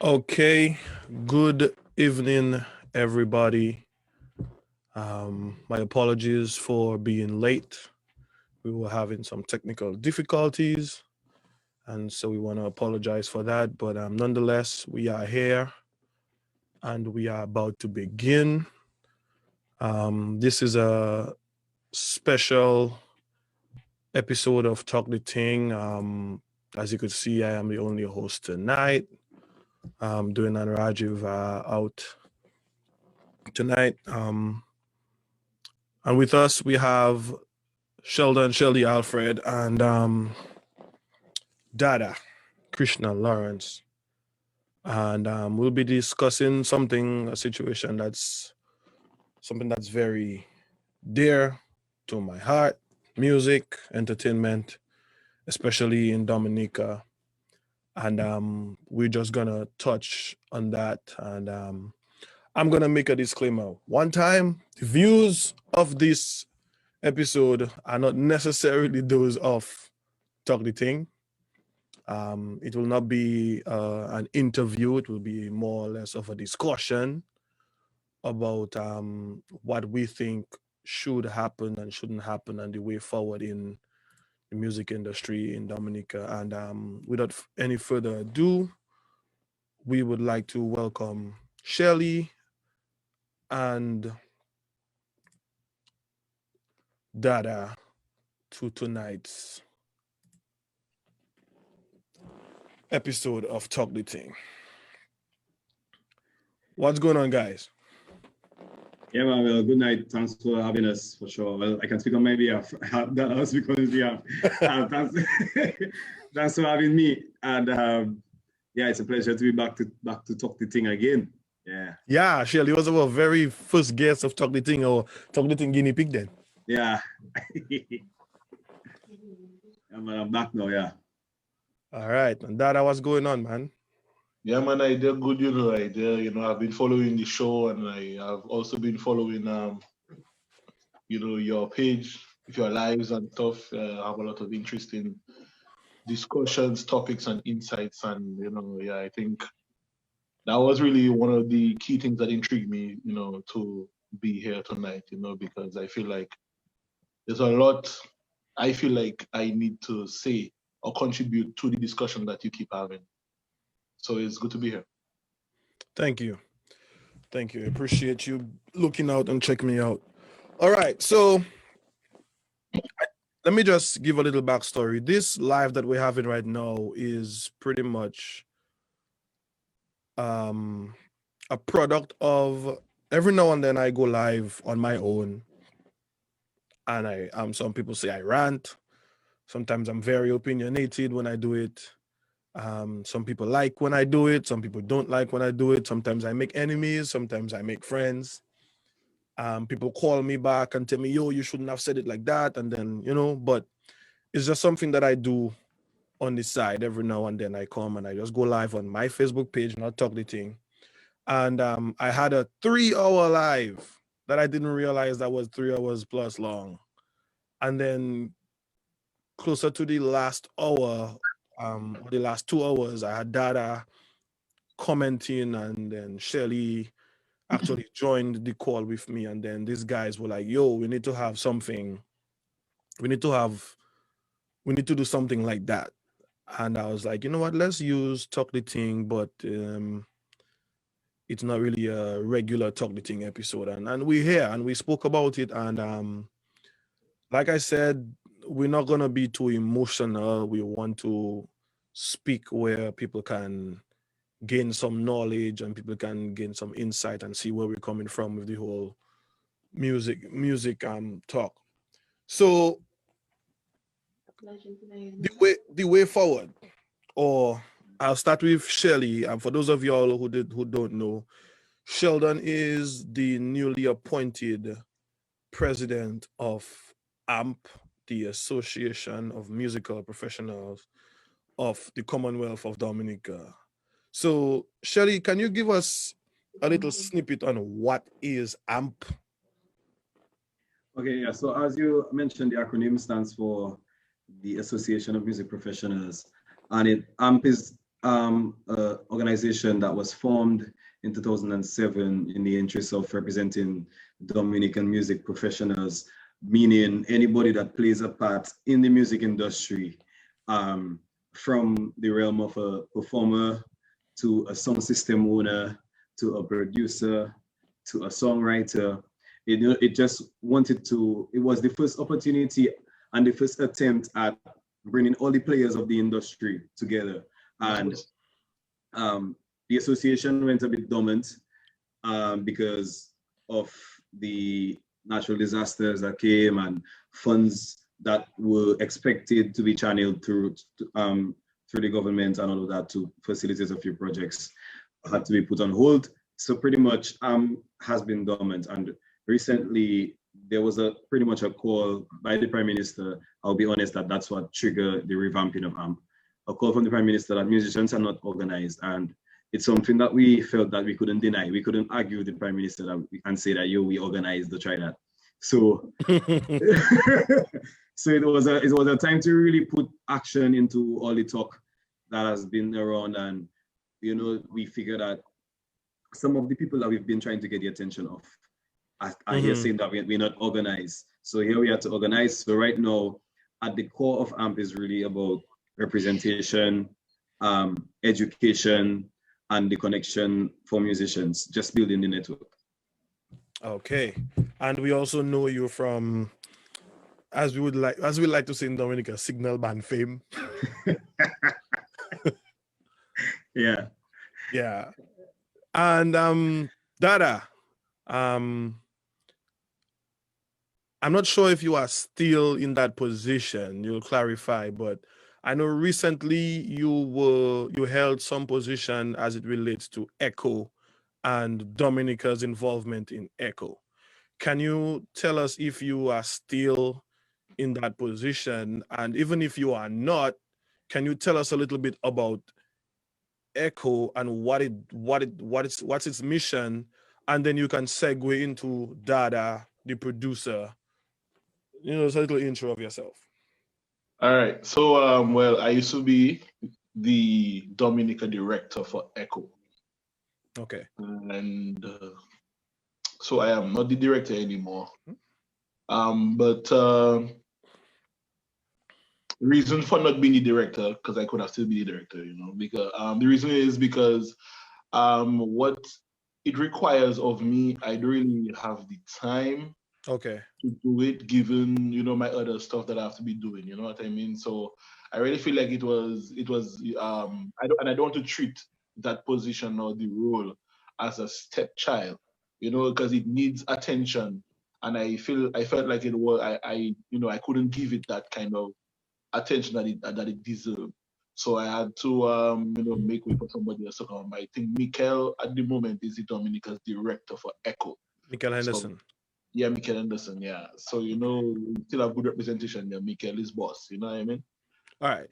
Okay, good evening, everybody. My apologies for being late. We were having some technical difficulties, and so we want to apologize for that. But nonetheless, we are here and we are about to begin. This is a special episode of Talk the Ting. As you could see, I am the only host tonight. Doing an Rajiv out tonight. And with us, we have Sheldon, Shelly, Alfred, and Dada, Krishna, Lawrence. And we'll be discussing a situation that's something that's very dear to my heart, music, entertainment, especially in Dominica. And we're just going to touch on that. And I'm going to make a disclaimer. One time, the views of this episode are not necessarily those of Talk the Ting. It will not be an interview. It will be more or less of a discussion about what we think should happen and shouldn't happen and the way forward in the music industry in Dominica. And without any further ado, we would like to welcome Shelly and Dada to tonight's episode of Talk the Ting. What's going on, guys? Yeah, well, good night. Thanks for having us, for sure. Well, I can speak on my behalf. That was because thanks for having me. And yeah, it's a pleasure to be back to Talk the Ting again. Yeah, Shelly was our very first guest of Talk the Ting, or Talk the Ting guinea pig then. Yeah. I'm back now, yeah. All right. And Dada, what's going on, man? Yeah, man, I did good, I've been following the show, and I have also been following, your page, your lives and stuff. I have a lot of interesting discussions, topics, and insights. And, I think that was really one of the key things that intrigued me, to be here tonight, because I feel like there's a lot I feel like I need to say or contribute to the discussion that you keep having. So it's good to be here. Thank you. Thank you. I appreciate you looking out and checking me out. All right. So let me just give a little backstory. This live that we're having right now is pretty much a product of every now and then I go live on my own. And some people say I rant. Sometimes I'm very opinionated when I do it. Some people like when I do it. Some people don't like when I do it. Sometimes I make enemies. Sometimes I make friends. People call me back and tell me, yo, you shouldn't have said it like that. And then, but it's just something that I do on the side. Every now and then I come and I just go live on my Facebook page, not Talk the Ting. And I had a 3-hour live that I didn't realize that was 3 hours plus long. And then closer to the last hour, the last 2 hours, I had Dada commenting, and then Shelly actually joined the call with me. And then these guys were like, yo, we need to have something. We need to do something like that. And I was like, you know what, let's use Talk the Ting, but it's not really a regular Talk the Ting episode. And we're here and we spoke about it. And like I said, we're not going to be too emotional. We want to speak where people can gain some knowledge and people can gain some insight and see where we're coming from with the whole music talk. So the way forward, or I'll start with Shelly. And for those of y'all who don't know, Sheldon is the newly appointed president of AMP, the Association of Musical Professionals of the Commonwealth of Dominica. So, Shelly, can you give us a little snippet on what is AMP? Okay, yeah. So as you mentioned, the acronym stands for the Association of Music Professionals, and AMP is organization that was formed in 2007 in the interest of representing Dominican music professionals, meaning anybody that plays a part in the music industry, from the realm of a performer to a sound system owner to a producer to a songwriter. It just wanted to, it was the first opportunity and the first attempt at bringing all the players of the industry together. And the association went a bit dormant because of the natural disasters that came and funds that were expected to be channeled through the government and all of that to facilitate a few projects had to be put on hold. So pretty much has been dormant. And recently there was pretty much a call by the Prime Minister. I'll be honest that that's what triggered the revamping of AMP. A call from the Prime Minister that musicians are not organized, and it's something that we felt that we couldn't deny. We couldn't argue with the Prime Minister and say that, yo, we organized to try that. So, so it was a time to really put action into all the talk that has been around, and we figured that some of the people that we've been trying to get the attention of are here saying that we're not organized. So here we are to organize. So right now, at the core of AMP is really about representation, education, and the connection for musicians, just building the network. Okay. And we also know you from, as we like to say in Dominica, signal band fame. Yeah. Yeah. And Dada, I'm not sure if you are still in that position. You'll clarify, but I know recently you held some position as it relates to ECHO and Dominica's involvement in ECHO. Can you tell us if you are still in that position? And even if you are not, can you tell us a little bit about ECHO and what's its mission? And then you can segue into Dada, the producer. It's a little intro of yourself. All right. So, well, I used to be the Dominica director for ECHO. Okay. And so I am not the director anymore. But reason for not being the director, because I could have still been the director, because the reason is because what it requires of me, I don't really have the time to do it, given my other stuff that I have to be doing. You know what I mean? So I really feel like it was I don't want to treat that position or the role as a stepchild, because it needs attention, and I felt like it was I couldn't give it that kind of attention that it deserved. So I had to make way for somebody else to come. I think Mikel at the moment is the Dominica's director for ECHO. Mikel Henderson. So, yeah, Mikel Henderson, yeah. So we still have good representation there. Mikel is boss, you know what I mean? All right.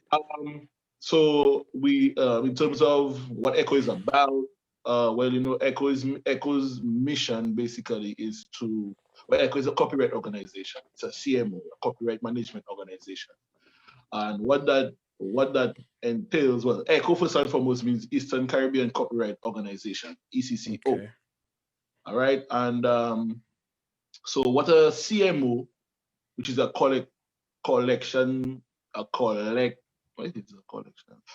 So we in terms of what ECHO is about, ECHO's mission basically is ECHO is a copyright organization. It's a CMO, a copyright management organization. And what that entails, well, ECHO first and foremost means Eastern Caribbean Copyright Organization, ECCO. Okay. All right. And so what a CMO, which is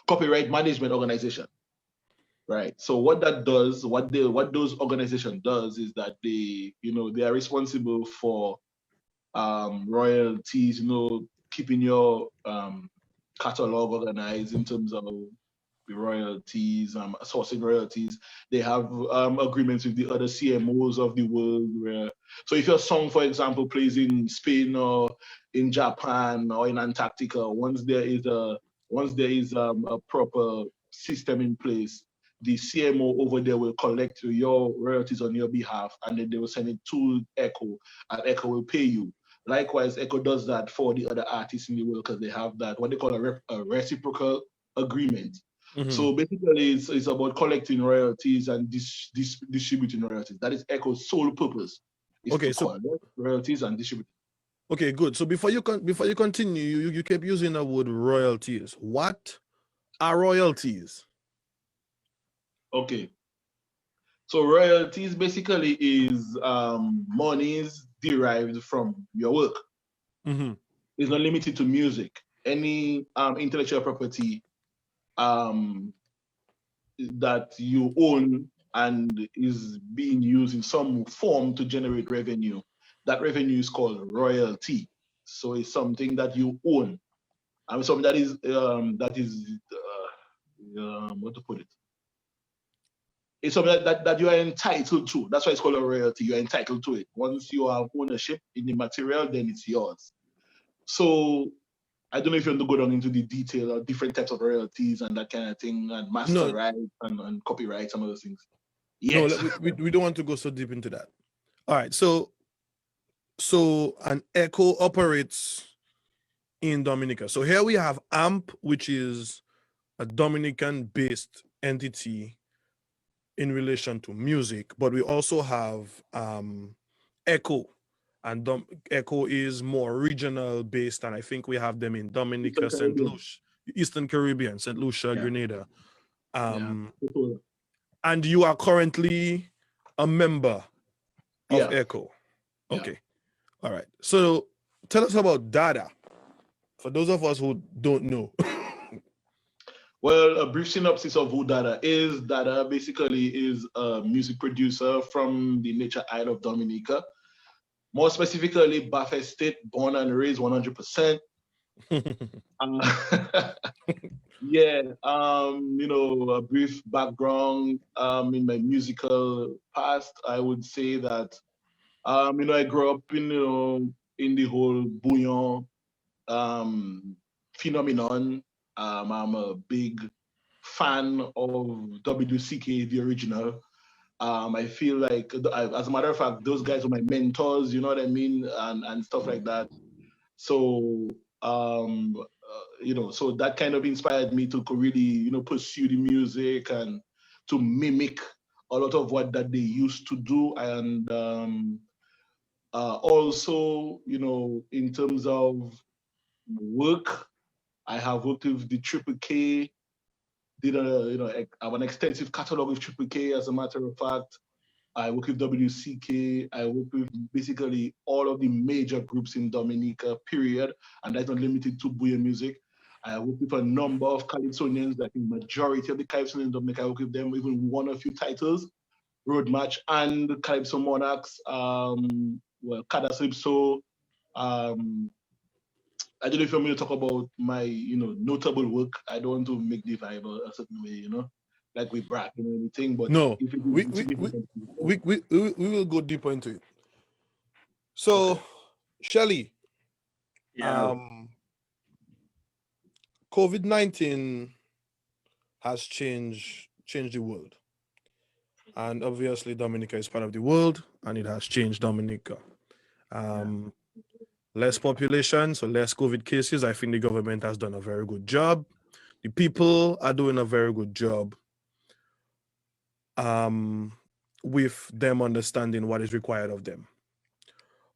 copyright management organization. Right. So what that does, what those organizations does is that they are responsible for royalties, keeping your catalog organized in terms of the royalties, sourcing royalties. They have agreements with the other CMOs of the world. So if your song, for example, plays in Spain or in Japan or in Antarctica, once there is a proper system in place, the CMO over there will collect your royalties on your behalf, and then they will send it to ECHO, and ECHO will pay you. Likewise, ECHO does that for the other artists in the world because they have that, what they call a reciprocal agreement. So basically, it's about collecting royalties and distributing royalties. That is ECHO's sole purpose. Is to collect royalties and distribute. Okay, good. So before you continue, you kept using the word royalties. What are royalties? Okay. So royalties basically is monies derived from your work. Mm-hmm. It's not limited to music. Any intellectual property that you own and is being used in some form to generate revenue, that revenue is called royalty. So it's something that you own. I mean, something what to put it? It's something that you are entitled to. That's why it's called a royalty. You're entitled to it. Once you have ownership in the material, then it's yours. So I don't know if you want to go down into the detail of different types of royalties and that kind of thing, and master No, rights and copyright, some of those things. no, Yes. we don't want to go so deep into that. All right, so an echo operates in Dominica. So here we have AMP, which is a Dominican-based entity in relation to music, but we also have Echo, and Echo is more regional based, and I think we have them in Dominica, St. Lucia, Eastern Caribbean, St. Lucia, Yeah. Grenada. Yeah. And you are currently a member of Yeah. Echo. Yeah. Okay. All right. So tell us about Dada, for those of us who don't know. Well, a brief synopsis of who Dada is. Dada basically is a music producer from the nature isle of Dominica. More specifically, Buffet State, born and raised 100%. Yeah, a brief background in my musical past. I would say that, I grew up in the whole bouillon phenomenon. I'm a big fan of WCK, the original. I feel like, as a matter of fact, those guys were my mentors, you know what I mean, and stuff like that. So, so that kind of inspired me to really, pursue the music and to mimic a lot of what that they used to do. And also, in terms of work, I have worked with the Triple K, did I have an extensive catalog with Triple K, as a matter of fact. I work with WCK. I work with basically all of the major groups in Dominica, period. And that's not limited to Bouya music. I work with a number of Calypsonians, I think majority of the Calypsonians in Dominica, I work with them, even won a few titles, Road Match and Calypso Monarchs, Kada Calypso. I don't know if you want me to talk about my, notable work. I don't want to make the vibe a certain way, like we brag and anything, but No, if it we, is we, we, significant. we will go deeper into it. So, Okay. Shelly, Yeah. COVID-19 has changed the world. And obviously Dominica is part of the world, and it has changed Dominica. Less population, so less COVID cases. I think the government has done a very good job. The people are doing a very good job with them understanding what is required of them.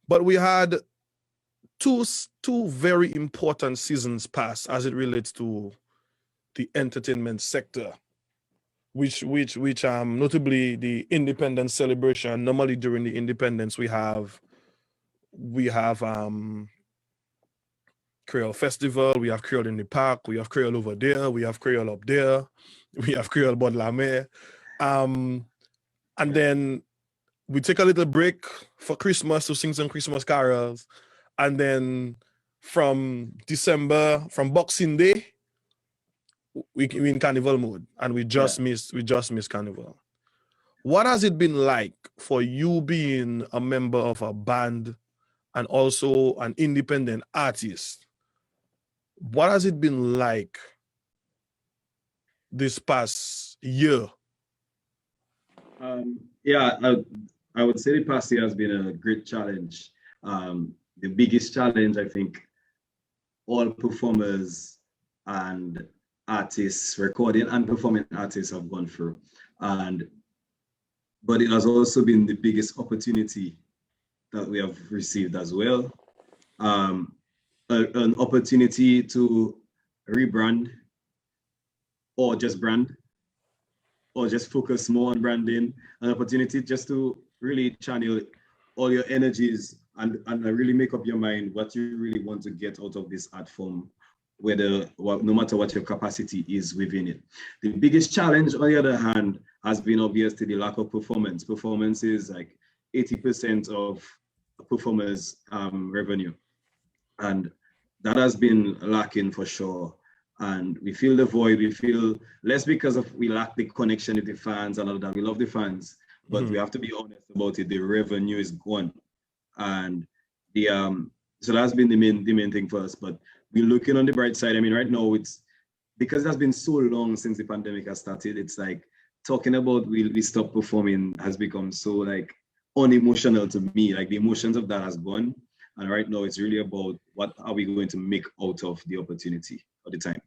But we had two very important seasons pass as it relates to the entertainment sector, which notably the Independence celebration. Normally during the Independence we have Creole Festival, we have Creole in the Park, we have Creole over there, we have Creole up there, we have Creole Bod La Mer. And then we take a little break for Christmas to sing some Christmas carols. And then from December, from Boxing Day, we in carnival mode, and we just missed carnival. What has it been like for you being a member of a band and also an independent artist? What has it been like this past year? I would say the past year has been a great challenge. The biggest challenge, I think, all performers and artists, recording and performing artists have gone through. But it has also been the biggest opportunity that we have received as well. An opportunity to rebrand or just brand, or just focus more on branding, an opportunity just to really channel all your energies and really make up your mind what you really want to get out of this art form, no matter what your capacity is within it. The biggest challenge, on the other hand, has been obviously the lack of performance. Performance is like 80% of performers' revenue. And that has been lacking for sure. And we feel the void, we feel less because of we lack the connection with the fans and all that. We love the fans, but we have to be honest about it. The revenue is gone. And the so that's been the main thing for us. But we're looking on the bright side. I mean, right now it's because it has been so long since the pandemic has started, it's like talking about we stop performing has become so like unemotional to me. Like the emotions of that has gone. And right now it's really about what are we going to make out of the opportunity at the time.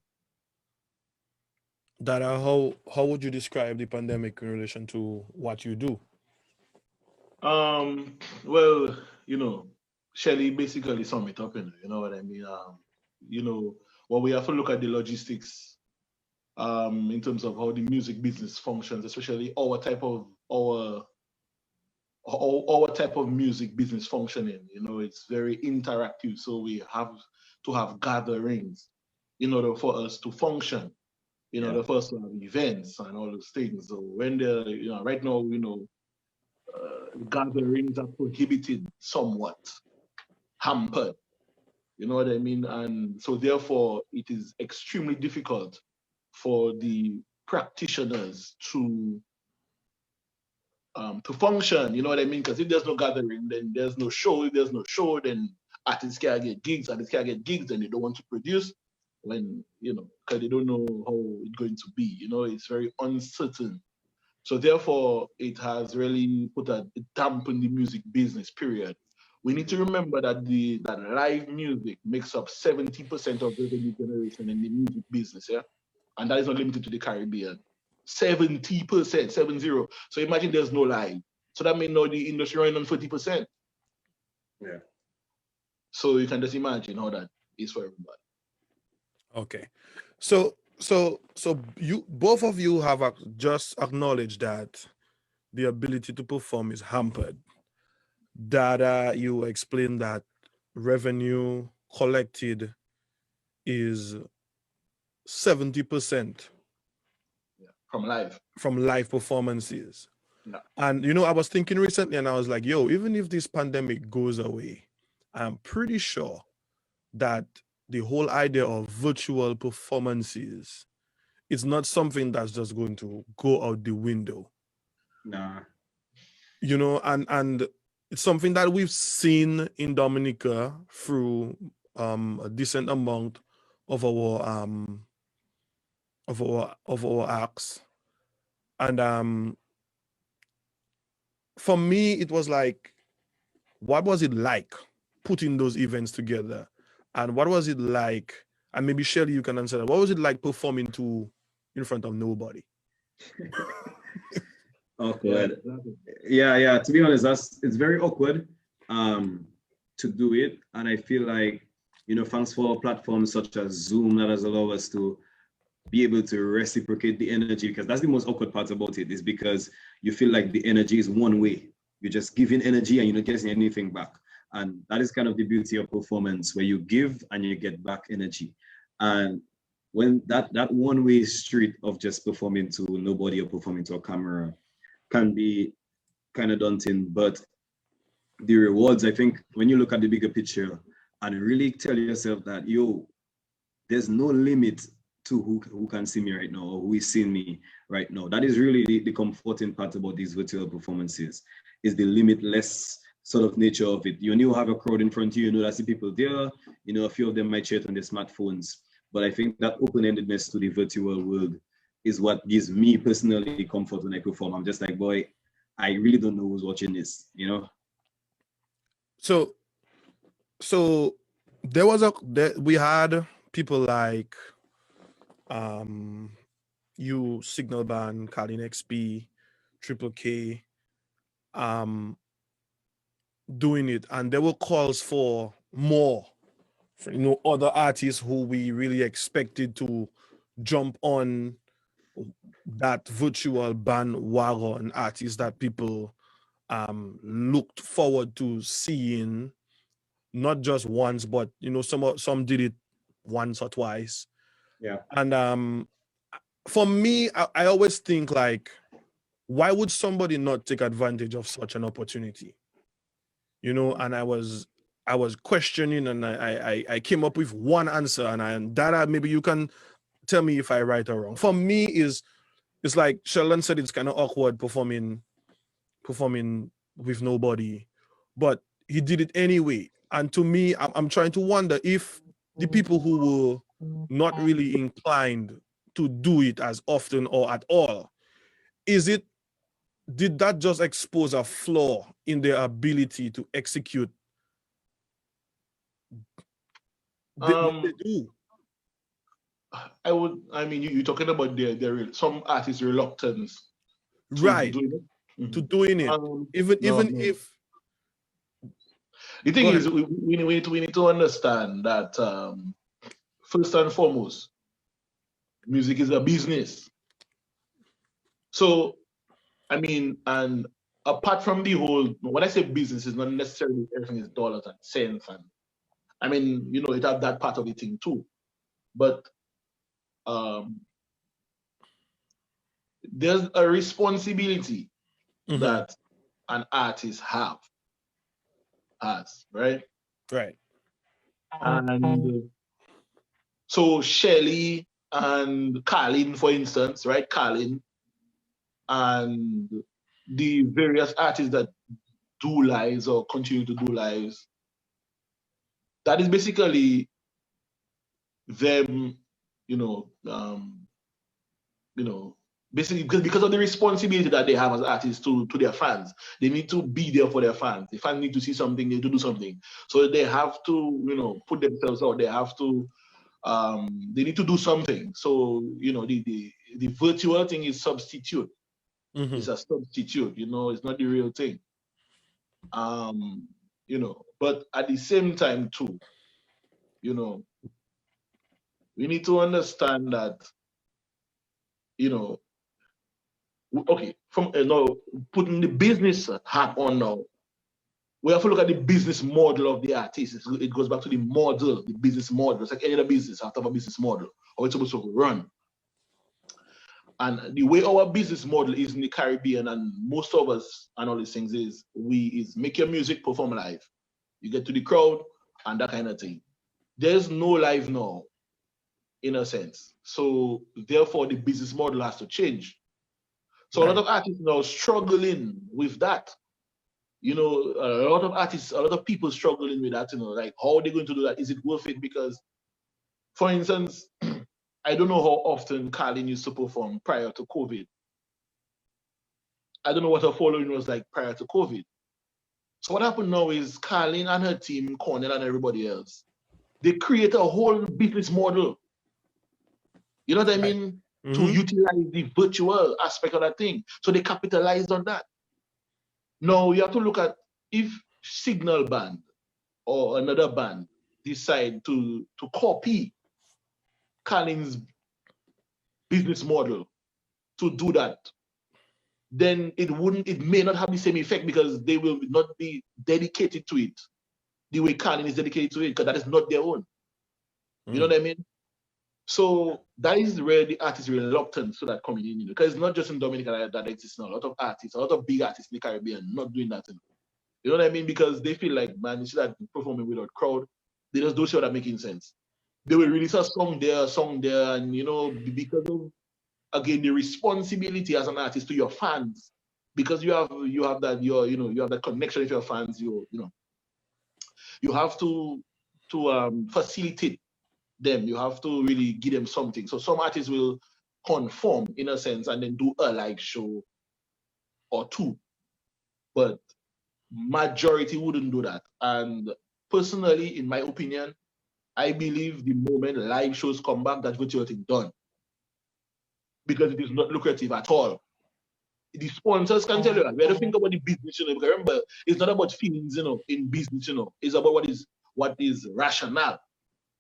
Dada, how would you describe the pandemic in relation to what you do? Well, Shelly basically sum it up, you know what I mean? Well, we have to look at the logistics in terms of how the music business functions, especially our type of music business functioning. It's very interactive, so we have to have gatherings in order for us to function, in order for us to have events and all those things. So when right now, gatherings are prohibited somewhat, hampered, you know what I mean? And so therefore it is extremely difficult for the practitioners to function, you know what I mean? Because if there's no gathering, then there's no show. If there's no show, then artists can't get gigs, then they don't want to produce when, because they don't know how it's going to be, it's very uncertain. So therefore, it has really put a damp in the music business, period. We need to remember that that live music makes up 70% of revenue generation in the music business, yeah? And that is not limited to the Caribbean. 70%, 70. So imagine there's no live. So that means now the industry running on 40%. Yeah. So you can just imagine how that is for everybody. Okay. So you both of you have just acknowledged that the ability to perform is hampered. Dada, you explained that revenue collected is 70% from live performances. Yeah. And I was thinking recently and I was like, yo, even if this pandemic goes away, I'm pretty sure that the whole idea of virtual performances is not something that's just going to go out the window. Nah. And it's something that we've seen in Dominica through a decent amount of our acts. And for me, it was like, what was it like putting those events together? And what was it like, and maybe Shelly, you can answer that. What was it like performing in front of nobody? Awkward. Yeah. To be honest, it's very awkward to do it. And I feel like, thanks for platforms such as Zoom that has allowed us to be able to reciprocate the energy, because that's the most awkward part about it, is because you feel like the energy is one way. You're just giving energy and you're not getting anything back. And that is kind of the beauty of performance, where you give and you get back energy. And when that one-way street of just performing to nobody or performing to a camera can be kind of daunting, but the rewards, I think, when you look at the bigger picture and really tell yourself that, there's no limit to who can see me right now or who is seeing me right now. That is really the comforting part about these virtual performances, is the limitless sort of nature of it. You have a crowd in front of you, that's the people there, a few of them might share it on their smartphones. But I think that open-endedness to the virtual world is what gives me personally comfort when I perform. I'm just like, boy, I really don't know who's watching this, So we had people like you, Signal Band, Carlin XP, Triple K, doing it, and there were calls for more, other artists who we really expected to jump on that virtual bandwagon artist that people looked forward to seeing, not just once, but some did it once or twice. Yeah. And for me, I always think like, why would somebody not take advantage of such an opportunity? And I was questioning, and I came up with one answer, and Dada, maybe you can tell me if I right or wrong. For me, it's like Sheldon said, it's kind of awkward performing with nobody, but he did it anyway. And to me, I'm trying to wonder if the people who were not really inclined to do it as often or at all, did that just expose a flaw in their ability to execute what they do? I mean, you're talking about some artists' reluctance to Right. doing it. To doing it. Even if the thing is, we need to understand that first and foremost, music is a business. So, I mean, and apart from the whole, when I say business, it's not necessarily everything is dollars and cents, and I mean, it has that part of the thing too. But there's a responsibility that an artist has, right? Right. And so Shelly and Carlin, for instance, right? Carlin and the various artists that do lives or continue to do lives, that is basically them, basically because of the responsibility that they have as artists to their fans. They need to be there for their fans. The fans need to see something, they need to do something. So they have to, put themselves out. They have to, they need to do something. So, the virtual thing is substitute. It's a substitute, it's not the real thing. But at the same time too, we need to understand that, okay, from putting the business hat on now, we have to look at the business model of the artist. It goes back to the model, the business model. It's like any other business, have to have a business model, or it's supposed to run. And the way our business model is in the Caribbean, and most of us and all these things is make your music, perform live. You get to the crowd and that kind of thing. There's no live now, in a sense. So therefore, the business model has to change. So right. A lot of artists now struggling with that. A lot of artists, a lot of people struggling with that, like how are they going to do that? Is it worth it? Because, for instance, I don't know how often Carlin used to perform prior to COVID. I don't know what her following was like prior to COVID. So what happened now is Carlin and her team, Cornell and everybody else, they create a whole business model. You know what I mean? Right. To utilize the virtual aspect of that thing. So they capitalized on that. Now you have to look at if Signal Band or another band decide to copy Carlin's business model to do that, then it may not have the same effect because they will not be dedicated to it the way Carlin is dedicated to it, because that is not their own. You know what I mean? So that is where the artist is reluctant to that coming in, because it's not just in Dominica that exists now. A lot of artists, a lot of big artists in the Caribbean not doing that. You know what I mean? Because they feel like, man, instead of performing without crowd, they just do shit that making sense. They will release a song there, and because of, again, the responsibility as an artist to your fans, because you have that you have that connection with your fans. You have to facilitate them. You have to really give them something. So some artists will conform in a sense and then do a live show or two, but majority wouldn't do that. And personally, in my opinion, I believe the moment live shows come back, that virtual thing done, because it is not lucrative at all. The sponsors can tell you that. We have to think about the business, because remember, it's not about feelings, in business, it's about what is rational.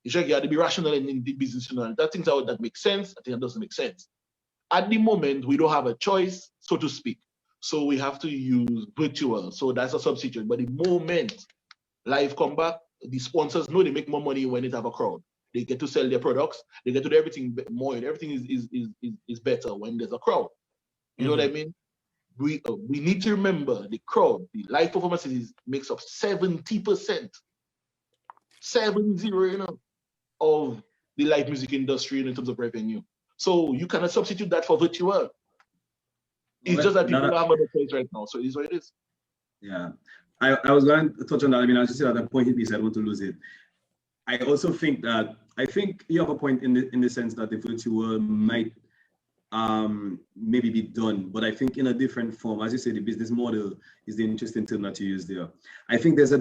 You have to be rational in the business, that things out that makes sense, I think that doesn't make sense. at the moment, we don't have a choice, so to speak. So we have to use virtual. So that's a substitute. But the moment live come back, the sponsors know they make more money when they have a crowd. They get to sell their products. They get to do everything more. Everything is better when there's a crowd. You know what I mean? We need to remember the crowd. The live performances makes up 70%, 70, you know, of the live music industry in terms of revenue. So you cannot substitute that for virtual. It's just that people don't have other place right now. So it is what it is. Yeah. I was going to touch on that. I mean, I was just saying at that point, I don't want to lose it. I also think that, I think you have a point in the sense that the virtual might maybe be done, but I think in a different form. As you say, the business model is the interesting term that you use there. I think there's a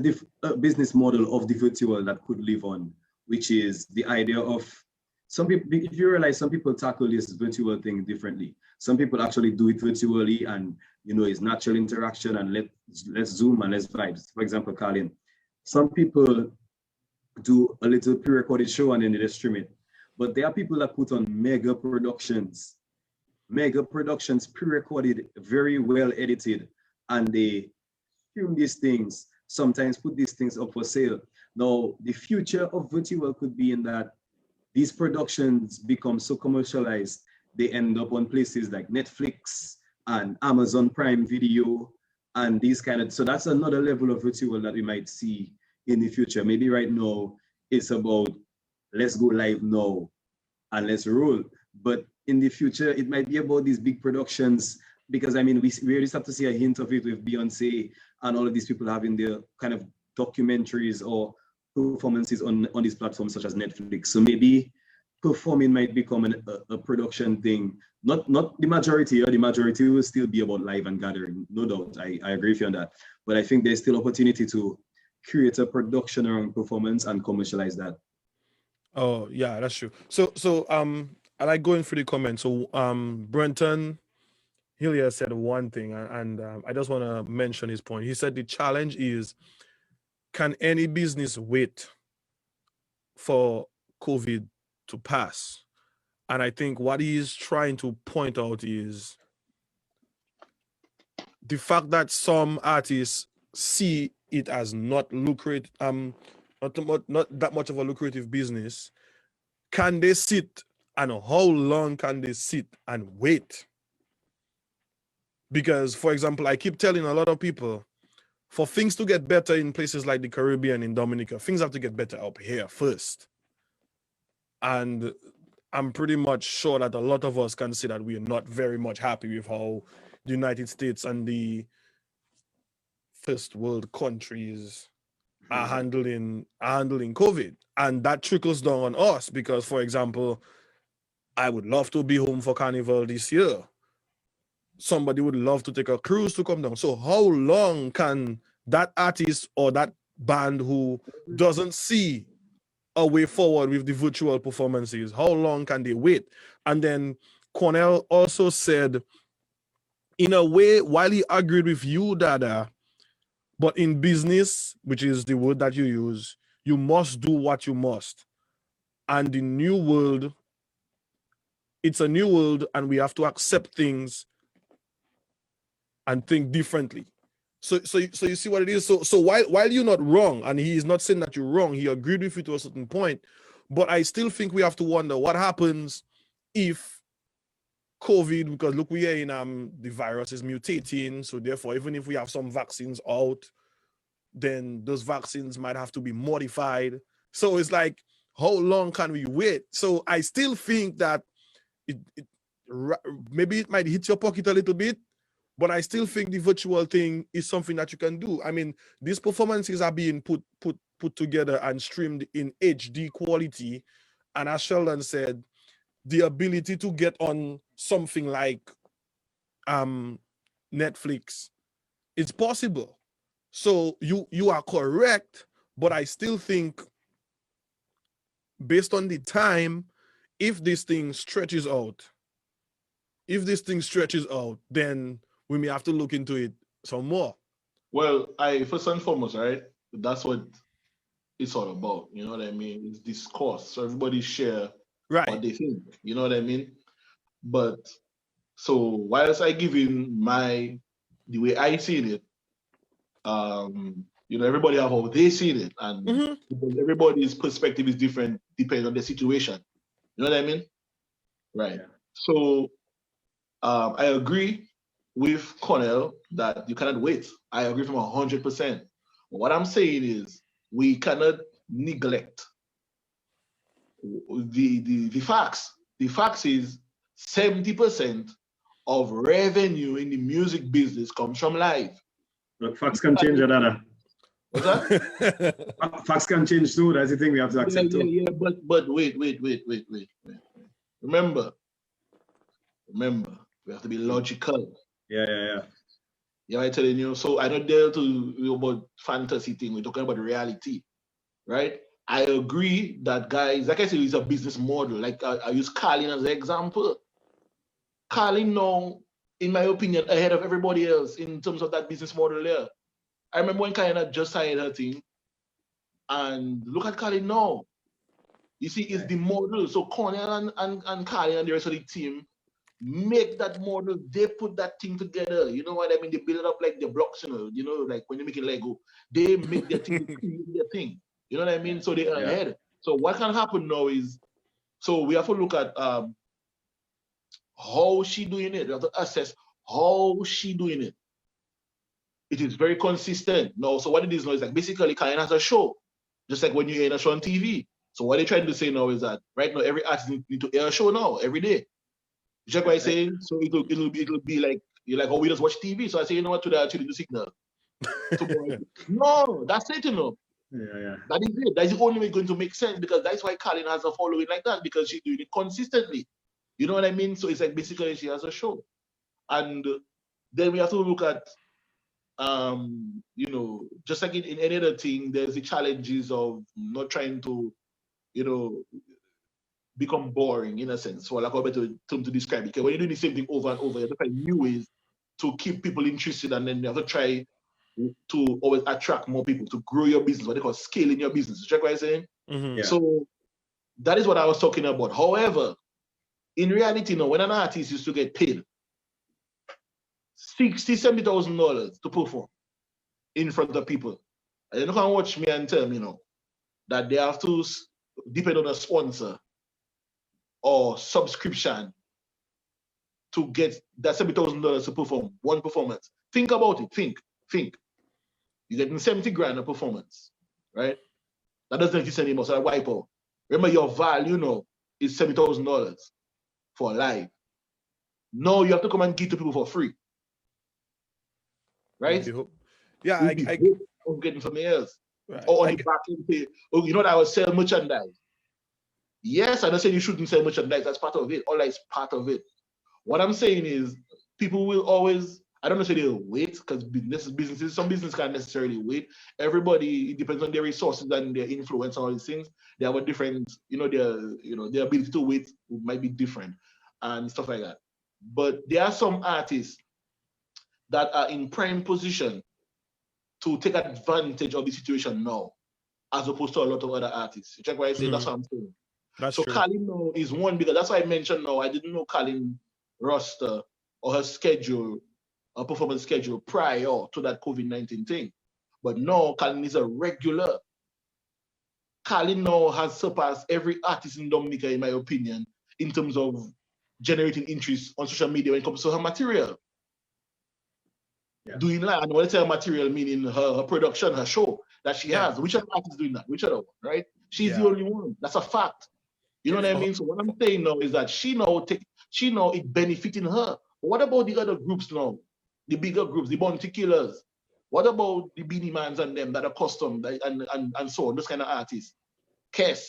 business model of the virtual that could live on, which is the idea of some people, if you realize some people tackle this virtual thing differently. Some people actually do it virtually and, you know, it's natural interaction and let's Zoom and let's vibes. For example, Colin, some people do a little pre-recorded show and then they just stream it. But there are people that put on mega productions, pre-recorded, very well edited, and they stream these things, sometimes put these things up for sale. Now, the future of virtual could be in that these productions become so commercialized, they end up on places like Netflix and Amazon Prime Video and these kind of, so that's another level of virtual that we might see in the future. Maybe right now it's about let's go live now and let's roll. But in the future, it might be about these big productions, because I mean, we already start to see a hint of it with Beyonce and all of these people having their kind of documentaries or performances on these platforms such as Netflix. So maybe performing might become a production thing. Not the majority, or the majority will still be about live and gathering, no doubt. I agree with you on that. But I think there's still opportunity to create a production around performance and commercialize that. Oh yeah, that's true. So I like going through the comments. So Brenton Hillier said one thing, and I just want to mention his point. He said the challenge is, can any business wait for COVID to pass? And I think what he is trying to point out is the fact that some artists see it as not lucrative, not that much of a lucrative business. Can they sit, and how long can they sit and wait? Because, for example, I keep telling a lot of people, for things to get better in places like the Caribbean, in Dominica, things have to get better up here first. And I'm pretty much sure that a lot of us can say that we are not very much happy with how the United States and the first world countries are handling COVID. And that trickles down on us because, for example, I would love to be home for Carnival this year. Somebody would love to take a cruise to come down. So how long can that artist or that band who doesn't see a way forward with the virtual performances, how long can they wait? And then Cornell also said, in a way, while he agreed with you, Dada, but in business, which is the word that you use, you must do what you must. And the new world, it's a new world, and we have to accept things and think differently. So you see what it is. So while you're not wrong, and he is not saying that you're wrong, he agreed with you to a certain point, but I still think we have to wonder what happens if COVID, because look, we are in the virus is mutating, so therefore, even if we have some vaccines out, then those vaccines might have to be modified. So it's like, how long can we wait? So I still think that maybe it might hit your pocket a little bit, but I still think the virtual thing is something that you can do. I mean, these performances are being put together and streamed in HD quality. And as Sheldon said, the ability to get on something like Netflix, it's possible. So you are correct, but I still think based on the time, if this thing stretches out, then we may have to look into it some more. Well, first and foremost, right? That's what it's all about. You know what I mean? It's discourse. So everybody share what they think. You know what I mean? But So whilst I give in the way I see it, everybody have how they see it, and everybody's perspective is different depending on the situation. You know what I mean? Right. Yeah. So I agree with Cornell that you cannot wait. I agree from 100%. What I'm saying is we cannot neglect the facts. The facts is 70% of revenue in the music business comes from live. But facts can change, Dada. What's that? Facts can change too. That's the thing we have to accept too. Yeah. But wait. Remember, we have to be logical. Yeah. Yeah, I'm telling you. So I don't dare to about fantasy thing. We're talking about the reality, right? I agree that guys, like I said, it's a business model. Like I use Carlin as an example. Carlin now, in my opinion, ahead of everybody else in terms of that business model there. I remember when Carlin just signed her thing, and look at Carlin now. You see, it's the model. So Cornell and Carlin and the rest of the team make that model. They put that thing together. You know what I mean? They build it up like the blocks, like when you're making Lego. They make their thing, their thing. You know what I mean? So they're ahead. So what can happen now is, so we have to look at how she doing it. We have to assess how she doing it. It is very consistent. No, so what it is now is like basically Carlin has a show, just like when you're in a show on TV. So what they're trying to say now is that right now every artist need to air a show now every day. You check what I'm saying? So it'll be like you're like, oh, we just watch TV. So I say, you know what, today I actually do signal. No, that's it, Yeah. That is it. That is the only way going to make sense, because that's why Carlin has a following like that, because she's doing it consistently. You know what I mean? So it's like basically she has a show. And then we have to look at just like in any other thing, there's the challenges of not trying to, become boring in a sense, for lack of a better term to describe it. Because when you're doing the same thing over and over, you have to find new ways to keep people interested, and then you have to try to always attract more people to grow your business, what they call scaling your business. You check what I'm saying? Yeah. So that is what I was talking about. However, in reality, when an artist used to get paid $60,000, $70,000 to perform in front of people, and you can watch me and tell me that they have to depend on a sponsor or subscription to get that $70,000 to perform one performance. Think about it. Think. You're getting 70 grand a performance, right? That doesn't exist anymore, so I wipe out. Remember, your value is $70,000 for live. No, you have to come and give to people for free, right? Yeah, I'm getting something else. Right. Or on the back end pay. Oh, you know that I would sell merchandise. Yes, I don't say you shouldn't sell merchandise. That's part of it. All that is part of it. What I'm saying is people will always, I don't know if they'll wait, because businesses, some business can't necessarily wait. Everybody, it depends on their resources and their influence and all these things. They have a different, their ability to wait might be different and stuff like that. But there are some artists that are in prime position to take advantage of the situation now, as opposed to a lot of other artists. You check what I say? That's what I'm saying. That's so true. Carlin is one, because that's why I mentioned I didn't know Carlin roster or her schedule, her performance schedule prior to that COVID-19 thing. But now Carlin is a regular. Carlin now has surpassed every artist in Dominica, in my opinion, in terms of generating interest on social media when it comes to her material. Yeah. Doing that, and when I say her material, meaning her production, her show that she has. Which other artist is doing that? Which other one, right? She's the only one. That's a fact. You know what I mean? So what I'm saying now is that she know it benefiting her. But what about the other groups now? The bigger groups, the Bounty Killers. What about the Beanie Mans and them that are custom and so on, those kind of artists? Kes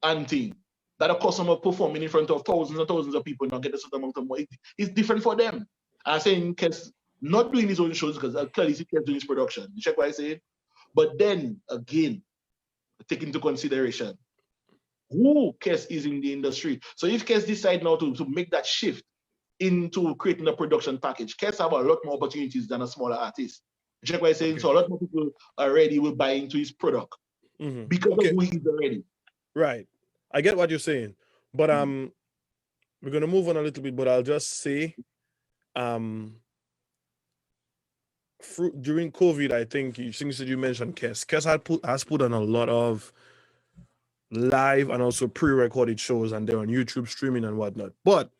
and Ting, that are custom of performing in front of thousands and thousands of people and not get a certain amount of money. It's different for them. I'm saying Kes not doing his own shows, because clearly he Kes doing his production. You check what I say? But then again, take into consideration who Kes is in the industry. So if Kes decide now to make that shift into creating a production package, Kes have a lot more opportunities than a smaller artist. You check what I'm saying? Okay. So a lot more people already will buy into his product because of who he is already. Right. I get what you're saying. But we're gonna move on a little bit, but I'll just say, during COVID, I think things that you mentioned, Kes has put on a lot of live and also pre-recorded shows, and they're on YouTube streaming and whatnot. But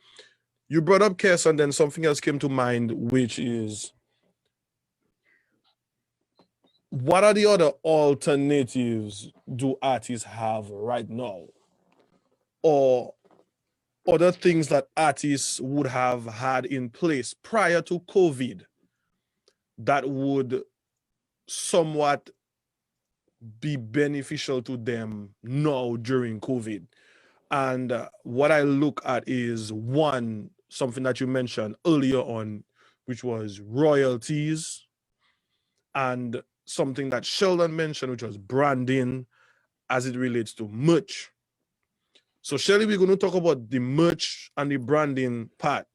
you brought up Kes, and then something else came to mind, which is, what are the other alternatives do artists have right now, or other things that artists would have had in place prior to COVID that would somewhat be beneficial to them now during COVID? And what I look at is, one, something that you mentioned earlier on, which was royalties, and something that Sheldon mentioned, which was branding as it relates to merch. So Shelly, we're going to talk about the merch and the branding part.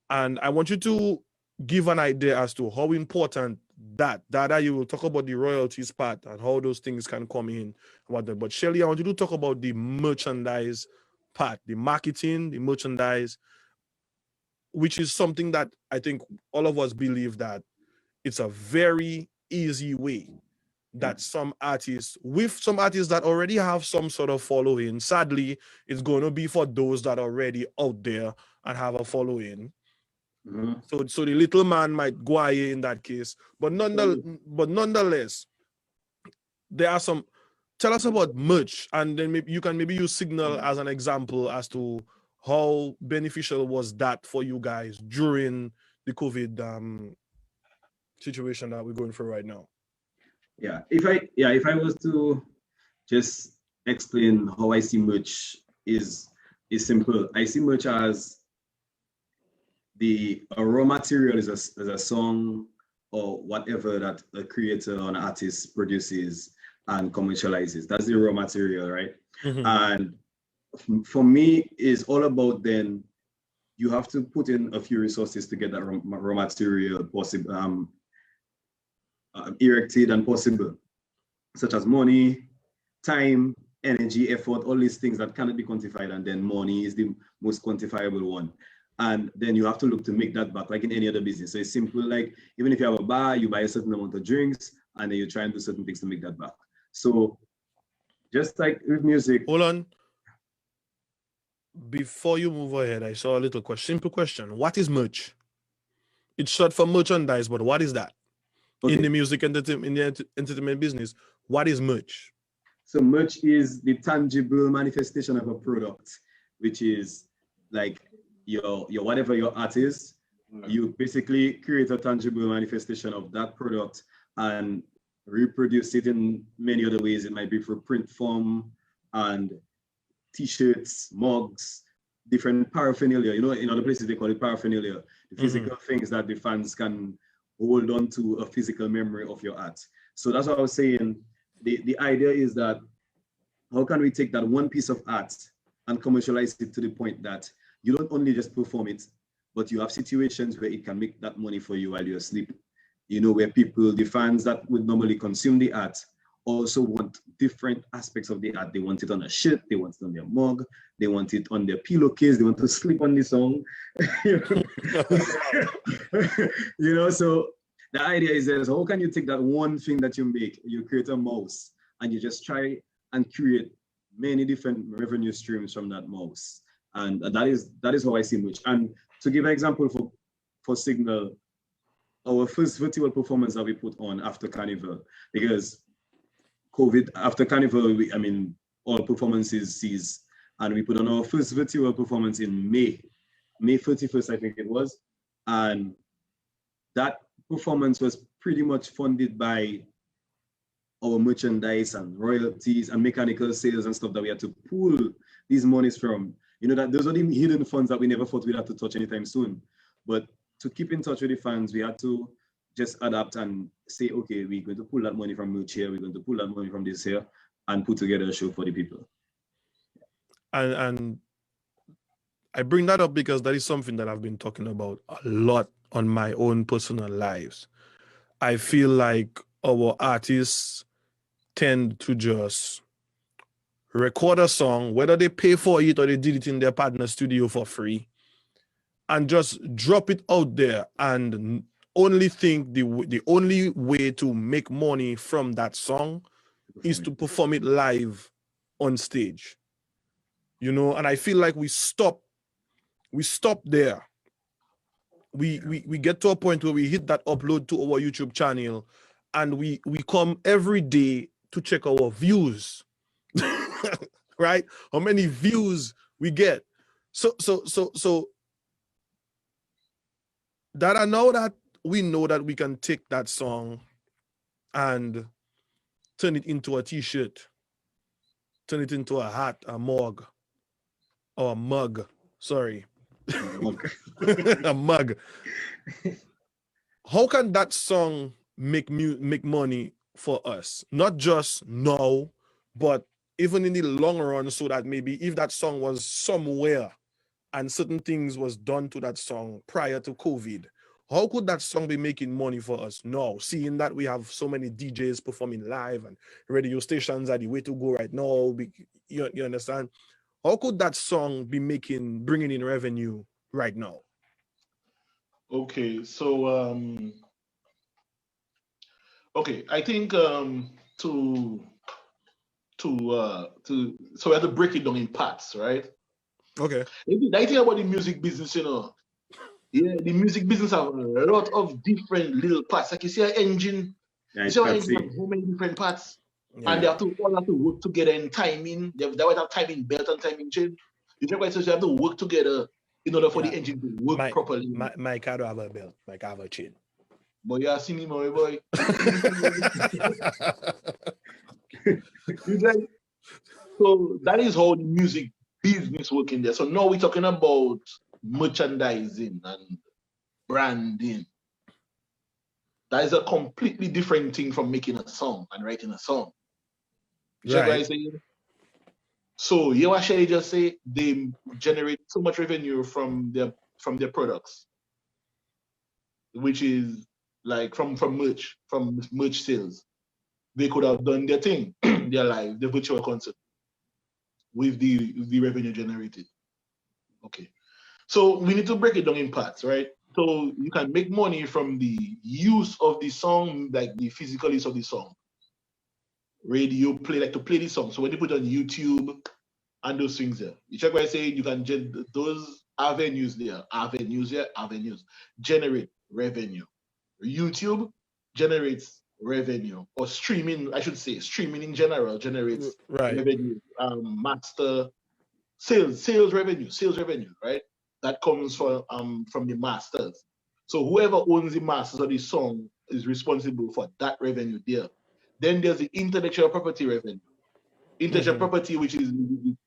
And I want you to give an idea as to how important that. Dada, you will talk about the royalties part and how those things can come in. But Shelly, I want you to talk about the merchandise part, the marketing, the merchandise, which is something that I think all of us believe that it's a very easy way that some artists that already have some sort of following, sadly, it's going to be for those that are already out there and have a following. So the little man might go away in that case. But nonetheless, there are some. Tell us about merch, and then maybe you can use Signal as an example as to how beneficial was that for you guys during the COVID situation that we're going through right now. If I was to just explain how I see merch is simple. I see merch as the raw material is a song or whatever that a creator or an artist produces and commercializes. That's the raw material, right? And for me, it's all about, then you have to put in a few resources to get that raw material possible, erected and possible, such as money, time, energy, effort, all these things that cannot be quantified, and then money is the most quantifiable one. And then you have to look to make that back, like in any other business. So it's simple, like even if you have a bar, you buy a certain amount of drinks, and then you try and do certain things to make that back. So just like with music. Hold on. Before you move ahead, I saw a little simple question. What is merch? It's short for merchandise, but what is that? Okay. In the music entertainment business, what is merch? So merch is the tangible manifestation of a product, which is like your whatever your art is, you basically create a tangible manifestation of that product and reproduce it in many other ways. It might be for print form and t-shirts, mugs, different paraphernalia. You know, in other places they call it paraphernalia, the physical things that the fans can hold on to, a physical memory of your art. So that's what I was saying. The idea is that how can we take that one piece of art and commercialize it to the point that you don't only just perform it, but you have situations where it can make that money for you while you're asleep. You know, where people, the fans that would normally consume the art, also want different aspects of the art. They want it on a shirt, they want it on their mug, they want it on their pillowcase, they want to sleep on the song. You know, so the idea is that how can you take that one thing that you make, you create a mouse, and you just try and create many different revenue streams from that mouse. And that is how I see merch. And to give an example for Signal, our first virtual performance that we put on after Carnival, because COVID, after Carnival, all performances ceased, and we put on our first virtual performance in May 31st, I think it was. And that performance was pretty much funded by our merchandise and royalties and mechanical sales and stuff that we had to pull these monies from. You know, that those are the hidden funds that we never thought we'd have to touch anytime soon. But to keep in touch with the fans, we had to just adapt and say, okay, we're going to pull that money from merch here, we're going to pull that money from this here, and put together a show for the people. And I bring that up because that is something that I've been talking about a lot on my own personal lives. I feel like our artists tend to just record a song, whether they pay for it or they did it in their partner studio for free, and just drop it out there and only think the only way to make money from that song is to perform it live on stage. You know, and I feel like we stop there. We get to a point where we hit that upload to our YouTube channel and we come every day to check our views. Right? How many views we get. So that I know that we know that we can take that song and turn it into a t-shirt, turn it into a hat, a mug, or a mug. Sorry. A mug. How can that song make money for us? Not just now, but even in the long run, so that maybe if that song was somewhere and certain things was done to that song prior to COVID, how could that song be making money for us now, seeing that we have so many DJs performing live and radio stations are the way to go right now? You understand? How could that song be bringing in revenue right now? Okay, so I think so we have to break it down in parts, right? Okay. I think about the music business, you know. Yeah, the music business have a lot of different little parts. Like you see an engine, you see an engine have so many different parts. Yeah. And they all have to work together in timing. They might have timing belt and timing chain. You have to work together in order for the engine to work properly. My car don't have a belt, my car have a chain. But you are seeing him, boy. So that is how the music business working there. So now we're talking about merchandising and branding. That is a completely different thing from making a song and writing a song. You check what I'm saying? So you what Shelly just say, they generate so much revenue from their products, which is like from merch sales. They could have done their thing, their live, the virtual concert with the revenue generated. Okay. So we need to break it down in parts, right? So you can make money from the use of the song, like the physical use of the song. Radio play, like to play the song. So when you put on YouTube and those things there, you check what I say, you can get those avenues there, avenues generate revenue. YouTube generates revenue, or streaming, I should say, streaming in general generates revenue. Master sales revenue, right? That comes from the masters. So whoever owns the masters of the song is responsible for that revenue there. Then there's the intellectual property revenue. Intellectual property, which is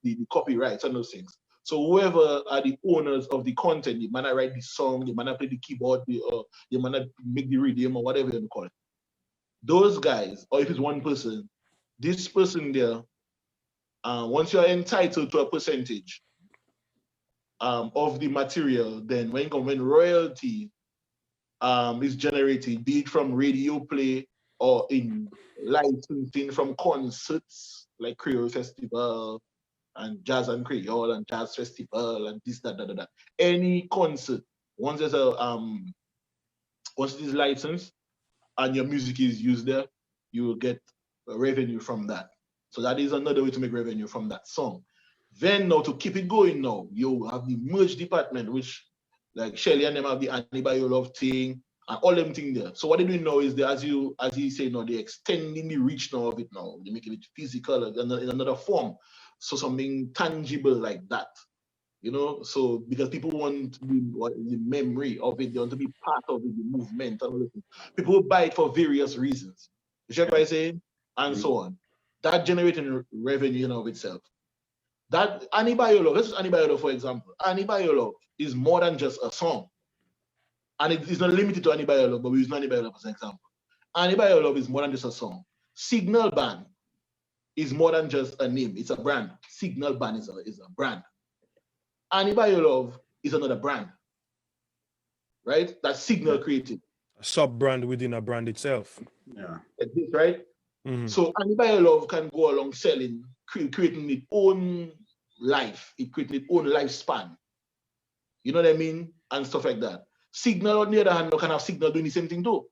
the copyrights and those things. So whoever are the owners of the content, the man write the song, the man play the keyboard, the man make the rhythm or whatever you call it. Those guys, or if it's one person, this person there, once you're entitled to a percentage of the material, then when royalty is generated, be it from radio play or in licensing from concerts like Creole Festival and Jazz and Creole and Jazz Festival and this, that. Any concert, once it is licensed and your music is used there, you will get revenue from that. So that is another way to make revenue from that song. Then now to keep it going now, you have the merch department, which like Shelly and them have the Anybody Love Ting and all them things there. So what they're doing now is they, as you say now, they're extending the reach now of it now. They're making it physical in another form. So something tangible like that. You know, so because people want the memory of it, they want to be part of it, the movement and all of it. People will buy it for various reasons. You check what I say? And so on. That generating revenue in of itself. That Anybody Love, let's use Anybody Love for example. Anybody Love is more than just a song. And it is not limited to Anybody Love, but we use Anybody Love as an example. Anybody Love is more than just a song. Signal Band is more than just a name, it's a brand. Signal Band is a brand. Anybody Love is another brand, right? That Signal created. A sub-brand within a brand itself. Yeah. Right? So Anybody Love can go along selling creating its own life. It created its own lifespan. You know what I mean? And stuff like that. Signal, on the other hand, can have Signal doing the same thing too.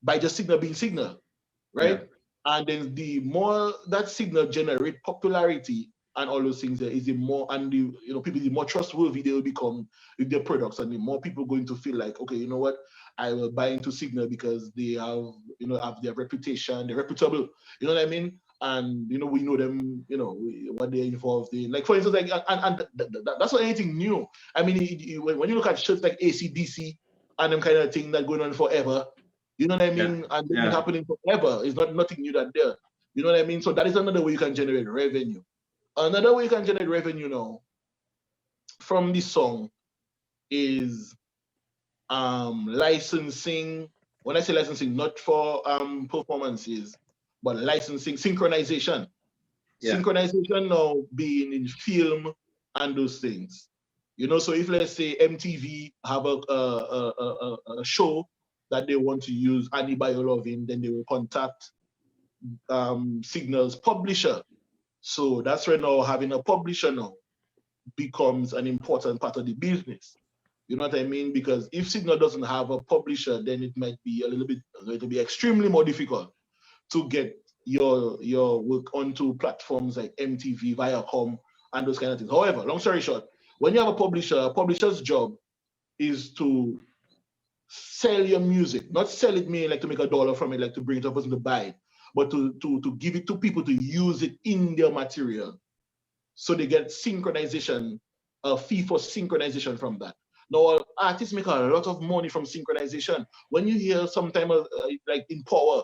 By just Signal being Signal, right? Yeah. And then the more that Signal generate popularity and all those things, is the more, and the people, the more trustworthy they will become with their products, and the more people going to feel like, okay, you know what, I will buy into Signal because they have, have their reputation, they're reputable. You know what I mean? And we know them, what they're involved in. Like for instance, like and that's not anything new. I mean, when you look at shirts like AC/DC and them kind of thing that going on forever, you know what I mean? Yeah. And it's been happening forever. It's nothing new that there. You know what I mean? So that is another way you can generate revenue. Another way you can generate revenue now from this song is licensing. When I say licensing, not for performances, but licensing, synchronization. Yeah. Synchronization now being in film and those things. So if let's say MTV have a show that they want to use Annie by Your Lovin', then they will contact Signal's publisher. So that's where now having a publisher now becomes an important part of the business. You know what I mean? Because if Signal doesn't have a publisher, then it might be it'll be extremely more difficult to get your work onto platforms like MTV, Viacom, and those kind of things. However, long story short, when you have a publisher's job is to sell your music, not sell it meaning like to make $1 from it, like to bring it up person to buy it, but to give it to people to use it in their material. So they get synchronization, a fee for synchronization from that. Now, artists make a lot of money from synchronization. When you hear sometimes like in Power,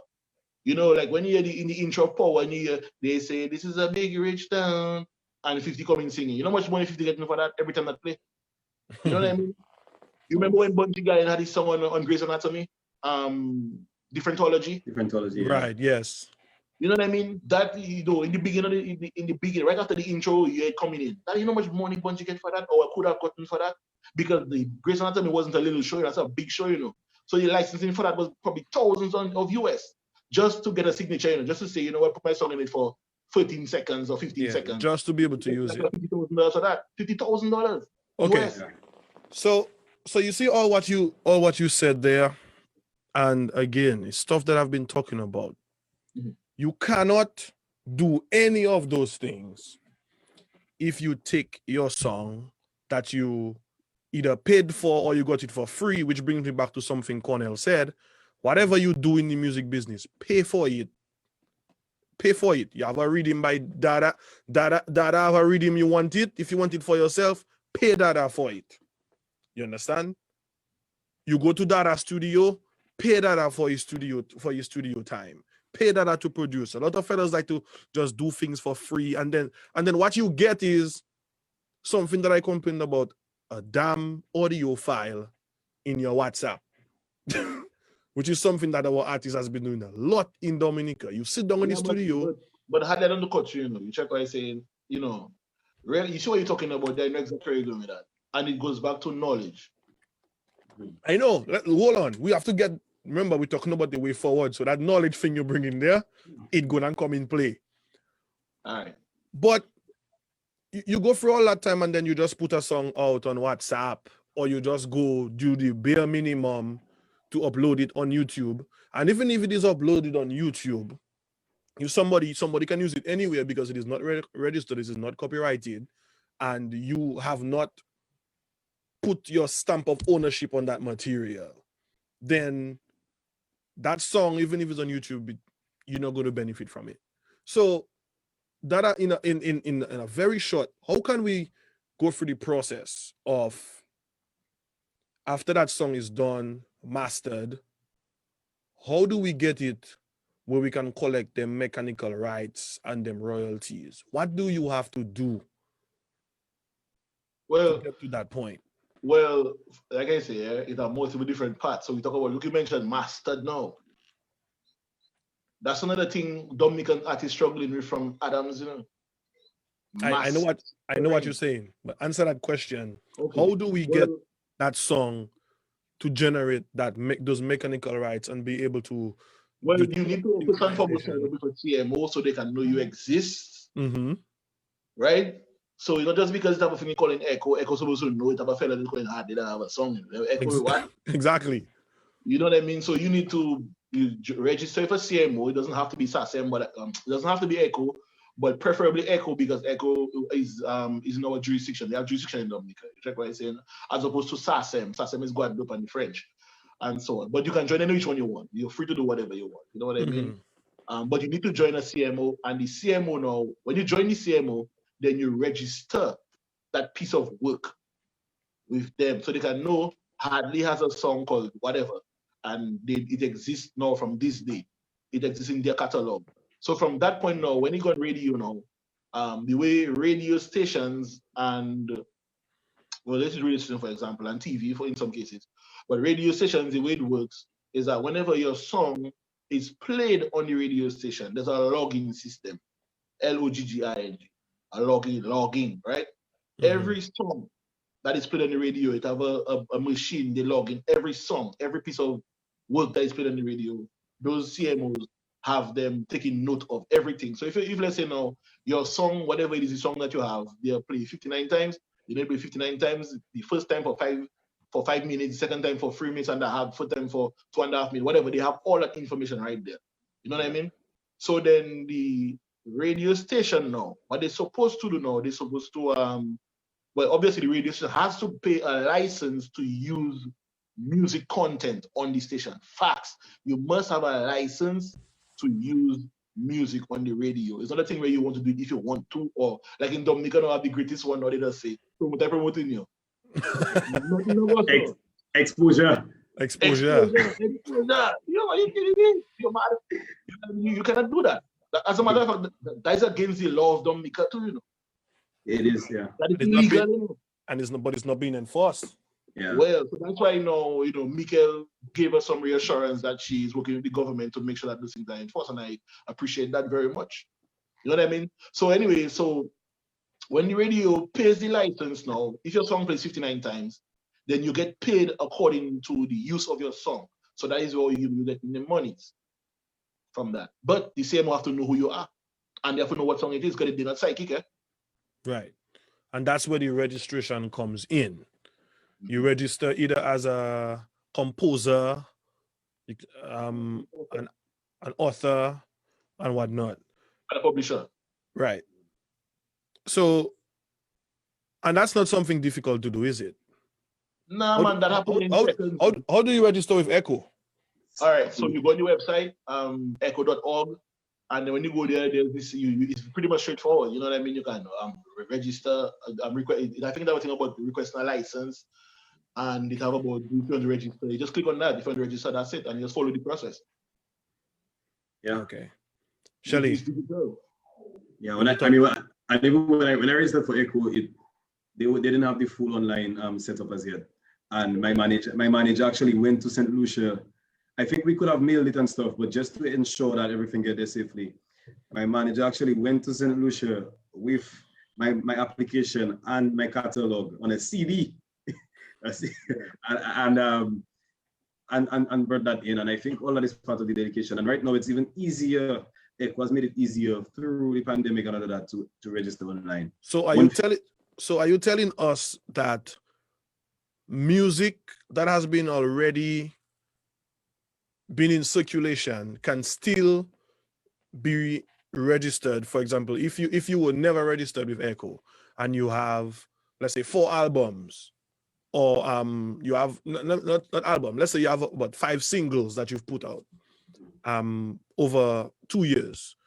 like when you hear in the intro of Power, and you hear they say, "This is a big rich town," and 50 coming singing. You know how much money 50 getting for that every time that play? You know what I mean? You remember when Bunty Guy had his song on Grey's Anatomy? Differentology? Differentology, yeah. Right, yes. You know what I mean? That, in the beginning, right after the intro, you're coming in. That, how much money Bunty get for that? Or I could have gotten for that? Because the Grey's Anatomy wasn't a little show, that's a big show, So the licensing for that was probably thousands of US just to get a signature, just to say, what, put my song in it for 13 seconds or 15 seconds. Just to be able to use it. $50,000 for that. $50,000. Okay. US. So you see all what you said there, and again, it's stuff that I've been talking about. Mm-hmm. You cannot do any of those things if you take your song that you either paid for or you got it for free, which brings me back to something Cornell said. Whatever you do in the music business, pay for it. Pay for it. You have a reading by Dada have a reading, you want it. If you want it for yourself, pay Dada for it. You understand? You go to Dada studio, pay Dada for your studio time. Pay Dada to produce. A lot of fellas like to just do things for free, and then what you get is something that I complained about, a damn audio file in your WhatsApp. Which is something that our artist has been doing a lot in Dominica. You sit down in the studio. But had that on the cut, you check what I'm saying, really, you see what you're talking about, they know exactly where you're going with that. And it goes back to knowledge. I know. Hold on. We have to remember, we're talking about the way forward. So that knowledge thing you bring in there, it gonna come in play. All right. But you go through all that time and then you just put a song out on WhatsApp, or you just go do the bare minimum to upload it on YouTube. And even if it is uploaded on YouTube, somebody can use it anywhere because it is not registered, it is not copyrighted, and you have not put your stamp of ownership on that material, then that song, even if it's on YouTube, you're not going to benefit from it. So that in a very short, how can we go through the process of, after that song is done, mastered, how do we get it where we can collect them mechanical rights and them royalties? What do you have to do to get to that point? Well, like I say, it's a multiple different parts. So we talk about, look, you mentioned mastered now. That's another thing Dominican artists struggling with from Adams, I know what you're saying, but answer that question. Okay. How do we get that song to generate those mechanical rights and be able to? Well, you need to focus on publishing with TMO so they can know you exist. Mm-hmm. Right? So, just because it have a thing calling Echo supposed to know it have a fella that's calling hard, they don't have a song. Echo what? Exactly. You know what I mean? So you need to register for CMO. It doesn't have to be SASM, but it doesn't have to be Echo, but preferably Echo because Echo is in our jurisdiction. They have jurisdiction in Dominica. You check what I'm saying? As opposed to SASM. SASM is Guadeloupe and French, and so on. But you can join any which one you want. You're free to do whatever you want. You know what I mean? But you need to join a CMO, and the CMO now, when you join the CMO, then you register that piece of work with them so they can know Hardly has a song called whatever, and it exists now from this day. It exists in their catalog. So from that point now, when you got radio now, the way radio stations and, well, this is radio station, for example, and TV for in some cases, but radio stations, the way it works is that whenever your song is played on the radio station, there's a logging system, Logging, a logging, right? Every song that is played on the radio, it have a machine, they log in every song, every piece of work that is played on the radio. Those CMOs have them taking note of everything. So if let's say now your song, whatever it is, the song that you have, they'll play 59 times, you may play 59 times, the first time for 5 minutes, the second time for 3 minutes and a half, third time for 2.5 minutes, whatever. They have all that information right there. You know what I mean? So then the radio station now, what they're supposed to do now, they're supposed to well, obviously the radio station has to pay a license to use music content on the station. Facts. You must have a license to use music on the radio. It's not a thing where you want to do it if you want to, or like in Dominica, have the greatest one, or they just say, promoting you. Exposure. Exposure. You're kidding me? You're mad. You cannot do that. As a matter of fact, that is against the law of Dominica too, It is, yeah. That is illegal. But it's not being enforced. Yeah. Well, so that's why Mikel gave us some reassurance that she's working with the government to make sure that those things are enforced, and I appreciate that very much. You know what I mean? So anyway, so when the radio pays the license now, if your song plays 59 times, then you get paid according to the use of your song. So that is where you get the monies from that. But the CMO have to know who you are, and they have to know what song it is, because they're not psychic, eh? Right. And that's where the registration comes in. You register either as a composer, an author, and whatnot. And a publisher. Right. So, and that's not something difficult to do, is it? Nah, man, that happens in seconds. How do you register with Echo? All right, so you go on the website, echo.org, and then when you go there, there's this. It's pretty much straightforward. You know what I mean? You can register. I think that was thing about requesting a license, and it have about if you want to register. You just click on that. If you want to register, that's it, and you just follow the process. Yeah. Okay. Shelly. Yeah. When I registered for Echo, they didn't have the full online setup as yet, and my manager actually went to St. Lucia. I think we could have mailed it and stuff, but just to ensure that everything get there safely, my manager actually went to St. Lucia with my application and my catalog on a CD, and brought that in. And I think all that is part of the dedication. And right now it's even easier. It has made it easier through the pandemic and all of that to register online. So are you telling us that music that has been already been in circulation can still be registered? For example, if you were never registered with Echo and you have, let's say, 4 albums, or you have not album, let's say you have about 5 singles that you've put out over 2 years,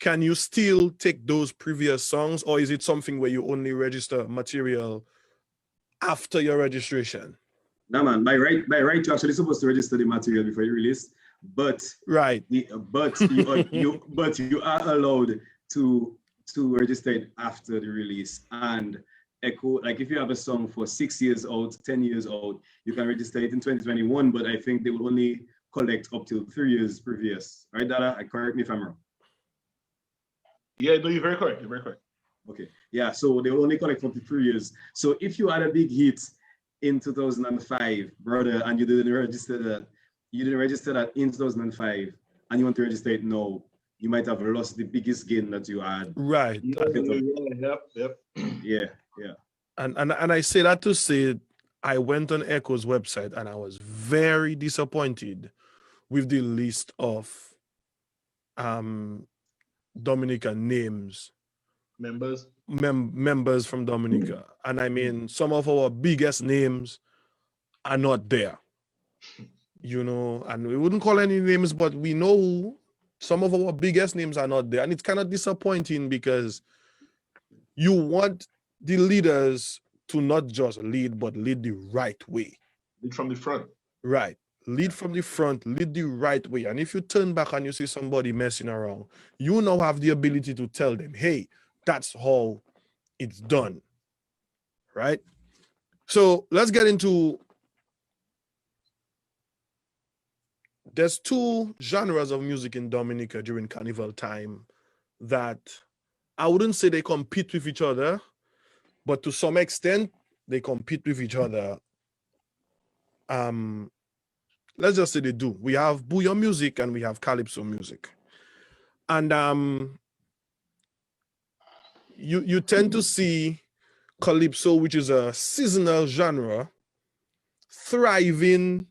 can you still take those previous songs, or is it something where you only register material after your registration? No, man, by right, you're actually supposed to register the material before you release, but right, you are allowed to register it after the release. And Echo, like if you have a song for 6 years out, 10 years out, you can register it in 2021, but I think they will only collect up to 3 years previous. Right, Dada? Correct me if I'm wrong. Yeah, no, you're very correct. You're very correct. Okay. Yeah, so they will only collect up to 3 years. So if you had a big hit in 2005, brother, and you didn't register that in 2005, and you want to register it now, you might have lost the biggest gain that you had. Right. Yep. Yeah. And I say that to say I went on Echo's website and I was very disappointed with the list of Dominican names, members from Dominica. And I mean, some of our biggest names are not there, you know, and we wouldn't call any names, but we know some of our biggest names are not there. And it's kind of disappointing because you want the leaders to not just lead, but lead the right way. Lead from the front. Right. Lead from the front, lead the right way. And if you turn back and you see somebody messing around, you now have the ability to tell them, hey, that's how it's done. Right? So let's get into, there's two genres of music in Dominica during Carnival time that I wouldn't say they compete with each other, but to some extent, they compete with each other. Let's just say they do. We have bouillon music and we have calypso music. And you tend to see calypso, which is a seasonal genre, thriving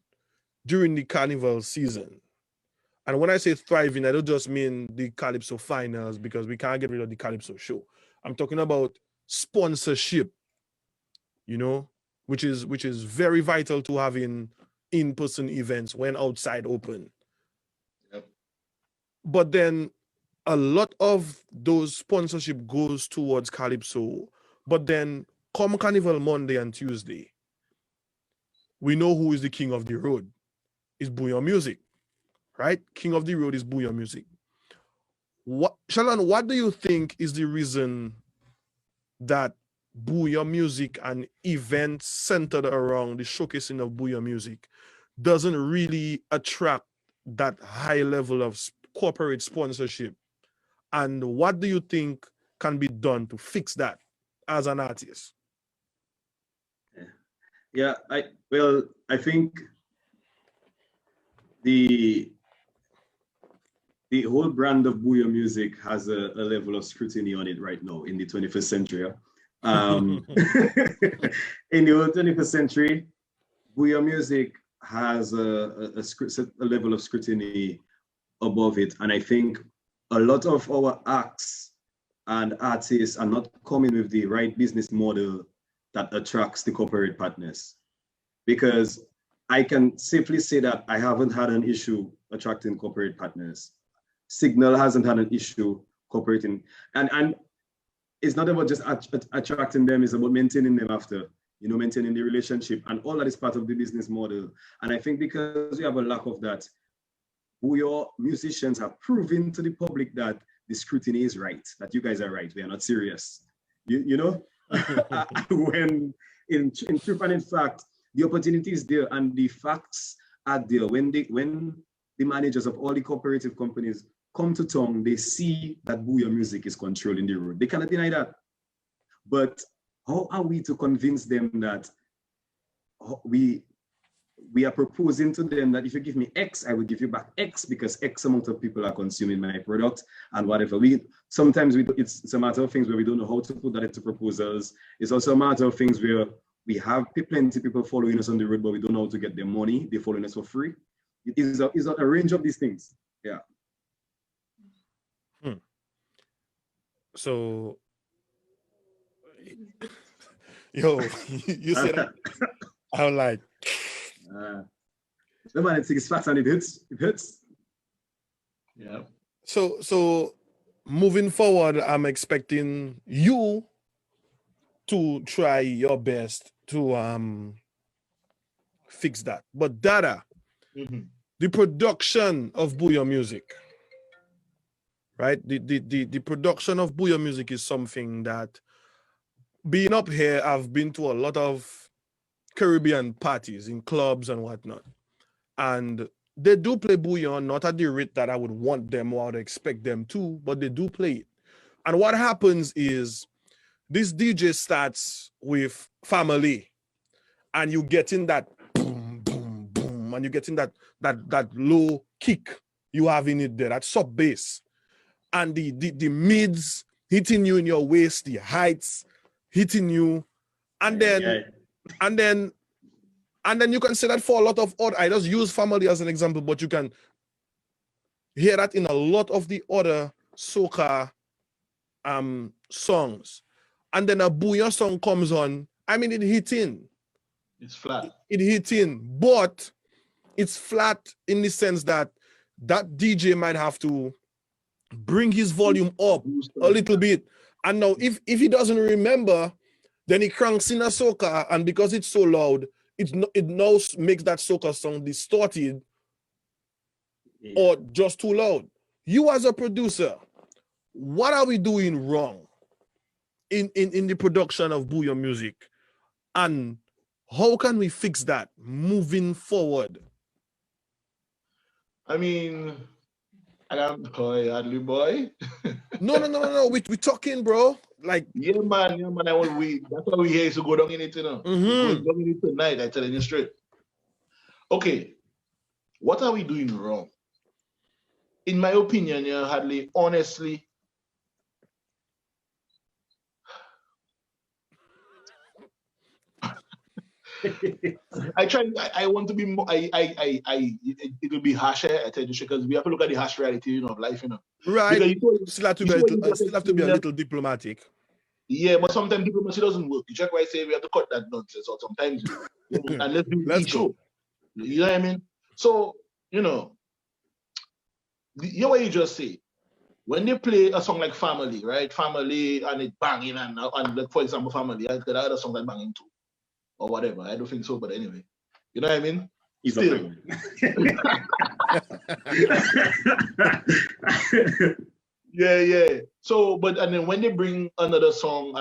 during the carnival season. And when I say thriving, I don't just mean the calypso finals because we can't get rid of the calypso show. I'm talking about sponsorship, you know, which is very vital to having in-person events when outside open. Yep. But then a lot of those sponsorship goes towards calypso. But then come Carnival Monday and Tuesday, we know who is the king of the road. It's bouillon music, right? King of the road is bouillon music. Shalon, what do you think is the reason that bouillon music and events centered around the showcasing of bouillon music doesn't really attract that high level of corporate sponsorship? And what do you think can be done to fix that as an artist? Yeah, I think the whole brand of bouillon music has a level of scrutiny on it right now in the 21st century. In the 21st century, bouillon music has a level of scrutiny above it. And I think a lot of our acts and artists are not coming with the right business model that attracts the corporate partners. Because I can safely say that I haven't had an issue attracting corporate partners. Signal hasn't had an issue cooperating. And it's not about just attracting them, it's about maintaining them after, you know, maintaining the relationship. And all that is part of the business model. And I think because we have a lack of that, bouillon musicians have proven to the public that the scrutiny is right, that you guys are right, we are not serious. You know? When in truth and in fact, the opportunity is there and the facts are there. When the managers of all the cooperative companies come to town, they see that bouillon music is controlling the road. They cannot deny that. But how are we to convince them that we are proposing to them that if you give me X, I will give you back X because X amount of people are consuming my product and whatever. Sometimes it's a matter of things where we don't know how to put that into proposals. It's also a matter of things where we have plenty of people following us on the road, but we don't know how to get their money. They're following us for free. It is a range of these things. Yeah. So, yo, you said that. I'm like, the man, it's fast and it hits. It hits. Yeah. So moving forward, I'm expecting you to try your best to fix that. But Dada, the production of bouillon music, right? The production of bouillon music is something that, being up here, I've been to a lot of Caribbean parties in clubs and whatnot. And they do play bouillon, not at the rate that I would want them or I would expect them to, but they do play it. And what happens is this DJ starts with family and you get in that boom, boom, boom, and you get in that low kick you have in it there, that sub bass. and the mids hitting you in your waist, the heights hitting you, and then you can say that for a lot of other. I just use family as an example, but you can hear that in a lot of the other soca songs. And then a Booyah song comes on. I mean, it hit in. It's flat. It hit in, but it's flat in the sense that DJ might have to bring his volume up a little bit. And now, if he doesn't remember, then he cranks in a soca, and because it's so loud, it now makes that soca song distorted or just too loud. You as a producer, what are we doing wrong in the production of Booyah music? And how can we fix that moving forward? I mean, Adley boy. No. We talking, bro. Like, yeah, man. That's why we here is to go down in it, you know. We're going down in it tonight, I tell you straight. Okay, what are we doing wrong? In my opinion, Hadley, honestly, I want to be more, it'll be harsher, I tell you, because we have to look at the harsh reality, of life, Right. Still have to be a little diplomatic. Yeah, but sometimes diplomacy doesn't work. You check why I say we have to cut that nonsense, or sometimes, and let's do the show. You know what I mean? So, you know what you just say. When they play a song like Family, right? Family, and it banging, and like, for example, Family, I got other song that banging too, or whatever. I don't think so, but anyway. You know what I mean? Still. Yeah. So, and then when they bring another song,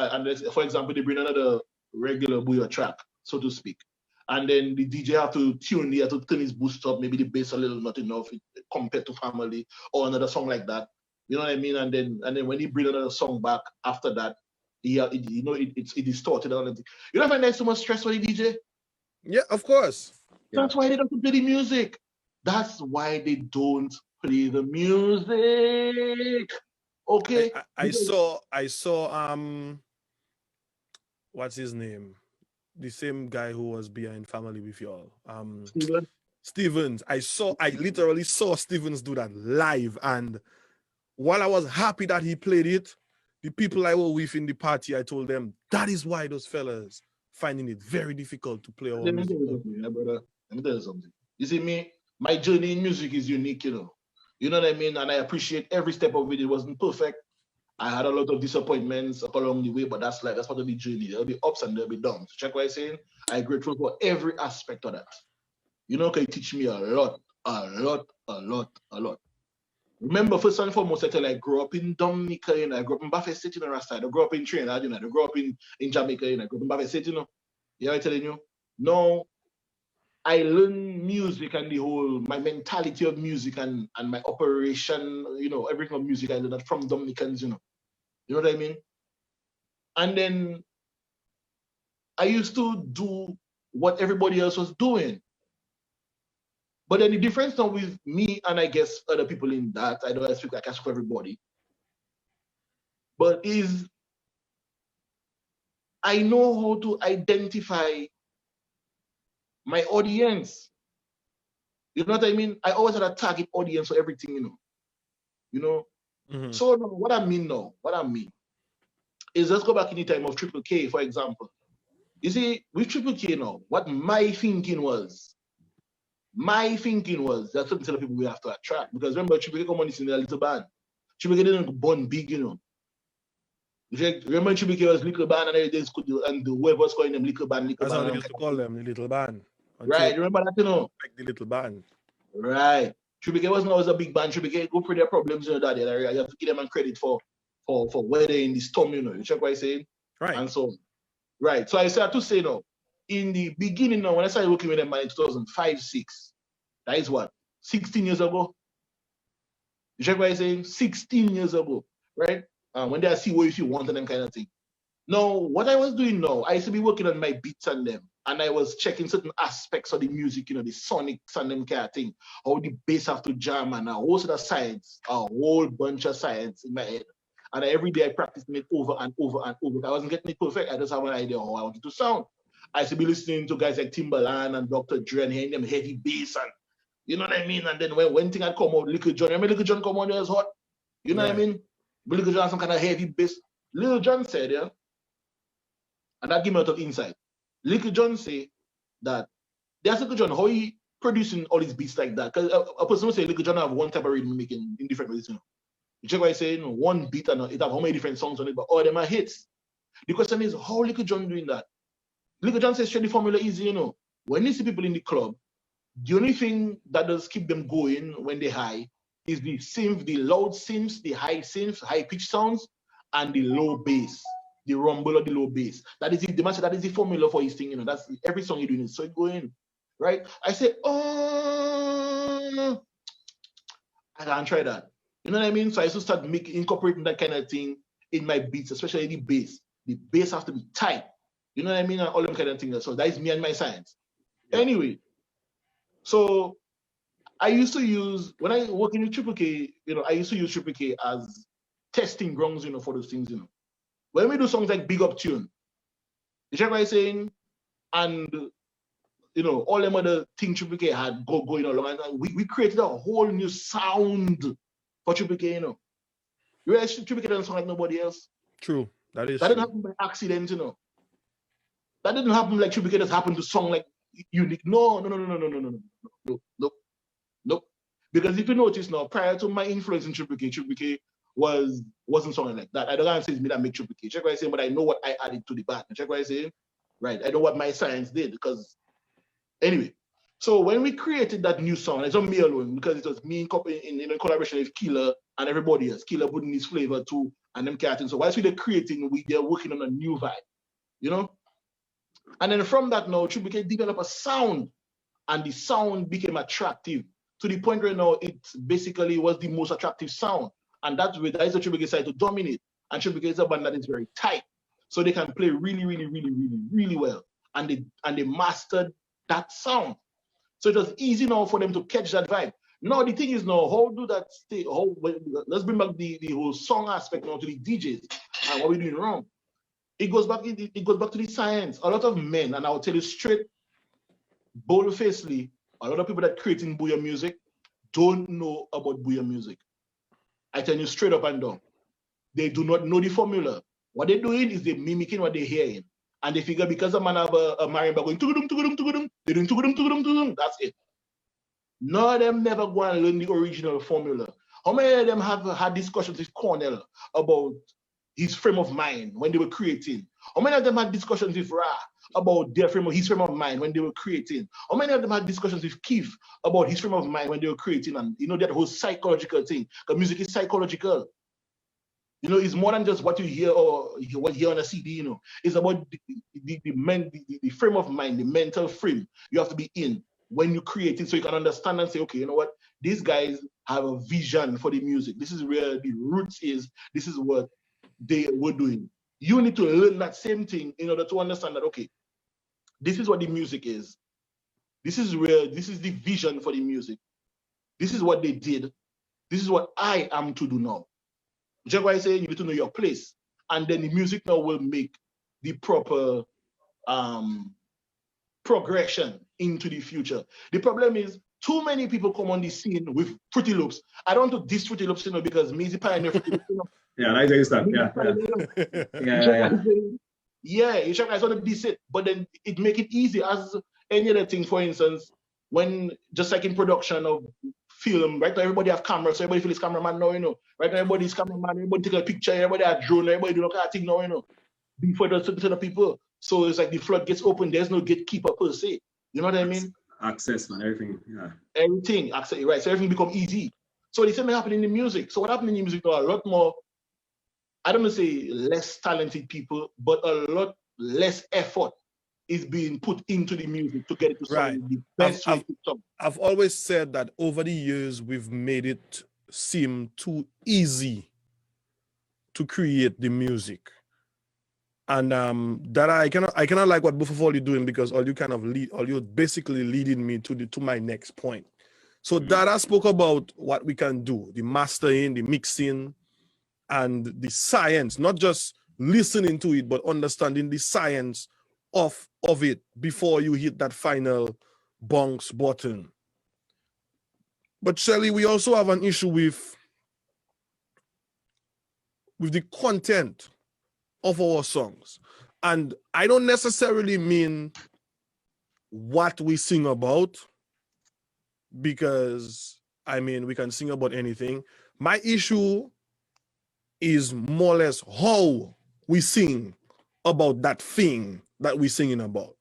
for example, they bring another regular Booyah track, so to speak, and then the DJ have to turn his boost up, maybe the bass a little, not enough compared to Family, or another song like that. You know what I mean? And then when he bring another song back after that, it's distorted and everything. You don't find that so much stress for the DJ? Yeah, of course. That's why they don't play the music. That's why they don't play the music. Okay. I saw what's his name? The same guy who was behind Family with y'all. Stevens. I literally saw Stevens do that live, and while I was happy that he played it, the people I were with in the party, I told them that is why those fellas finding it very difficult to play our music. Let me tell you something. You see, me, my journey in music is unique, You know what I mean? And I appreciate every step of it. It wasn't perfect. I had a lot of disappointments along the way, but that's life. That's part of the journey. There'll be ups and there'll be downs. Check what I'm saying? I'm grateful for every aspect of that. Can teach me a lot. Remember, first and foremost, I grew up in Dominica, I grew up in Buffet City, Rasta. I grew up in Trinidad, I grew up in Jamaica, I grew up in Buffet City, Yeah, I'm telling you. No, I learned music and my mentality of music and my operation, everything of music I learned from Dominicans, You know what I mean? And then I used to do what everybody else was doing. But then the difference now with me and I guess other people in that, I don't speak like I speak for everybody, but is I know how to identify my audience. You know what I mean? I always had a target audience for everything, Mm-hmm. So now, what I mean is, let's go back in the time of Triple K, for example. You see, with Triple K now, what my thinking was, that's something to the people we have to attract. Because remember, Triple K come on in a little band. Triple K didn't born big, Remember Triple K was little band, and whoever was calling them little band. That's how they used to call them, the little band. Right, remember that, Like the little band. Right. Triple K wasn't always a big band. Triple K go through their problems, that you have to give them credit for where they're in the storm, You check what I'm saying? Right. And so, right. So I start to say now, in the beginning now, when I started working with them in 2005, 6, that is what? 16 years ago? You check what I'm saying? 16 years ago, right? When they see what if you want and them kind of thing. Now, what I was doing now, I used to be working on my beats and them, and I was checking certain aspects of the music, you know, the sonics and them kind of thing, how the bass have to jam and a whole sort of science, a whole bunch of science in my head. And every day I practiced it over and over and over. I wasn't getting it perfect. I just have an idea how I want it to sound. I used to be listening to guys like Timbaland and Dr. Dre and hearing them heavy bass and, you know what I mean? And then when thing had come out, Little John, remember Little John come on there, it was hot? You know what I mean? Little John had some kind of heavy bass. Little John said, yeah, and that gave me a lot of insight. Little John say that there's Little John, how he producing all these beats like that. Because a person will say Little John have one type of rhythm making in different ways, you know. You check what I say, you know, one beat and it have how many different songs on it, but all of them are hits. The question is, how Little John doing that? Little John says, the formula easy, you know. When you see people in the club, the only thing that does keep them going when they high is the synth, the loud synths, the high synths, high pitch sounds, and the low bass, the rumble or the low bass. That is the master, that is the formula for his thing, you know. That's every song you're doing is so it going, right? I say, oh, I can't try that. You know what I mean? So I used to start incorporating that kind of thing in my beats, especially the bass. The bass has to be tight. You know what I mean? And all them kind of things. So that is me and my science. Yeah. Anyway, so I used to use, when I work in Triple K, you know, I used to use Triple K as testing grounds, you know, for those things, you know. When we do songs like Big Up Tune, you check what I'm saying? And, you know, all them other things Triple K had going along. And we created a whole new sound for Triple K, you know. You realize Triple K doesn't sound like nobody else? True. That didn't happen by accident, you know. That didn't happen like Triple K just happened to song like unique. No. Because if you notice now, prior to my influence in Triple K wasn't something like that. I don't want to say it's me that make Triple K. Check what I say, but I know what I added to the band. Check what I say? Right. I know what my science did because anyway. So when we created that new song, it's not me alone because it was me in collaboration with Killer and everybody else. Killer putting his flavor too and them kind of things. So whilst we were creating, they're working on a new vibe, you know? And then from that now, Triple K developed a sound and the sound became attractive to the point where now it basically was the most attractive sound. And that is the Triple K side to dominate. And Triple K is a band that is very tight. So they can play really well. And they mastered that sound. So it was easy now for them to catch that vibe. Now the thing is now, how do that stay? Let's bring back the whole song aspect now to the DJs and what we're doing wrong. It goes back to the science. A lot of men, and I'll tell you straight, bold-facedly, a lot of people that creating booyah music don't know about booyah music. I tell you straight up and down. They do not know the formula. What they're doing is they're mimicking what they're hearing. And they figure because a man have a marimba going tugudum, they're doing tugudum, that's it. None of them never go and learn the original formula. How many of them have had discussions with Cornell about his frame of mind when they were creating? How many of them had discussions with Ra about his frame of mind when they were creating? How many of them had discussions with Keith about his frame of mind when they were creating? And you know that whole psychological thing, because music is psychological. You know, it's more than just what you hear or what you hear on a CD, you know. It's about the frame of mind, the mental frame you have to be in when you create it so you can understand and say, okay, you know what? These guys have a vision for the music. This is where the roots is. This is what they were doing. You need to learn that same thing in order to understand that, okay, this is what the music is. This is the vision for the music. This is what they did. This is what I am to do now. Just why I say you need to know your place, and then the music now will make the proper progression into the future. The problem is too many people come on the scene with Fruity Loops. I don't want to diss Fruity Loops, you know, because me is the pioneer. Yeah, I think that. Yeah, you check guys want to diss it, but then it make it easy as any other thing. For instance, when just like in production of film, right now everybody have cameras, so everybody feels cameraman now, you know. Right now everybody's cameraman, everybody take a picture, everybody have drone, everybody do all kind of thing now, you know. Before the to the people. So it's like the flood gets open, there's no gatekeeper per se. You know what I mean? Access, man, everything, yeah. Everything, access, right? So everything become easy. So the same thing happening in the music. So what happened in the music now, a lot more, I don't want to say less talented people, but a lot less effort is being put into the music to get it to sound the best way to sound. I've always said that over the years, we've made it seem too easy to create the music. And that I cannot like what both of all you're doing, because all you're basically leading me to my next point. So Dada spoke about what we can do, the mastering, the mixing, and the science, not just listening to it, but understanding the science of it before you hit that final bounce button. But Shelly, we also have an issue with the content of our songs. And I don't necessarily mean what we sing about, because I mean, we can sing about anything. My issue is more or less how we sing about that thing that we're singing about.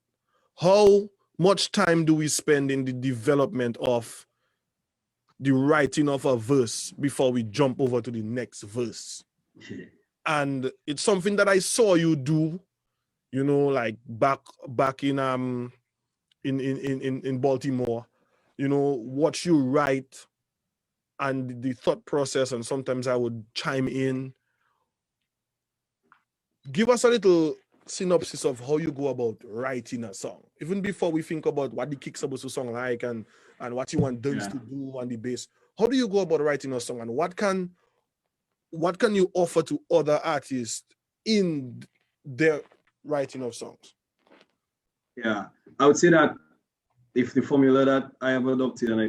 How much time do we spend in the development of the writing of a verse before we jump over to the next verse? And it's something that I saw you do, you know, like back in Baltimore, you know, what you write and the thought process, and sometimes I would chime in. Give us a little synopsis of how you go about writing a song, even before we think about what the kick's supposed to sound like and what you want drums to do on the bass. How do you go about writing a song, and what can you offer to other artists in their writing of songs? Yeah, I would say that if the formula that I have adopted, and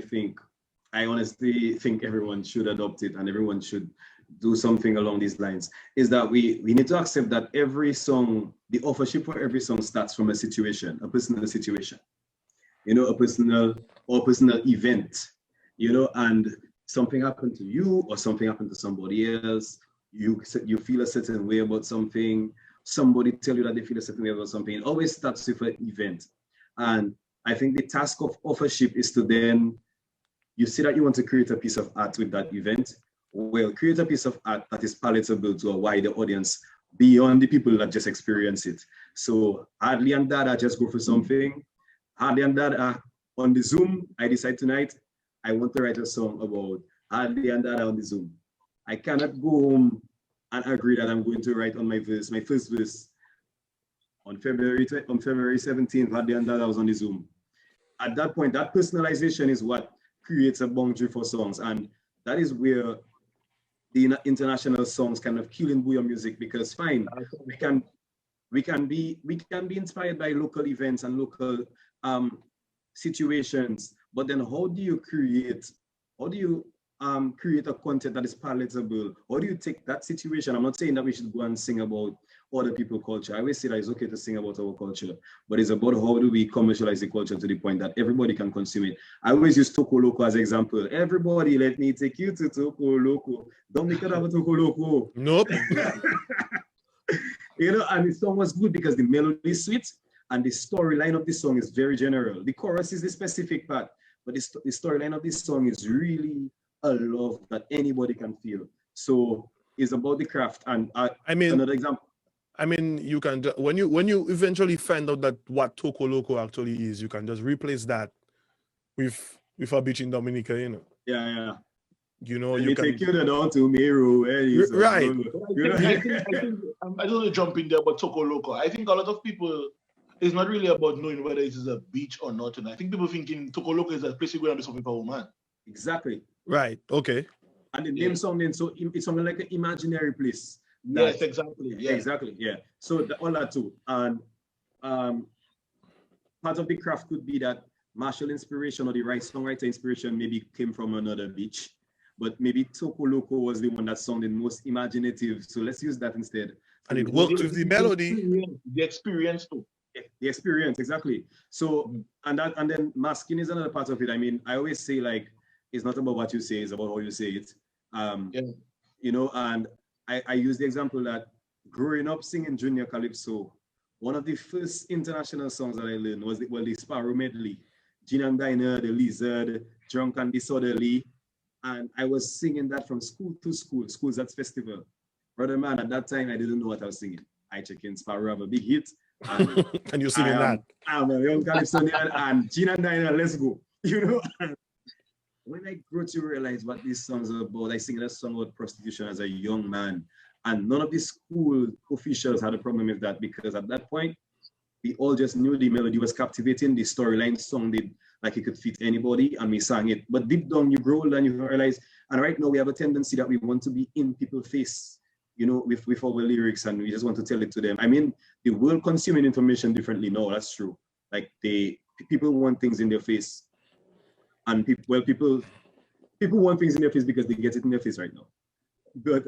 I honestly think everyone should adopt it and everyone should do something along these lines, is that we need to accept that every song, the authorship for every song starts from a situation, a personal situation, you know, a personal event, you know, and something happened to you or something happened to somebody else. You feel a certain way about something. Somebody tell you that they feel a certain way about something. It always starts with an event. And I think the task of authorship is to then, you see that you want to create a piece of art with that event. Well, create a piece of art that is palatable to a wider audience beyond the people that just experience it. So Hardly and Dada just go for something. Hardly and Dada on the Zoom, I decide tonight, I want to write a song about Hardly and Dada on the Zoom. I cannot go home and agree that I'm going to write on my first verse on February 17th, Hardly and Dada was on the Zoom. At that point, that personalization is what creates a boundary for songs. And that is where the international songs kind of kill in bouyon music, because fine, we can be inspired by local events and local situations, but then how do you create a content that is palatable? How do you take that situation? I'm not saying that we should go and sing about other people's culture. I always say that it's okay to sing about our culture, but it's about how do we commercialize the culture to the point that everybody can consume it. I always use Toko Loco as an example. Everybody, let me take you to Toko Loco. Dominicans have a Toko Loco. Nope. You know, and the song was good because the melody is sweet and the storyline of the song is very general. The chorus is the specific part, but the storyline of this song is really a love that anybody can feel. So it's about the craft. And I mean, another example. I mean, you can when you eventually find out that what Toko Loco actually is, you can just replace that with a beach in Dominica, you know. Yeah. You know, you can take you down to Meru, right. I think I don't want to jump in there, but Toko Loco, I think a lot of people, it's not really about knowing whether it is a beach or not. And I think people thinking Toko Loco is a place you go and do something for a woman. Exactly. Right. Okay. And the name sounding so it's something like an imaginary place. Yes, exactly. Yeah. Exactly. Yeah. So all that too. And part of the craft could be that martial inspiration or the right songwriter inspiration maybe came from another beach, but maybe Toko Loco was the one that sounded most imaginative. So let's use that instead. And it worked with the melody. The experience too. The experience, exactly. So and then masking is another part of it. I mean, I always say like it's not about what you say, it's about how you say it. You know, and I use the example that growing up singing Junior Calypso, one of the first international songs that I learned was the Sparrow medley. Gin and Diner, The Lizard, Drunk and Disorderly. And I was singing that from school to school, Schools at Festival. Brother man, at that time, I didn't know what I was singing. I check in Sparrow, have a big hit. And, and you're singing that. I'm a young Calypsonian and Gin and Diner, let's go. You know? When I grew to realize what this song's about, I sing that song about prostitution as a young man. And none of the school officials had a problem with that because at that point, we all just knew the melody was captivating, the storyline sounded like it could fit anybody, and we sang it. But deep down, you grow older and you realize, and right now we have a tendency that we want to be in people's face, you know, with our lyrics, and we just want to tell it to them. I mean, the world consuming information differently. No, that's true. Like people want things in their face, and people want things in their face because they get it in their face right now. But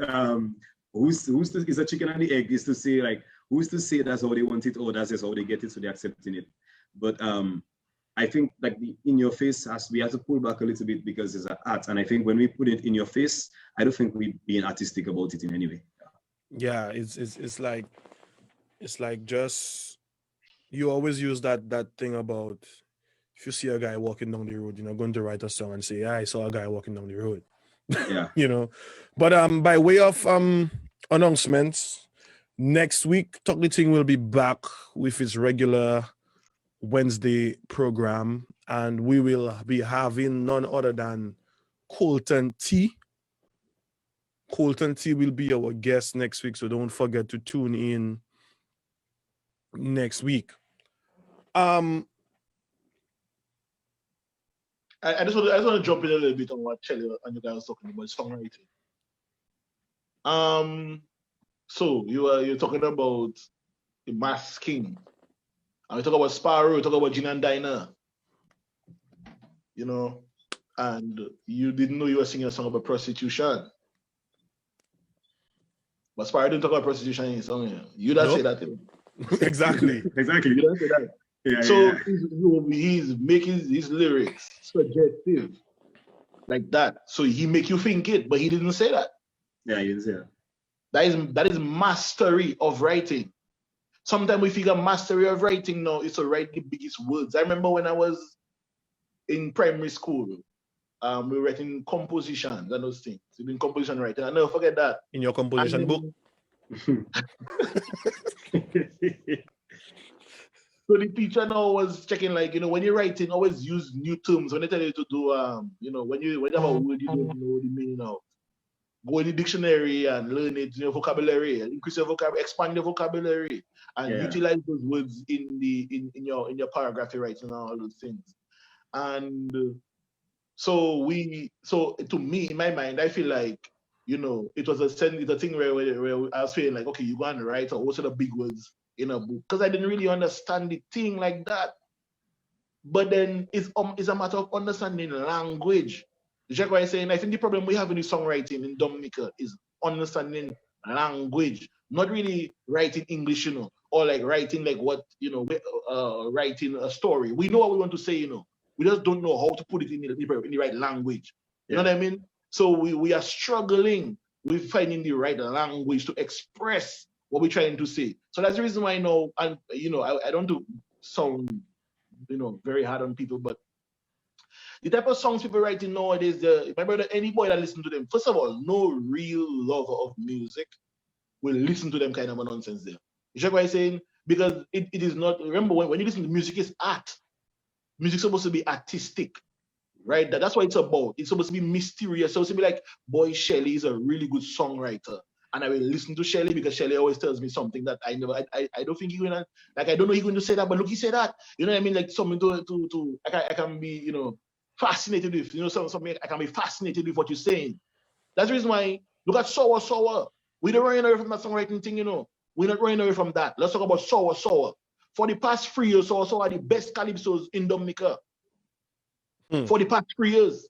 is a chicken and the egg is to say like who's to say that's how they want it or that's just how they get it, so they're accepting it. But I think like the in your face we have to pull back a little bit because it's an art, and I think when we put it in your face, I don't think we're being artistic about it in any way. Yeah, it's like just you always use that thing about if you see a guy walking down the road, you're not going to write a song and say, yeah, I saw a guy walking down the road. Yeah. You know. But by way of announcements, next week Talk the Ting will be back with its regular Wednesday program, and we will be having none other than Colton T. Colton T will be our guest next week, so don't forget to tune in next week. I just want to jump in a little bit on what Shelly and you guys was talking about songwriting. So you're talking about the Masked King, and we talk about Sparrow, we talk about Gin and Diner, you know, and you didn't know you were singing a song about prostitution. But Sparrow didn't talk about prostitution in his song. Yeah. You don't say that. Exactly. Exactly. You don't say that. Yeah, so yeah. He's making his lyrics suggestive, like that. So he make you think it, but he didn't say that. Yeah, he didn't say that. That is mastery of writing. Sometimes we figure mastery of writing now is to write the biggest words. I remember when I was in primary school, we were writing compositions and those things. We doing composition writing. I never forget that. In your composition book? So the teacher now was checking, like, you know, when you're writing, always use new terms. When they tell you to do, you know, when you have a word you don't know the meaning of, go in the dictionary and learn it, you know, vocabulary, increase your vocabulary, expand your vocabulary, and utilize those words in your paragraph you're writing and all those things. And so to me, in my mind, I feel like, you know, it's a thing where I was feeling like, okay, you go and write or what's the big words in a book, because I didn't really understand the thing like that. But then it's a matter of understanding language. You check what I'm saying? I think the problem we have in the songwriting in Dominica is understanding language, not really writing English, you know, or like writing like what, you know, writing a story. We know what we want to say, you know. We just don't know how to put it in the right language. You know what I mean? So we are struggling with finding the right language to express what we're trying to say. So that's the reason why I know, and you know, I don't do sound, you know, very hard on people, but the type of songs people writing nowadays, my brother, any boy that listen to them, first of all, no real lover of music will listen to them kind of a nonsense there. You check what I'm saying? Because it is not, remember when you listen to music, is art. Music's supposed to be artistic, right? That's what it's about. It's supposed to be mysterious. It's supposed to be like, boy, Shelly is a really good songwriter. And I will listen to Shelly because Shelly always tells me something that I don't think he's gonna, like, I don't know he's going to say that, but look, he said that. You know what I mean? Like something I can be, you know, fascinated with, you know, something I can be fascinated with what you're saying. That's the reason why, look at Sour. We don't run away from that songwriting thing, you know. We're not running away from that. Let's talk about Sour. For the past 3 years, Sour are the best calypsos in Dominica. For the past 3 years.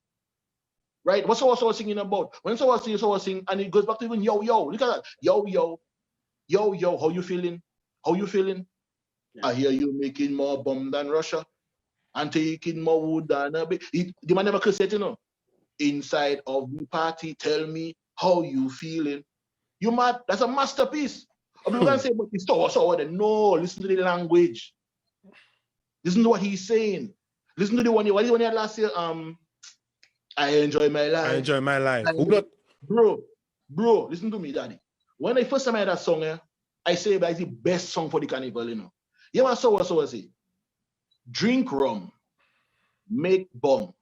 Right? What's Sour singing about? When Sour sing, and it goes back to even yo. Look at that. Yo, how you feeling? Yeah. I hear you making more bomb than Russia and taking more wood than a bit. The man never could say it, you know. Inside of the party, tell me how you feeling. You mad? That's a masterpiece. People can say, but it's Sour. Then no, listen to the language. Listen to what he's saying. Listen to the one what he had last year. I enjoy my life. Bro, listen to me, daddy. When I first time I heard that song, I say that it's the best song for the carnival, you know. You know what Sour say? Drink rum, make bomb,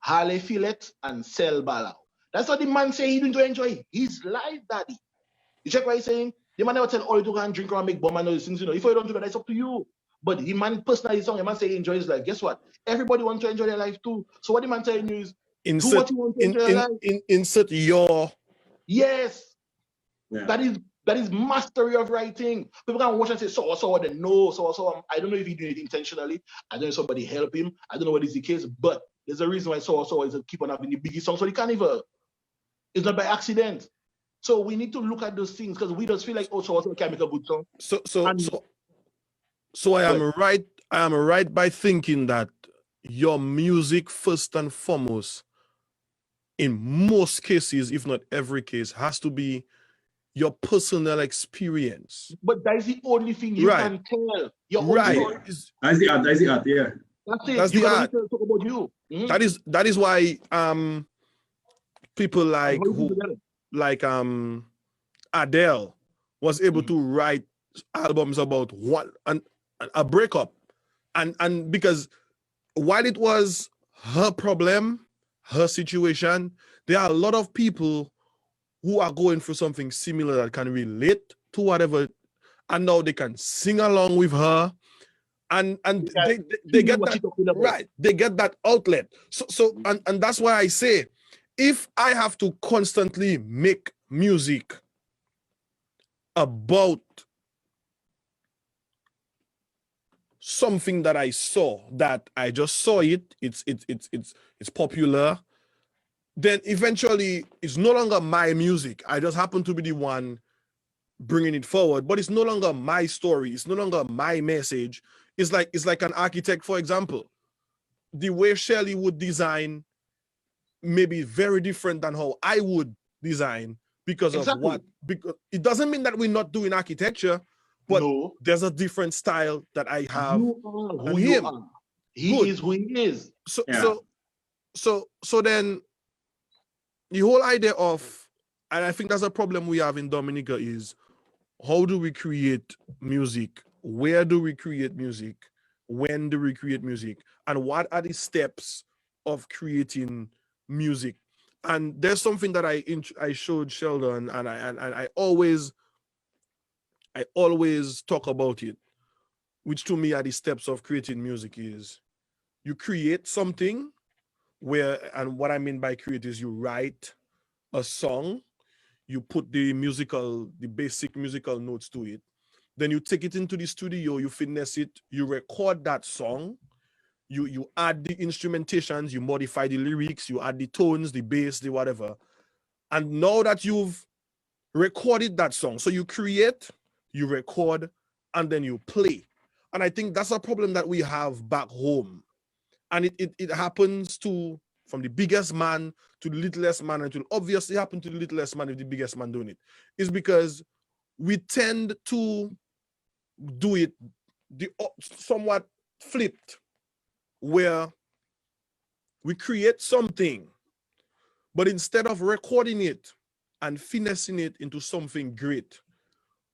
Harley fillet, and sell bala. That's what the man say he didn't enjoy his life, daddy. You check what he's saying? The man never tell all you to go and drink or make bomb and all these things, you know. If you don't do that, it's up to you. But the man personally song, the man say he enjoys his life. Guess what? Everybody wants to enjoy their life too. So what the man telling you is do what you want to enjoy your life. Insert your yes. Yeah. That is mastery of writing. People can watch and say, so, then no, so. I don't know if he did it intentionally. I don't know if somebody help him. I don't know what is the case, but there's a reason why so is keep on having the biggest song. So he can't even. It's not by accident. So we need to look at those things because we just feel like, so can make a good song. So I am right. I am right by thinking that your music, first and foremost, in most cases, if not every case, has to be your personal experience. But that is the only thing you can tell. Your own story. That's the art, yeah. That's it. That's you gotta talk about you. Mm-hmm. That is why people like Adele was able to write albums about a breakup. And because while it was her problem, her situation, there are a lot of people who are going through something similar that can relate to whatever, and now they can sing along with her, and they get that right. They get that outlet. So and that's why I say, if I have to constantly make music about something that I saw, that I just saw it's popular, then eventually it's no longer my music. I just happen to be the one bringing it forward, but it's no longer my story. It's no longer my message. It's like an architect, for example. The way Shelly would design may be very different than how I would design because of what. Because it doesn't mean that we're not doing architecture, but there's a different style that I have. You are who you are. He is who he is. So then the whole idea of, and I think that's a problem we have in Dominica, is how do we create music? Where do we create music? When do we create music? And what are the steps of creating music? And there's something that I showed Sheldon, and I always talk about it, which to me are the steps of creating music. Is you create something and what I mean by create is you write a song, you put the basic musical notes to it, then you take it into the studio, you finesse it, you record that song, you add the instrumentations, you modify the lyrics, you add the tones, the bass, the whatever. And now that you've recorded that song, so you create, you record, and then you play. And I think that's a problem that we have back home. And it happens from the biggest man to the littlest man, and it will obviously happen to the littlest man if the biggest man doing it. It's because we tend to do it somewhat flipped, where we create something, but instead of recording it and finessing it into something great,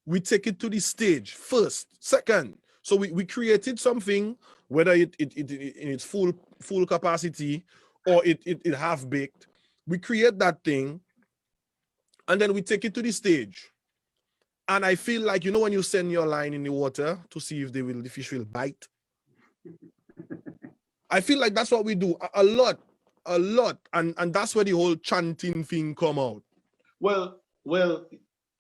we take it to the stage first, second. So we created something, whether it in its full capacity or it half baked. We create that thing, and then we take it to the stage. And I feel like, when you send your line in the water to see if the fish will bite. I feel like that's what we do a lot, and that's where the whole chanting thing come out. Well,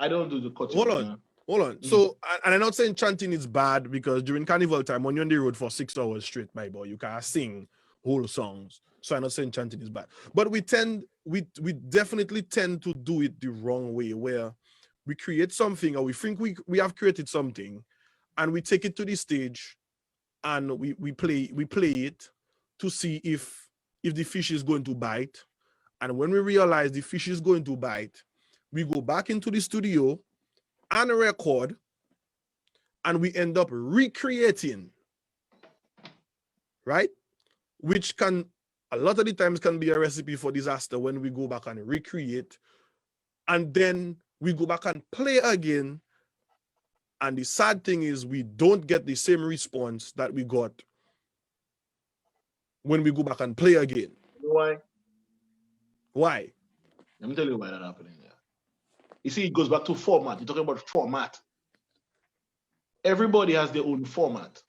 I don't do the cutting. Hold on. Mm-hmm. So, and I'm not saying chanting is bad, because during carnival time, when you're on the road for 6 hours straight, my boy, you can't sing whole songs. So I'm not saying chanting is bad, but we definitely tend to do it the wrong way, where we create something, or we think we have created something, and we take it to the stage, and we play it to see if the fish is going to bite. And when we realize the fish is going to bite, we go back into the studio and record, and we end up recreating, right? Which can, a lot of the times, can be a recipe for disaster when we go back and recreate, and then we go back and play again. And the sad thing is, we don't get the same response that we got when we go back and play again. Why? Why? Let me tell you why that happening. You see, it goes back to format. You're talking about format. Everybody has their own format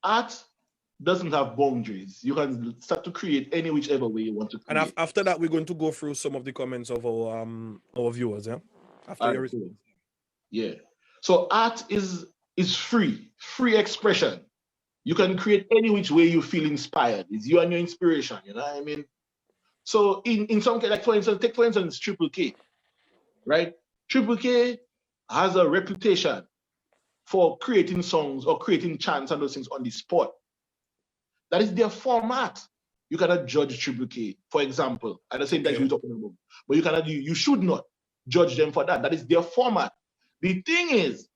art doesn't have boundaries. You can start to create any whichever way you want to create. And after that, we're going to go through some of the comments of our viewers, yeah? After your Cool. Yeah. So art is free expression. You can create any which way you feel inspired. It's you and your inspiration, you know what I mean? So in some case, like for instance, Triple K, right? Triple K has a reputation for creating songs or creating chants and those things on the spot. That is their format. You cannot judge Triple K, for example, at the same time we're talking about. But you should not judge them for that. That is their format. The thing is,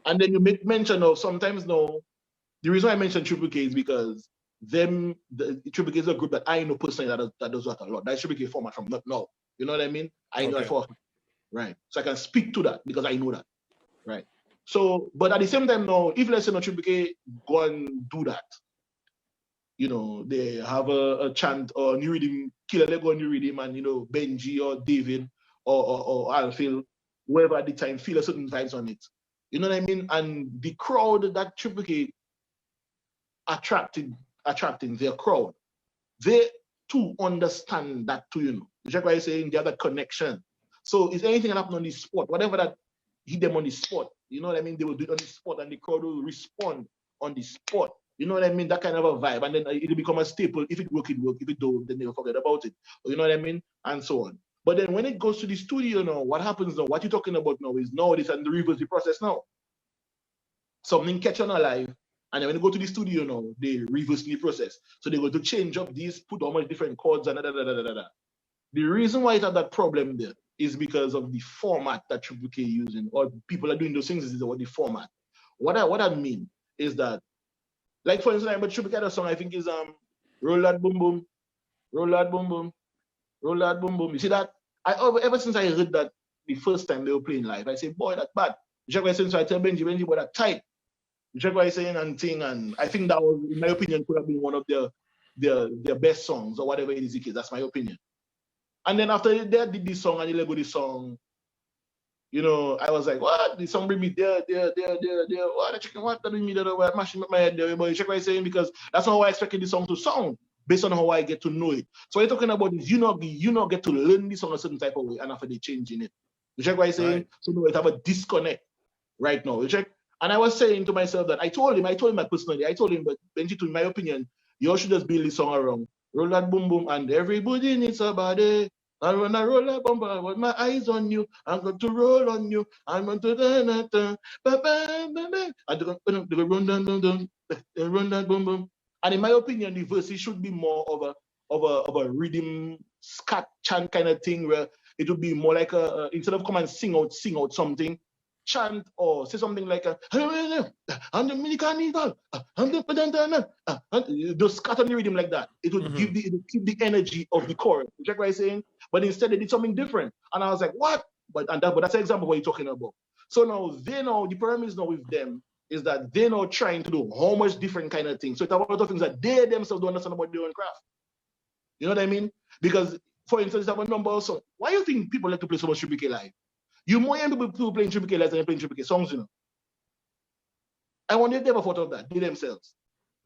and then you make mention of sometimes no. The reason I mentioned Triple K is because the Triple K is a group that I know personally that does that a lot. That's Triple K format from not now. You know what I mean? I know that for right. So I can speak to that because I know that. Right. So, but at the same time, now, if let's say no Triple K go and do that, you know, they have a chant or new rhythm, Killer Lego new rhythm, and Benji or David or Alfil, whoever at the time feel a certain vibes on it. You know what I mean? And the crowd that Triple K attracting their crowd, they too understand that too, you check what I'm saying, they have that connection. So if anything happen on the spot, whatever that hit them on the spot, you know what I mean, they will do it on the spot and the crowd will respond on the spot. You know what I mean? That kind of a vibe. And then it'll become a staple. If it work, it work. If it don't, then they'll forget about it. You know what I mean? And so on. But then when it goes to the studio now, what happens now? What you're talking about now is nowadays and the reverse the process now. Something catch on alive. And then when they go to the studio now, they reverse the process. So they go to change up these, put all much different chords and da. The reason why it had that problem there is because of the format that Triple K using, or people are doing those things is about the format. What I mean is that, like for instance, but Triple K had a song I think is Roll That Boom Boom, Roll That Boom Boom, Roll That Boom Boom. You see that? Ever since I heard that the first time they were playing live, I say, boy, that's bad. So I tell Benji, but that tight. You check what I'm saying and Ting, and I think that was, in my opinion, could have been one of their best songs or whatever it is. That's my opinion. And then after they did this song and they let go this song, I was like, what? The song bring me there. What the chicken? What that mean? That mashing up my head there. But you check what I'm saying, because that's not how I expected the song to sound based on how I get to know it. So what you're talking about is you not get to learn this song a certain type of way, and after they changing it. You check what I'm saying? Right. So no, it have a disconnect right now. You check. And I was saying to myself that I told him personally, but Benji, to my opinion, you should just build this song around. Roll that boom boom, and everybody needs a body. And when I roll that boom boom, with my eyes on you, I'm going to roll on you. I'm going to and they're going to run that boom boom. And in my opinion, the verses should be more of a rhythm scat chant kind of thing, where it would be more like instead of come and sing out something, chant or say something like I'm the Dominican Eagle, just scatter the rhythm like that. It would keep the energy of the chorus. You check what I'm saying? But instead they did something different. And I was like, what? But that's an example of what you're talking about. So now the problem is now with them is that they're now trying to do how much different kind of things. So it's a lot of things that they themselves don't understand about their own craft. You know what I mean? Because for instance, have a number of songs. Why do you think people like to play so much Triple K live? You more young people playing Triple K live than playing Triple K songs, I wonder if they ever thought of that, they themselves.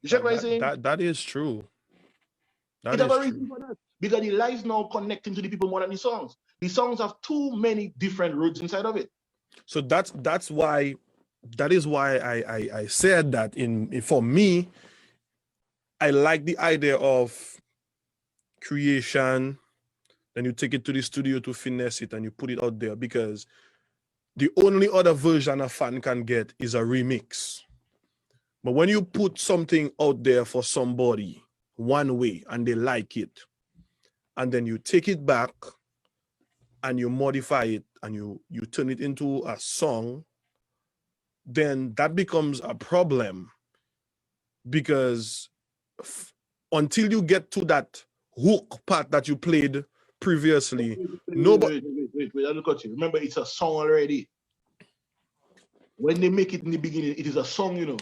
You check what I'm saying? That is true. That is true. For that. Because the lives now connecting to the people more than the songs. The songs have too many different roots inside of it. So that is why I said that for me, I like the idea of creation. Then you take it to the studio to finesse it and you put it out there, because the only other version a fan can get is a remix. But when you put something out there for somebody one way and they like it, and then you take it back and you modify it and you turn it into a song, then that becomes a problem, because until you get to that hook part that you played previously, nobody. Wait, look at you. Remember, it's a song already. When they make it in the beginning, it is a song,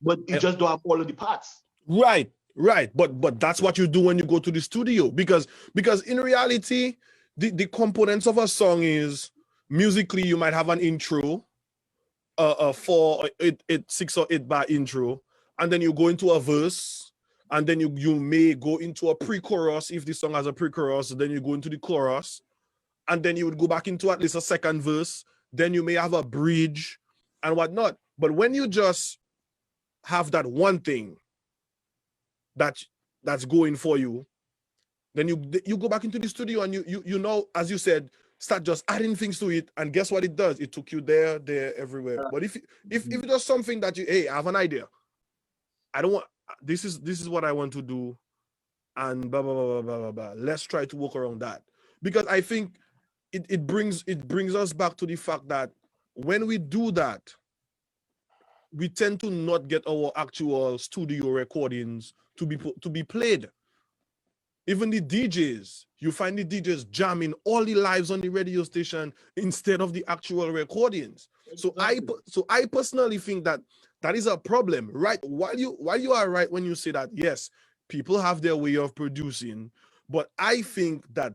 but it just don't have all of the parts. Right. Right, but that's what you do when you go to the studio, because in reality, the components of a song is musically you might have an intro, a 6 or 8 bar intro, and then you go into a verse, and then you may go into a pre-chorus if the song has a pre-chorus, then you go into the chorus, and then you would go back into at least a second verse, then you may have a bridge and whatnot. But when you just have that one thing that's going for you, then you go back into the studio and you know, as you said, start just adding things to it, and guess what it does? It took you there, everywhere. But if it does something that hey, I have an idea, I don't want this is what I want to do, and blah blah blah blah blah blah. Let's try to work around that, because I think it brings us back to the fact that when we do that, we tend to not get our actual studio recordings to be played. Even the DJs, you find the DJs jamming all the lives on the radio station instead of the actual recordings. Exactly. So I personally think that is a problem, right? While you are right when you say that, yes, people have their way of producing, but I think that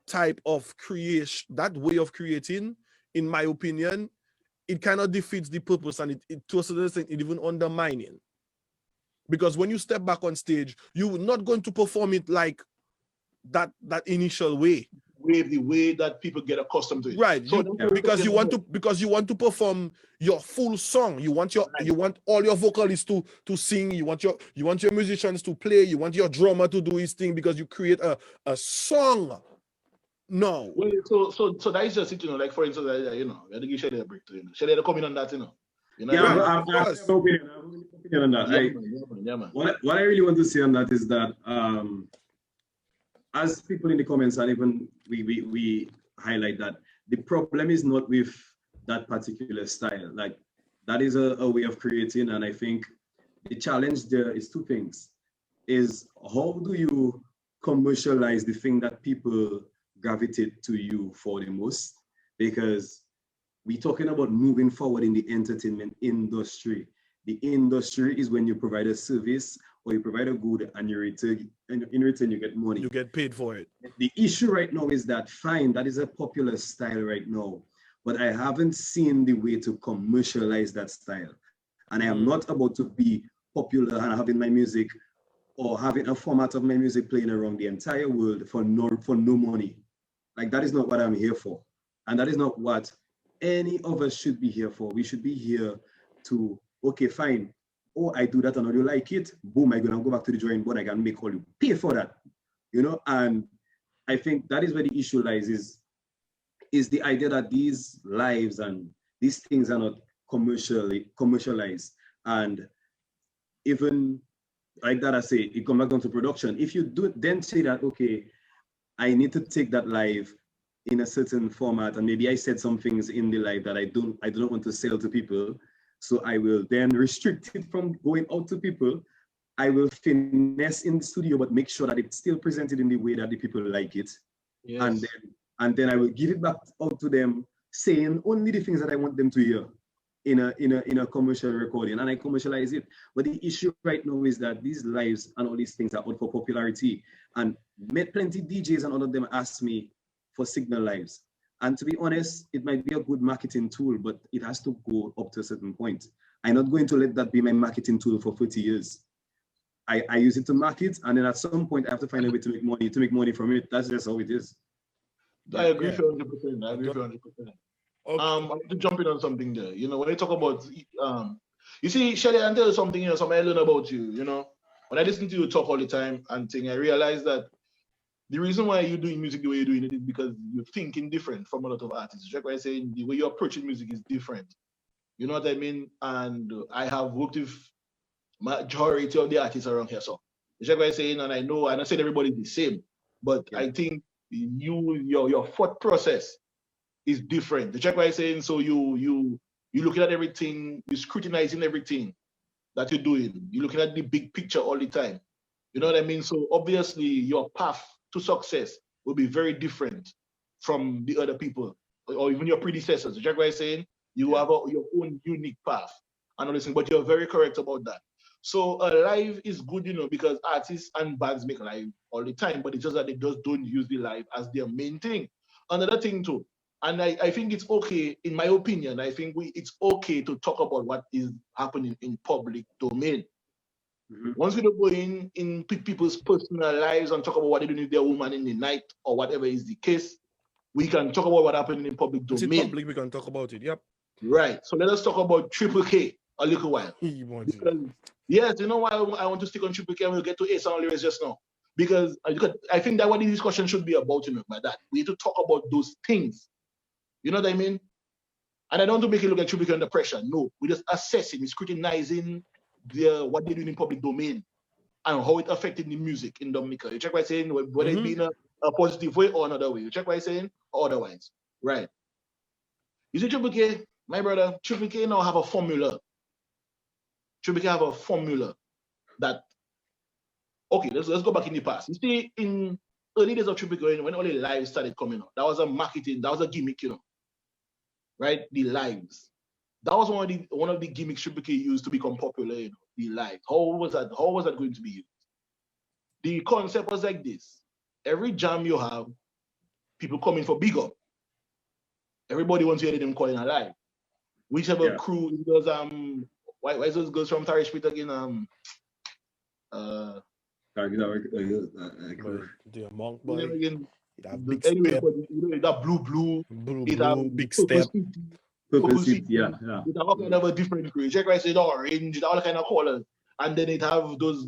type of creation, that way of creating, in my opinion, it kind of defeats the purpose, and it to a certain extent it even undermining. Because when you step back on stage, you're not going to perform it like that initial way. The way that people get accustomed to it. Right. So because you want to perform your full song. You want all your vocalists to sing, you want your musicians to play, you want your drummer to do his thing, because you create a song. No. Well, so that is just it, like for instance, we had to give Shelly a break too, Shelly had to come in on that, Yeah, I have an opinion on that. What I really want to say on that is that as people in the comments, and even we highlight that the problem is not with that particular style. Like, that is a way of creating, and I think the challenge there is two things. Is how do you commercialize the thing that people gravitate to you for the most? Because we're talking about moving forward in the entertainment industry. The industry is when you provide a service or you provide a good, and in return you get money. You get paid for it. The issue right now is that, fine, that is a popular style right now, but I haven't seen the way to commercialize that style. And I am not about to be popular and having my music, or having a format of my music playing around the entire world for no money. Like, that is not what I'm here for. And that is not what any of us should be here for. We should be here to, okay, fine. Oh, I do that and you like it. Boom, I'm going to go back to the drawing board. I can make all you pay for that. And I think that is where the issue lies, is the idea that these lives and these things are not commercialized. And even like that, I say, it comes back down to production. If you do then say that, okay, I need to take that live in a certain format, and maybe I said some things in the live that I do not want to sell to people, so I will then restrict it from going out to people. I will finesse in the studio, but make sure that it's still presented in the way that the people like it. Yes. And then I will give it back out to them, saying only the things that I want them to hear in a commercial recording, and I commercialize it. But the issue right now is that these lives and all these things are out for popularity, and met plenty DJs and all of them ask me for signal lives. And to be honest, it might be a good marketing tool, but it has to go up to a certain point. I'm not going to let that be my marketing tool for 30 years. I use it to market, and then at some point I have to find a way to make money from it. That's just how it is. I agree with you 100%. I agree with you 100%. Okay. I want to jump in on something there. When you talk about, you see, Shelly, I'll tell you something, something I learn about you, When I listen to you talk all the time and Ting, I realize that the reason why you're doing music the way you're doing it is because you're thinking different from a lot of artists. Just like I say, the way you're approaching music is different. You know what I mean? And I have worked with majority of the artists around here. So just like I say, and I know, and I said everybody's the same, but I think your thought process is different. Just like I saying, so you looking at everything, you're scrutinizing everything that you're doing. You're looking at the big picture all the time. You know what I mean? So obviously your path to success will be very different from the other people or even your predecessors. Just like I saying, you have your own unique path and all this thing, but you're very correct about that. So a live is good, you know, because artists and bands make live all the time, but it's just that they just don't use the live as their main thing. Another thing too, and I think it's okay, in my opinion, I think it's okay to talk about what is happening in public domain. Once we don't go in people's personal lives and talk about what they do with their woman in the night or whatever is the case, we can talk about what happened in public domain. It's in public, we can talk about it. Yep. Right. So let us talk about Triple K a little while. Because, yes, you know why I want to stick on Triple K and we'll get to Ace and lyrics just now. Because I think that what the discussion should be about, you know, by that. We need to talk about those things. You know what I mean? And I don't want to make it look like Triple K under pressure. No, we're just assessing, we're scrutinizing what they're doing in public domain and how it affected the music in Dominica. You check what I'm saying? Whether it be in a positive way or another way. You check what I'm saying? Or otherwise. Right. You see, Triple K, my brother, Triple K now have a formula. Triple K have a formula that, okay, let's go back in the past. You see, in early days of Triple K, when all the lives started coming out, that was a marketing, that was a gimmick, you know. Right? The lives. That was one of the gimmicks Triple K used to become popular, you know, the live. How was that going to be used? The concept was like this. Every jam you have, people coming for big up. Everybody wants to hear them calling alive. Whichever crew it was, why is those girls from Tarish Pit again? The monk boy. Anyway, but you know, that blue, big step. Purple seat, yeah. It have all kind of a different crew. Check right, say orange, all kind of colors. And then it have those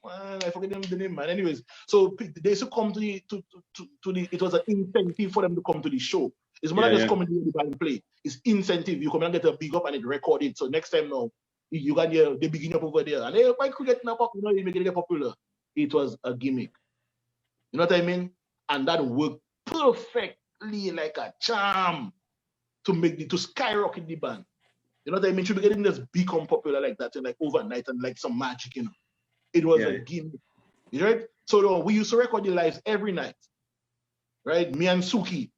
I forget the name, man. Anyways, so they used to come to the it was an incentive for them to come to the show. It's more like just coming to the band play. It's incentive. You come and get a big up and it record it. So next time now, you can hear they begin up over there. And they quite quick getting up, you know, you make it get popular. It was a gimmick. You know what I mean? And that worked perfectly like a charm to skyrocket the band. You know what I mean? Should be getting this become popular like that, and like overnight and like some magic, you know. It was a gimmick. You know, right? So we used to record the lives every night. Right? Me and Suki,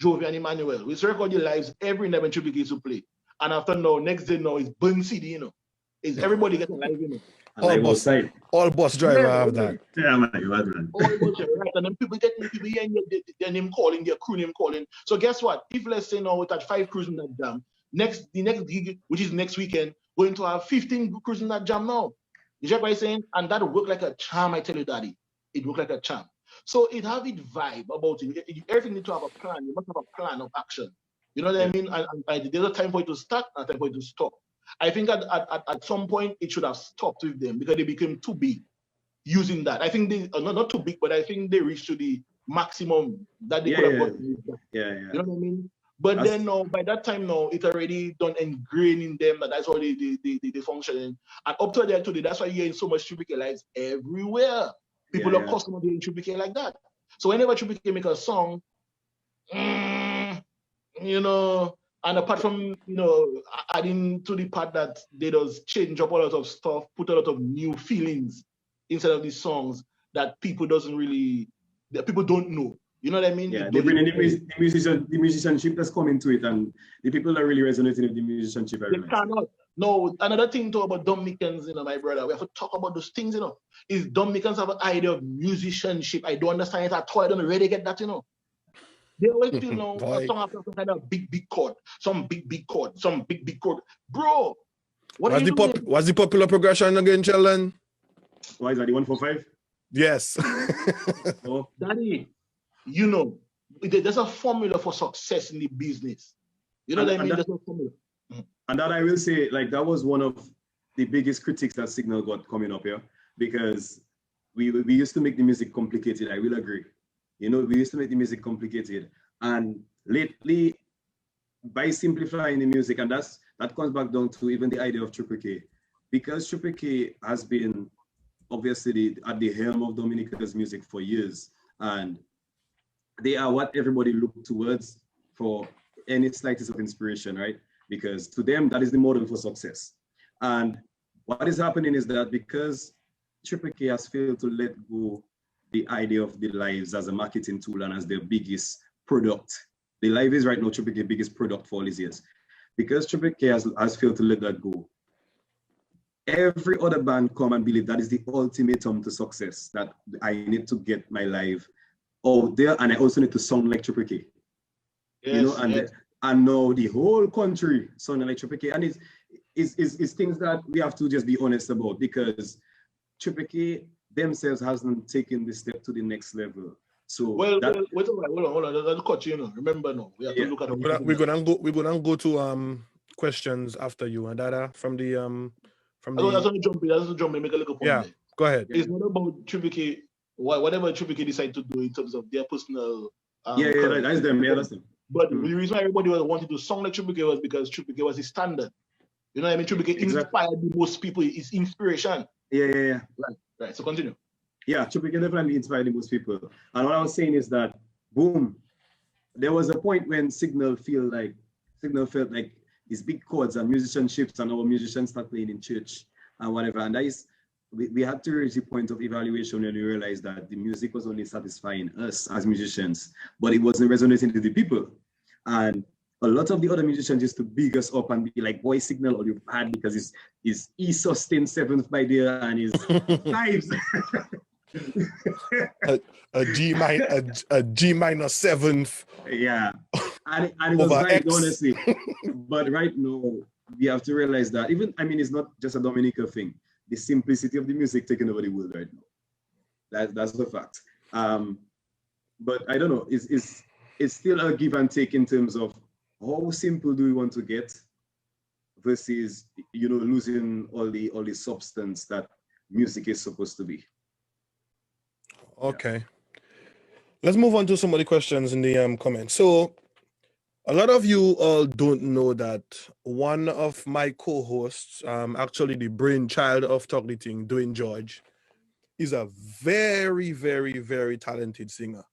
Jovi and Emmanuel. We used to record the lives every night when Triple K used to play. And after now, next day now is burn CD, you know. Is everybody getting live, you know? All bus driver have that. Yeah, man, you had man. All bus driver, right? And then people hearing their name calling, their crew name calling. So guess what? If let's say now we touch 5 crews in that jam, the next gig, which is next weekend, we're going to have 15 crews in that jam now. You check what I'm saying? And that worked like a charm, I tell you, Daddy. It worked like a charm. So it have its vibe about it. Everything need to have a plan. You must have a plan of action. You know what I mean? And there's a time for it to start and a time for it to stop. I think at some point it should have stopped with them because they became too big using that. I think they not too big, but I think they reached to the maximum that they could have got. You know what I mean? But then now, by that time now, it already done ingrained in them that's how they function. And up to there today, that's why you're hearing so much Triple K lives everywhere. People are customers doing Triple K like that. So whenever Triple K make a song, you know, and apart from, you know, adding to the part that they does change up a lot of stuff, put a lot of new feelings inside of these songs that people don't know. You know what I mean? Yeah, they bring in the musicianship that's coming to it, and the people that really resonating with the musicianship. They cannot. No, another thing too about Dominicans, you know, my brother, we have to talk about those things, you know. Is Dominicans have an idea of musicianship. I don't understand it at all. I don't really get that, you know. They always feel, you know, a song after some kind of big chord, some big chord. Bro, what's the popular progression again, Sheldon? Why is that the 145? Yes. Oh. Daddy, you know, there's a formula for success in the business. You know what I mean? There's a formula. And that I will say, like, that was one of the biggest critiques that Signal got coming up here, because we used to make the music complicated. I will agree. You know, we used to make the music complicated, and lately, by simplifying the music, and that comes back down to even the idea of Triple K, because Triple K has been obviously at the helm of Dominica's music for years, and they are what everybody looks towards for any slightest of inspiration, right? Because to them, that is the model for success. And what is happening is that because Triple K has failed to let go the idea of the lives as a marketing tool and as their biggest product. The live is right now Triple K's biggest product for all these years. Because Triple K has failed to let that go, every other band come and believe that is the ultimatum to success, that I need to get my live out there and I also need to sound like Triple K. Yes, you know, yes. and now the whole country sounding like Triple K. And it's things that we have to just be honest about, because Triple K themselves hasn't taken the step to the next level. So Well, wait a minute, hold on. Let's cut you, Remember now, we have to look at we're gonna go to questions after you and Dada from the I just want to jump in, make a little point there. Go ahead. It's not about Triple K, whatever Triple K decide to do in terms of their personal that's them. But the reason why everybody wanted to sound like Triple K was because Triple K was the standard. You know what I mean? Triple K inspired the most people. It's inspiration. Yeah. Right. So continue. Yeah, Triple K definitely inspired the most people. And what I was saying is that, boom, there was a point when Signal felt like these big chords and musicianships, and our musicians start playing in church and whatever. And that is, we had to reach the point of evaluation when we realized that the music was only satisfying us as musicians, but it wasn't resonating with the people. And a lot of the other musicians used to big us up and be like, boy, Signal all you've had, because his E sustained seventh by there and his fives. a G minor seventh. Yeah. And it was right, honestly. But right now, we have to realize that it's not just a Dominica thing. The simplicity of the music taking over the world right now. That's the fact. But I don't know, it's still a give and take in terms of how simple do we want to get versus, losing all the substance that music is supposed to be. Okay. Let's move on to some of the questions in the comments. So a lot of you all don't know that one of my co-hosts, actually the brainchild of Talk the Ting, Dwayne George, is a very, very, very talented singer.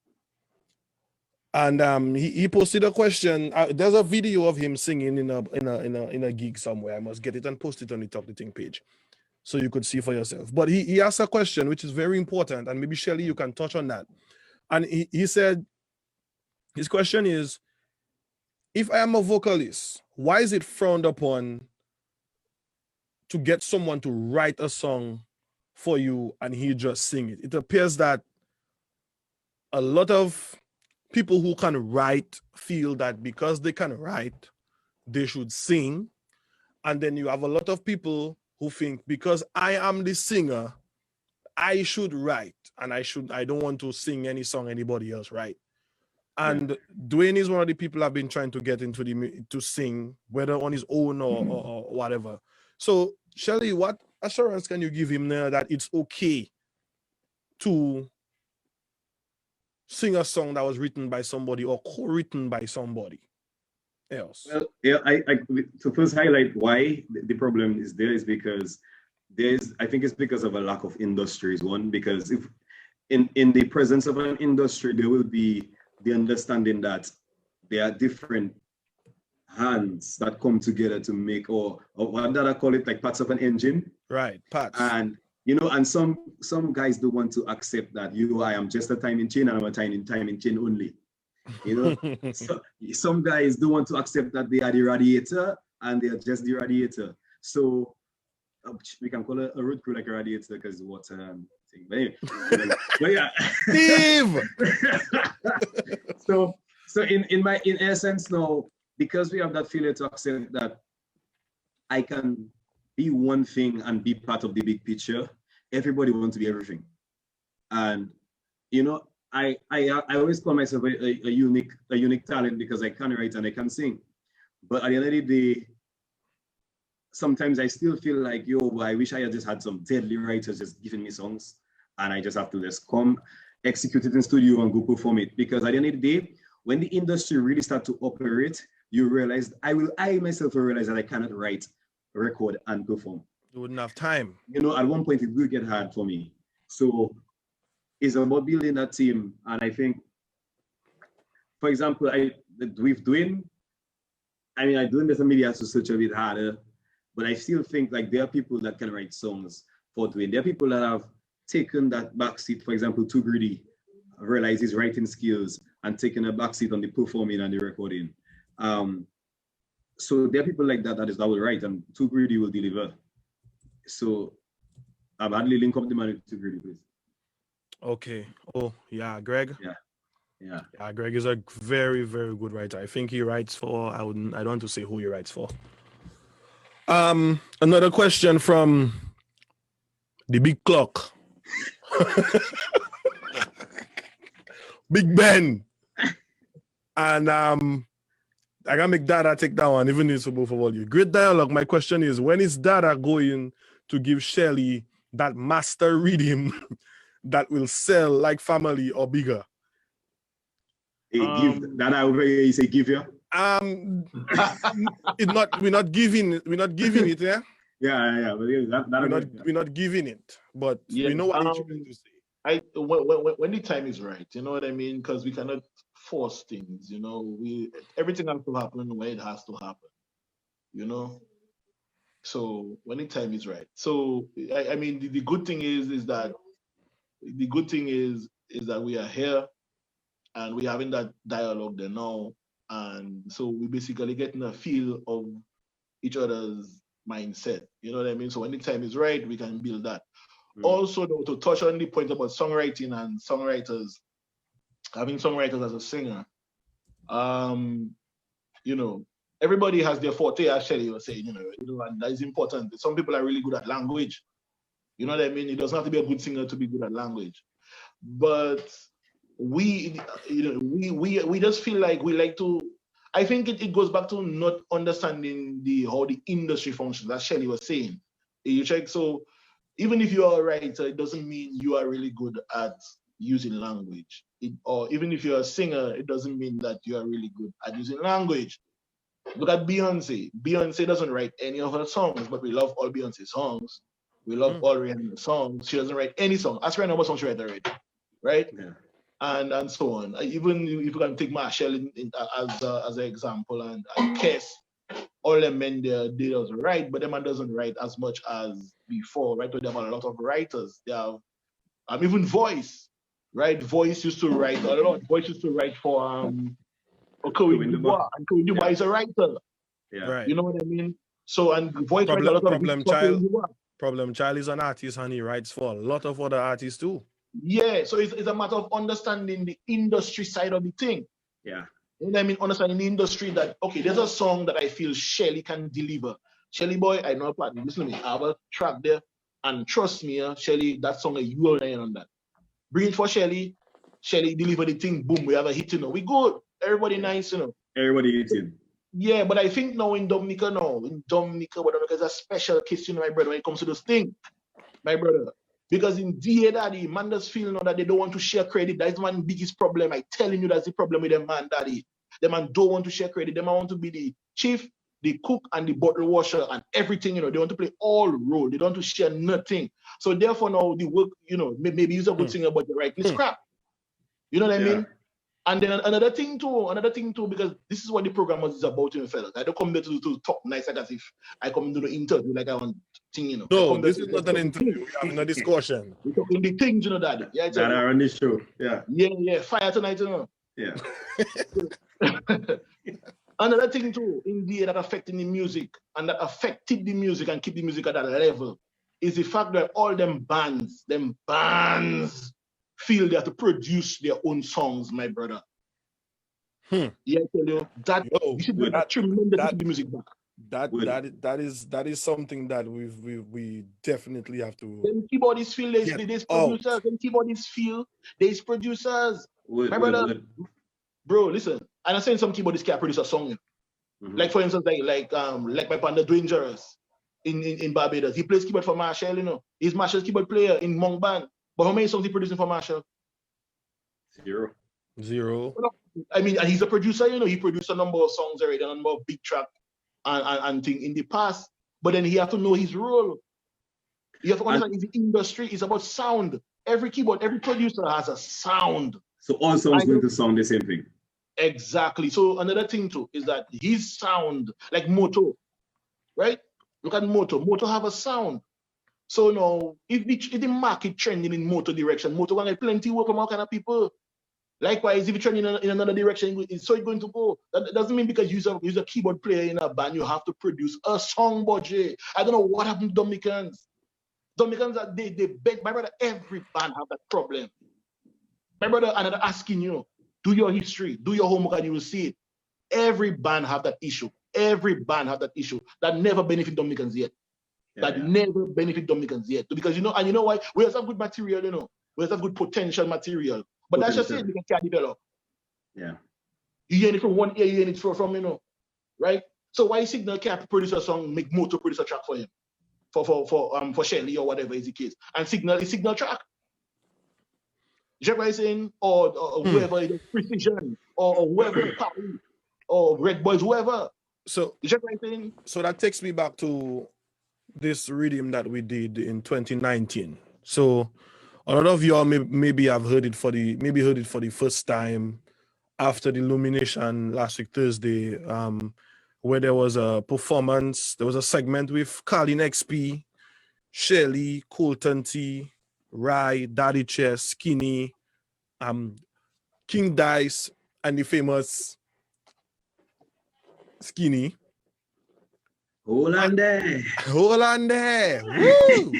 And he posted a question. There's a video of him singing in a gig somewhere. I must get it and post it on the Talk the Ting page, so you could see for yourself. But he asked a question which is very important, and maybe Shelly, you can touch on that. And he said, his question is, if I am a vocalist, why is it frowned upon to get someone to write a song for you and he just sing it? It appears that a lot of people who can write feel that because they can write, they should sing. And then you have a lot of people who think because I am the singer, I should write, and I don't want to sing any song anybody else write. And Dwayne is one of the people I've been trying to get into to sing, whether on his own or whatever. So Shelly, what assurance can you give him there that it's okay to sing a song that was written by somebody or co-written by somebody else? Well, yeah, to first highlight why the problem is there is because I think it's because of a lack of industries. One, because if in the presence of an industry, there will be the understanding that there are different hands that come together to make, or what did I call it, like parts of an engine? Right, parts. And and some guys don't want to accept that I am just a timing chain and I'm a timing chain only. So some guys don't want to accept that they are the radiator and they are just the radiator. So we can call it a road crew like a radiator because water and thing. But anyway, but yeah. Steve! So in essence now, because we have that failure to accept that I can be one thing and be part of the big picture, everybody wants to be everything. And I always call myself a unique talent because I can write and I can sing. But at the end of the day, sometimes I still feel like, I wish I had just had some deadly writers just giving me songs and I just have to just come, execute it in studio and go perform it. Because at the end of the day, when the industry really starts to operate, you realize, I myself will realize that I cannot write, record and perform. You wouldn't have time. At one point it will get hard for me. So it's about building that team. And I think, for example, with Dwayne, I do this media to search a bit harder, but I still think like there are people that can write songs for Dwayne. There are people that have taken that backseat, for example, Too Greedy, realize his writing skills and taken a backseat on the performing and the recording. So there are people like that will write and Too Greedy will deliver. So I've hardly link up the man to Grady, please. Okay. Oh, yeah, Greg. Yeah. Yeah, Greg is a very, very good writer. I think he writes for, I don't want to say who he writes for. Another question from the big clock. Big Ben. And I gotta make Dada take that one, even if it's for both of all you. Great dialogue. My question is, when is Dada going to give Shelly that master rhythm that will sell like Family or bigger? Give Dada over here, he say give you. We're not giving it, yeah? Yeah. But we're not giving it, but we know what you're trying to say. When the time is right, you know what I mean? Because we cannot force things, you know. Everything has to happen when it has to happen, you know. So when the time is right. So I mean, the good thing is that we are here and we're having that dialogue there now, and so we basically getting a feel of each other's mindset. You know what I mean? So when the time is right, we can build that. Also, though, to touch on the point about songwriting and songwriters, having songwriters as a singer, you know, everybody has their forte, as Shelly was saying, you know, and that is important. Some people are really good at language. You know what I mean? It doesn't have to be a good singer to be good at language. But we just feel like we like to, I think it goes back to not understanding how the industry functions, as Shelly was saying. You check, so even if you are a writer, it doesn't mean you are really good at using language. Or even if you're a singer, it doesn't mean that you are really good at using language. Look at Beyonce. Beyonce doesn't write any of her songs, but we love all Beyonce songs. We love all Rihanna songs. She doesn't write any song. Ask Rihanna what song she write already, right? Yeah. And so on. Even if you can take Marshall as an example, and Kes, all them men there, they doesn't write, but them man doesn't write as much as before, right? So they have a lot of writers. They have even Voice, right? Voice used to write a lot. Voice used to write for Kobe Dubois, and Kobe Dubois is a writer. Yeah. Right. You know what I mean? So, and Voice writes a lot of Problem Child is an artist and he writes for a lot of other artists too. Yeah, so it's a matter of understanding the industry side of the thing. Yeah. You know what I mean? Understanding the industry that, okay, there's a song that I feel Shelly can deliver. Shelly boy, I know a partner. Listen to me. I have a track there. And trust me, Shelly, that song, you are laying on that. Bring it for Shelly. Shelly deliver the thing. Boom, we have a hit, you know. We good. Everybody nice, you know. Everybody eating. Yeah, but I think now in Dominica, whatever, there's a special case, you know, my brother, when it comes to this thing. My brother. Because in Daddy, man does feel now that they don't want to share credit. That is one biggest problem. I'm telling you, that's the problem with them, man, Daddy. The man don't want to share credit. They want to be the chief, the cook, and the bottle washer and everything, you know. They want to play all role. They don't want to share nothing. So therefore now the work, you know, maybe he's a good singer, but the writing is crap. You know what I mean? And then another thing too, because this is what the program is about, you know, fellas. I don't come there to talk nice like as if I come to the interview like I want thing, you know. No, this is not an interview. We're having a discussion. We're talking the things, you know, Daddy. Yeah, that are on this show. Yeah. Yeah. Fire tonight, you know. Yeah. Another thing too, indeed, that affecting the music and that affected the music and keep the music at that level is the fact that all them bands feel they have to produce their own songs, my brother. Yeah, I tell you that you should do that tremendous to the music back. That is something that we definitely have to. Them keyboardists feel there's producers. Them keyboardists feel there's producers. My brother, bro, listen. I'm not saying some keyboardists can't produce a song. Like for instance, like my partner Dwayne Jarrus in Barbados. He plays keyboard for Marshall, you know. He's Marshall's keyboard player in Monk Band. But how many songs he producing for Marshall? Zero. I mean, and he's a producer, you know. He produced a number of songs already, a number of big track and thing in the past. But then he have to know his role. You have to understand the industry is about sound. Every keyboard, every producer has a sound. So all songs going to sound the same thing. Exactly. So another thing too is that his sound, like Moto, right? Look at Moto. Moto have a sound. So now, if the market trending in Moto direction, Moto will get plenty work from all kind of people. Likewise, if you trend in another direction, so it's going to go. That doesn't mean because you're a keyboard player in a band, you have to produce a song budget. I don't know what happened to Dominicans. Dominicans, they beg. My brother, every band have that problem. My brother, and I'm asking you, do your history, do your homework, and you will see it. Every band have that issue. Every band have that issue that never benefit Dominicans yet. Never benefit Dominicans yet. Because and you know why? We have some good material, we have good potential material. But that's just it, we can't develop. Yeah. You hear it from one ear, you hear it from right? So why Signal can't produce a song, make Moto produce a track for him? For Shelly or whatever is the case. And Signal is Signal track. You know what I'm saying? Or whoever is Precision, or whoever, or Red Boys, whoever. So, you know what I'm saying? So that takes me back to this rhythm that we did in 2019. So a lot of y'all maybe have heard it for the first time after the Illumination last week Thursday, where there was a performance. There was a segment with Colin XP, Shelly, Colton T, Rye, Daddy Chess, Skinny, King Dice, and the famous Skinny. Hold on there. Hold on there. Woo!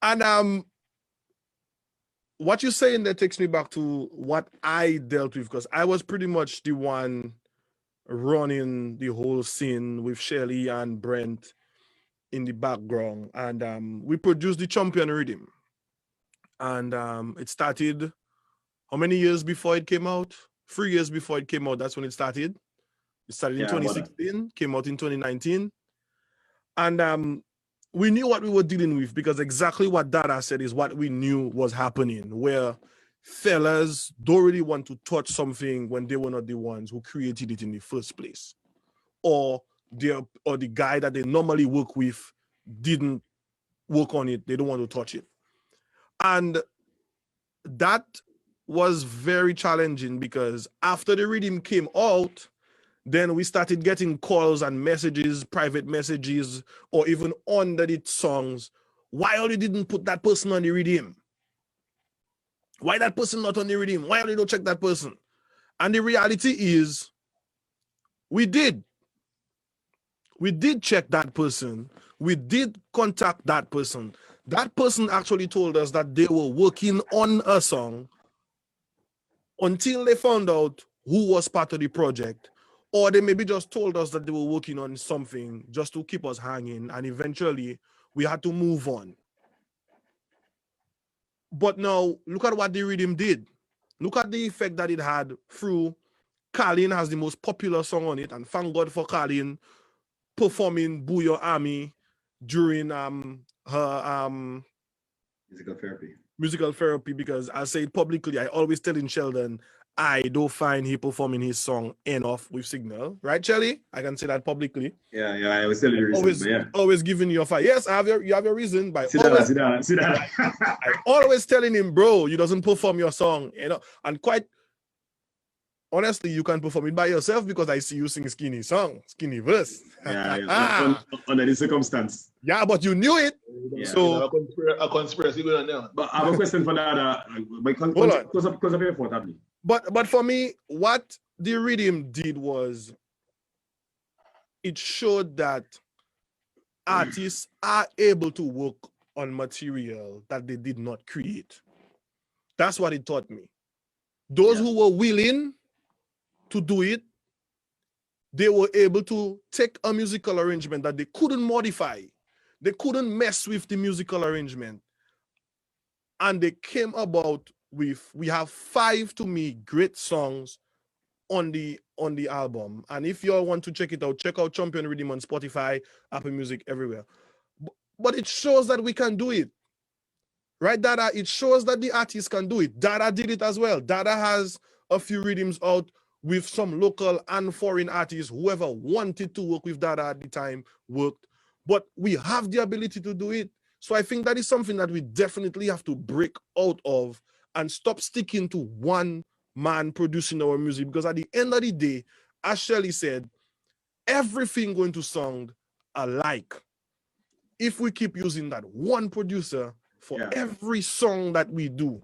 And what you're saying there takes me back to what I dealt with, because I was pretty much the one running the whole scene with Shelly and Brent in the background. And we produced the Champion Rhythm. And it started, how many years before it came out? 3 years before it came out, that's when it started. It started in 2016, came out in 2019. And we knew what we were dealing with, because exactly what Dada said is what we knew was happening, where fellas don't really want to touch something when they were not the ones who created it in the first place. Or the guy that they normally work with didn't work on it. They don't want to touch it. And that was very challenging, because after the rhythm came out, then we started getting calls and messages, private messages, or even under the songs. Why only didn't put that person on the rhythm? Why that person not on the rhythm? Why only don't check that person? And the reality is, we did. We did check that person. We did contact that person. That person actually told us that they were working on a song until they found out who was part of the project. Or they maybe just told us that they were working on something just to keep us hanging, and eventually we had to move on. But now, look at what the rhythm did. Look at the effect that it had through Colin has the most popular song on it, and thank God for Colin performing Boo Your Army during her musical therapy, because I say it publicly, I always telling Sheldon, I don't find he performing his song enough with Signal. Right, Shelly? I can say that publicly. Yeah, I was telling you the reason. Always giving you a fight. Yes, you have your reason. But sit down. I always telling him, bro, you doesn't perform your song, and quite honestly, you can perform it by yourself, because I see you sing Skinny song, Skinny verse. Yeah. Under the circumstance. Yeah, but you knew it. Yeah. So a conspiracy going on there. But I have a question for Dada. Hold on. Because of your fault, Abby. But for me, what the rhythm did was it showed that artists are able to work on material that they did not create. That's what it taught me. Those who were willing to do it, they were able to take a musical arrangement that they couldn't modify. They couldn't mess with the musical arrangement. And they came about with, we have 5, to me, great songs on the album. And if you all want to check it out, check out Champion Rhythm on Spotify, Apple Music, everywhere. But it shows that we can do it. Right, Dada? It shows that the artists can do it. Dada did it as well. Dada has a few rhythms out with some local and foreign artists. Whoever wanted to work with Dada at the time worked. But we have the ability to do it. So I think that is something that we definitely have to break out of and stop sticking to one man producing our music. Because at the end of the day, as Shelly said, everything going to sound alike if we keep using that one producer for every song that we do.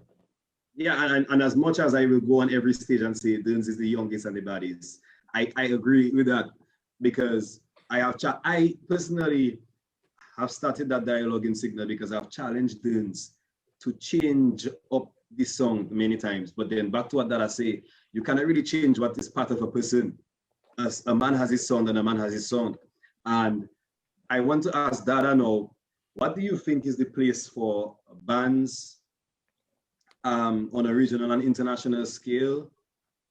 Yeah, and as much as I will go on every stage and say Duns is the youngest and the baddest, I agree with that, because I personally have started that dialogue in Signal because I've challenged Dunes to change up the song many times. But then back to what Dada say, you cannot really change what is part of a person. As a man has his sound and a man has his sound. And I want to ask Dada now, what do you think is the place for bands on a regional and international scale,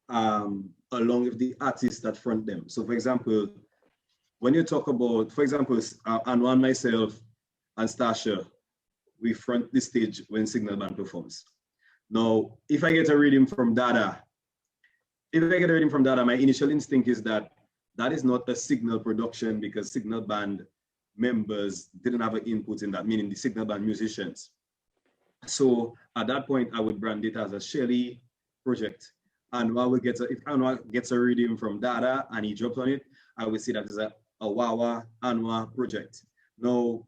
along with the artists that front them? So for example, when you talk about, for example, Anwar and myself and Stasha, we front the stage when Signal Band performs. Now, if I get a reading from Dada, my initial instinct is that that is not a Signal production because Signal Band members didn't have an input in that, meaning the Signal Band musicians. So at that point, I would brand it as a Shelly project. And if Anwar gets a reading from Dada and he drops on it, I would see that as a Wawa Anwar project. Now,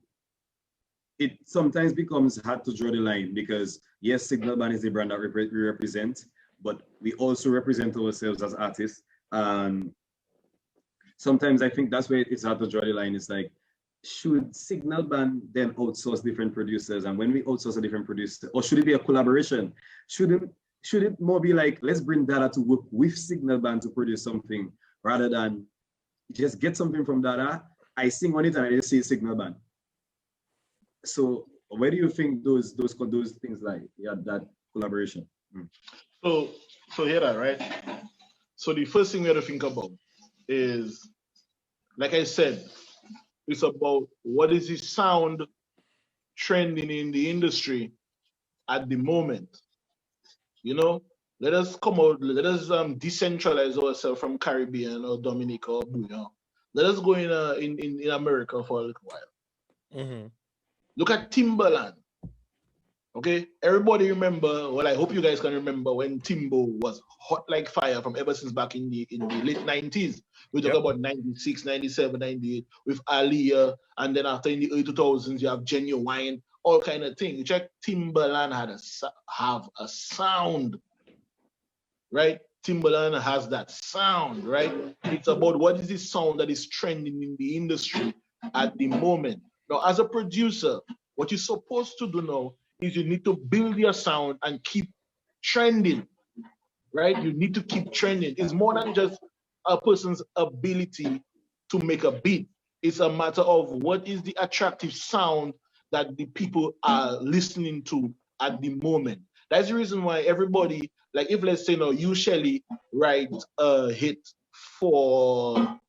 it sometimes becomes hard to draw the line because yes, Signal Band is the brand that we represent, but we also represent ourselves as artists. And sometimes I think that's where it's hard to draw the line. It's like, should Signal Band then outsource different producers? And when we outsource a different producer, or should it be a collaboration? Should it more be like, let's bring Dada to work with Signal Band to produce something rather than just get something from Dada, I sing on it and I just see Signal Band. So where do you think those things lie? Yeah, that collaboration. So hear that, right? So the first thing we have to think about is, like I said, it's about what is the sound trending in the industry at the moment. You know, let us come out, let us decentralize ourselves from Caribbean or Dominica or Bouillon. Let us go in America for a little while. Mm-hmm. Look at Timbaland. Okay, everybody remember, well, I hope you guys can remember when Timbo was hot like fire from ever since back in the late 90s. We talk about 96, 97, 98 with Aliyah, and then after in the early 2000s, you have Genuine, all kind of things. You check, Timbaland have a sound, right? Timbaland has that sound, right? It's about what is the sound that is trending in the industry at the moment. Now, as a producer, what you're supposed to do now is you need to build your sound and keep trending, right? You need to keep trending. It's more than just a person's ability to make a beat. It's a matter of what is the attractive sound that the people are listening to at the moment. That's the reason why everybody, like if let's say now you, Shelly, write a hit for,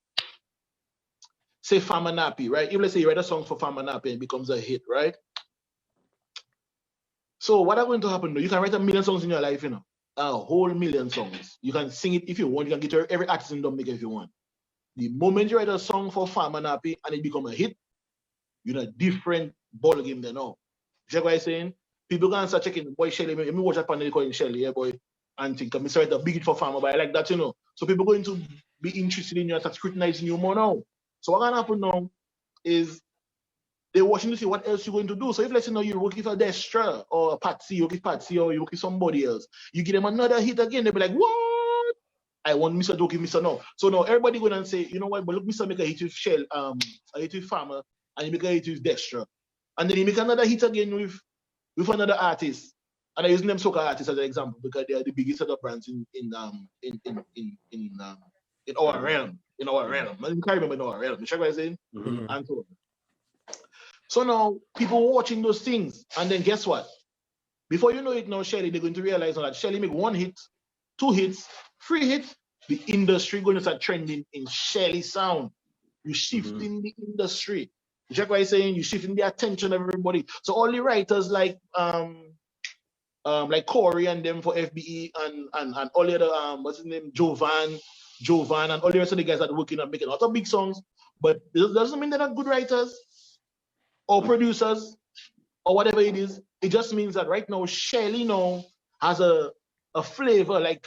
say, Farmer Nappy, right? If let's say you write a song for Farmer Nappy and it becomes a hit, right? So what are going to happen though? You can write 1 million songs in your life, you know, a whole million songs. You can sing it if you want. You can get to every artist in Dominica if you want. The moment you write a song for Farmer Nappy and it become a hit, you're in a different ball game than now. You know what I'm saying? People can start checking, boy, Shelly, let me watch a panel calling Shelly, yeah, boy, and think, I'm sorry, a big hit for Farmer, but I like that, you know. So people going to be interested in you and start scrutinizing you more now. So what can happen now is they're watching to see what else you're going to do. So if let's say now you're working for Destra or Patsy, you work with Patsy or you work with somebody else, you give them another hit again, they'll be like, what? I want Mr. to give Mr. No. So now everybody going and say, you know what, but look, Mr. make a hit with Shell, a hit with Farmer, and you make a hit with Destra. And then you make another hit again with another artist. And I'm using them soca artists as an example because they are the biggest set of brands in our realm. In our realm. I can't remember in our realm. You check what I'm saying? Mm-hmm. And so on. So now people watching those things, and then guess what? Before you know it now, Shelly, they're going to realize now that Shelly make 1 hit, 2 hits, 3 hits, the industry going to start trending in Shelly sound. You're shifting the industry. You check what I'm saying? You're shifting the attention of everybody. So all the writers like Corey and them for FBE and all the other what's his name, Jovan and all the rest of the guys that are working on making a lot of big songs, but it doesn't mean they're not good writers or producers or whatever it is. It just means that right now Shelly now has a flavor, like,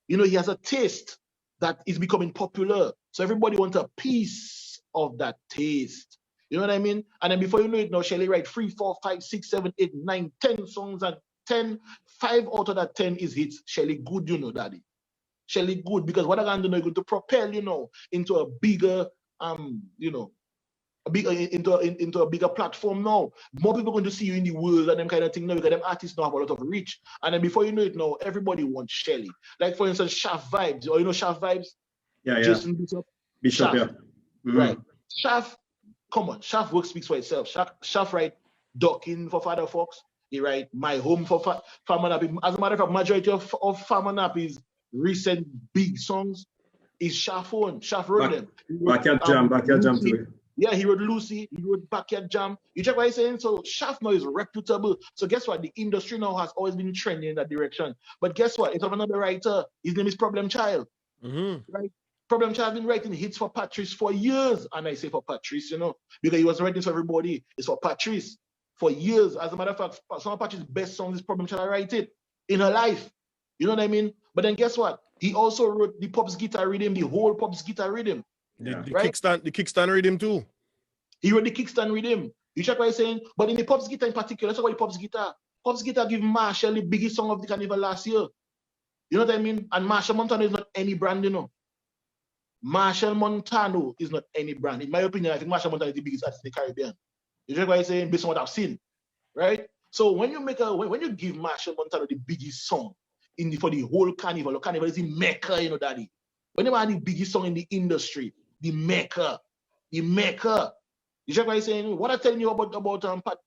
you know, he has a taste that is becoming popular. So everybody wants a piece of that taste. You know what I mean? And then before you know it now, Shelly write 3, 4, 5, 6, 7, 8, 9, 10 songs, and 5 out of that 10 is hits. Shelly good, you know, daddy. Shelly good, because what I'm going to do now is going to propel, you know, into a bigger, you know, into a bigger platform now. More people going to see you in the world and them kind of thing now, because them artists now have a lot of reach. And then before you know it now, everybody wants Shelly. Like for instance, Shaft Vibes, or you know Shaft Vibes? Yeah. Jason Bishop, Bishop, yeah. Right. Shaft, come on, Shaft work speaks for itself. Shaft write Ducking for Father Fox. He write My Home for Farmer Nappy. As a matter of fact, majority of Farmer Nappy's recent big songs is Shaft own. Shaft wrote them. Backyard Jam too. Yeah, he wrote Lucy, he wrote Backyard Jam. You check what I'm saying? So Shaft now is reputable. So guess what? The industry now has always been trending in that direction. But guess what? It's of another writer. His name is Problem Child. Right? Problem Child has been writing hits for Patrice for years. And I say for Patrice, you know, because he was writing for everybody. It's for Patrice for years. As a matter of fact, some of Patrice's best songs is Problem Child write it in her life. You know what I mean? But then guess what? He also wrote the Pops Guitar Rhythm, the whole Pops Guitar Rhythm. The kickstand rhythm too. He wrote the kickstand rhythm. You check what I'm saying? But in the Pops Guitar in particular, let's talk about the Pops Guitar. Pops Guitar give Marshall the biggest song of the carnival last year. You know what I mean? And Marshall Montano is not any brand, you know. Marshall Montano is not any brand. In my opinion, I think Marshall Montano is the biggest artist in the Caribbean. You check what I'm saying? Based on what I've seen. Right? So when you give Marshall Montano the biggest song for the whole carnival is the maker, you know, daddy. When you have the biggest song in the industry, the maker. You check what I'm saying? What I'm telling you about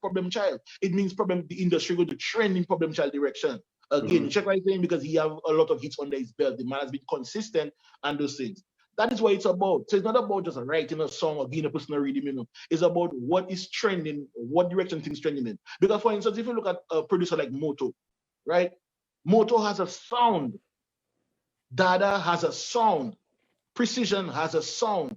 Problem Child, it means the industry going to trend in Problem Child direction. Again, you check what I'm saying? Because he have a lot of hits under his belt. The man has been consistent and those things. That is what it's about. So it's not about just writing a song or being a personal rhythm, you know. It's about what is trending, what direction things trending in. Because for instance, if you look at a producer like Moto, right? Moto has a sound. Dada has a sound. Precision has a sound.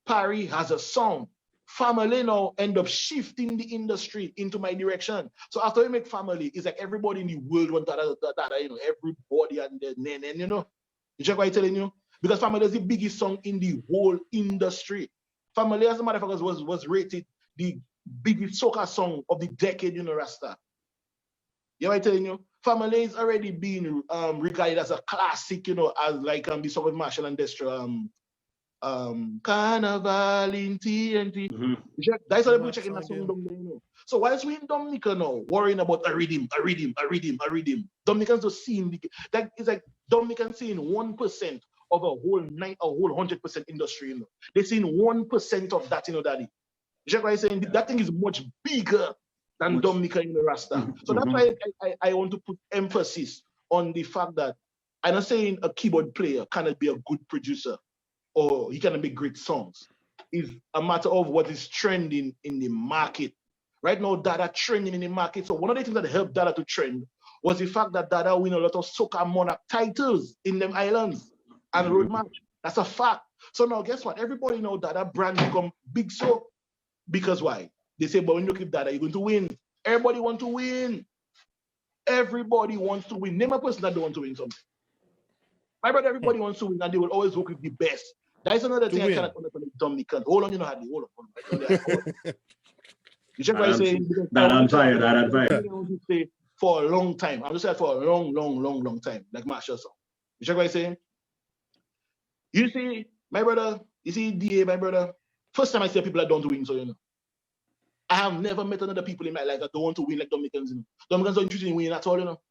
Parry has a sound. Family now end up shifting the industry into my direction. So after we make Family, it's like everybody in the world wants Dada, you know, everybody and the nene, you know. You check what I'm telling you? Because Family is the biggest song in the whole industry. Family, as a matter of fact, was rated the biggest soca song of the decade, you know, Rasta. You know what I'm telling you? Family is already being regarded as a classic, you know, as like the song with Marshall and Destra, Carnival in TNT. That's how people checking that song down there, you know. So whilst we in Dominica now, worrying about a rhythm, Dominicans don't see that it's like Dominicans seeing 1% of a whole 100% industry, you know. They're seeing 1% of that, you know, daddy. You check what I'm saying? That thing is much bigger than Dominica in the Rasta. So that's why I want to put emphasis on the fact that I'm not saying a keyboard player cannot be a good producer or he cannot make great songs. It's a matter of what is trending in the market. Right now, Dada trending in the market. So one of the things that helped Dada to trend was the fact that Dada win a lot of Soca Monarch titles in them islands and road match. That's a fact. So now guess what? Everybody know Dada brand become big so because why? They say, but when you keep Dada, you're going to win. Everybody want to win. Everybody wants to win. Name a person that don't want to win something. My brother, everybody wants to win, and they will always work with the best. That is another thing I cannot understand with Dominicans. Hold on, you know, Hadi. Hold on. You check what I'm saying? That I'm tired. I want to say for a long time. I'm just saying for a long time, like Marshall song. You check what I'm saying? You see, my brother, you see, DA, my brother, first time I see people that don't win, so you know. I have never met another people in my life that don't want to win like Dominicans. You know. Dominicans don't interested in winning at all, you know.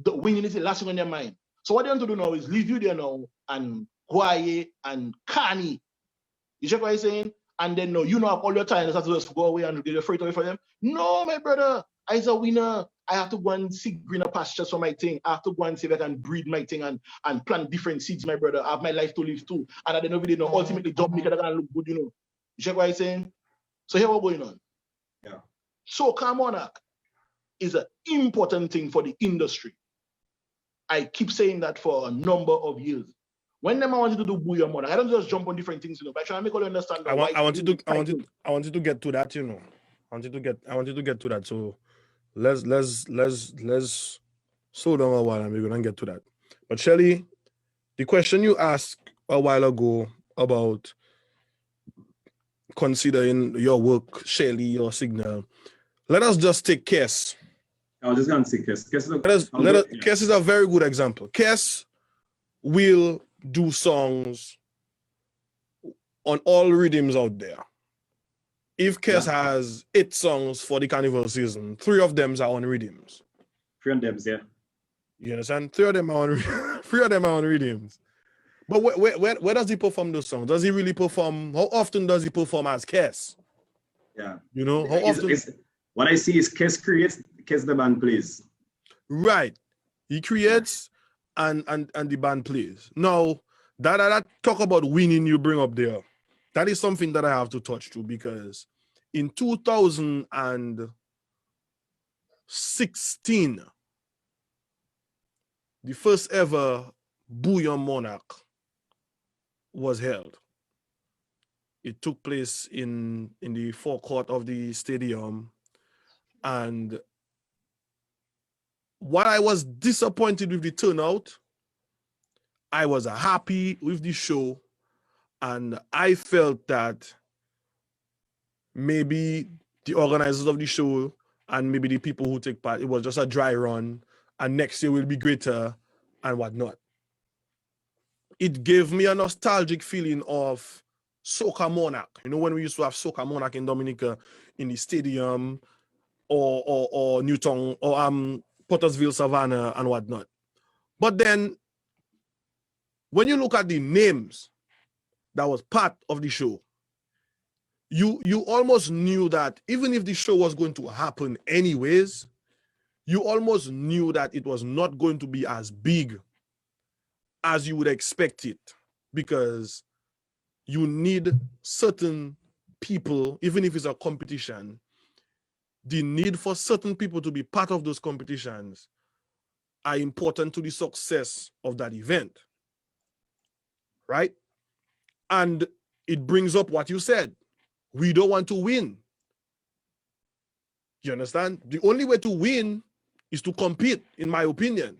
The winning is the last thing on their mind. So what they want to do now is leave you there now and Guaye and Kani. You check what I'm saying? And then no, you know have all your time to just go away and get afraid away for them. No, my brother, as a winner, I have to go and seek greener pastures for my thing. I have to go and see if I can breed my thing and plant different seeds, my brother. I have my life to live too. And at the end of the day, no, ultimately Dominica that can look good, you know. You check what I'm saying? So here what's going on. Yeah. Soca Monarch is an important thing for the industry. I keep saying that for a number of years. When them I wanted to do Booyah Monarch, I don't just jump on different things, you know, but I try to make all you understand that I wanted to get to that, you know. I wanted to get to that. So let's slow down a while and we're gonna get to that. But Shelly, the question you asked a while ago about considering your work, Shelly, your signal. Let us just take Kes. I was just going to say Kes. Kes is a very good example. Kes will do songs on all rhythms out there. if Kes has 8 songs for the carnival season, 3 of them are on rhythms. 3 of them, yeah. You understand? 3 of them are on 3 of them are on rhythms. But where does he perform those songs? Does he really perform? How often does he perform as Kes? Yeah. You know, how often? What I see is Kes creates, Kes the band plays. Right. He creates and the band plays. Now, that talk about winning you bring up there, that is something that I have to touch to, because in 2016, the first ever Bouillon Monarch was held. It took place in the forecourt of the stadium. And while I was disappointed with the turnout, I was happy with the show. And I felt that maybe the organizers of the show and maybe the people who take part, it was just a dry run, and next year will be greater and whatnot. It gave me a nostalgic feeling of Soca Monarch. You know, when we used to have Soca Monarch in Dominica in the stadium or Newton or Pottersville Savannah and whatnot. But then when you look at the names that was part of the show, you almost knew that even if the show was going to happen anyways, you almost knew that it was not going to be as big as you would expect it, because you need certain people, even if it's a competition, the need for certain people to be part of those competitions are important to the success of that event, right? And it brings up what you said. We don't want to win. You understand? The only way to win is to compete, in my opinion.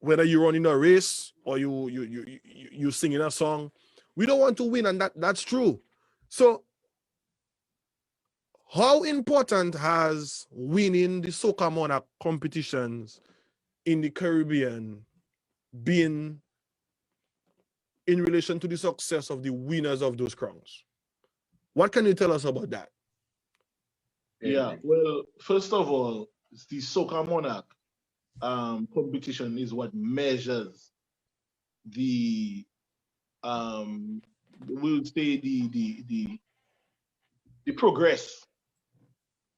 Whether you run in a race or you sing in a song, we don't want to win, and that's true. So how important has winning the Soca Monarch competitions in the Caribbean been in relation to the success of the winners of those crowns? What can you tell us about that? Yeah, well, first of all, the Soca Monarch competition is what measures the we'll say the progress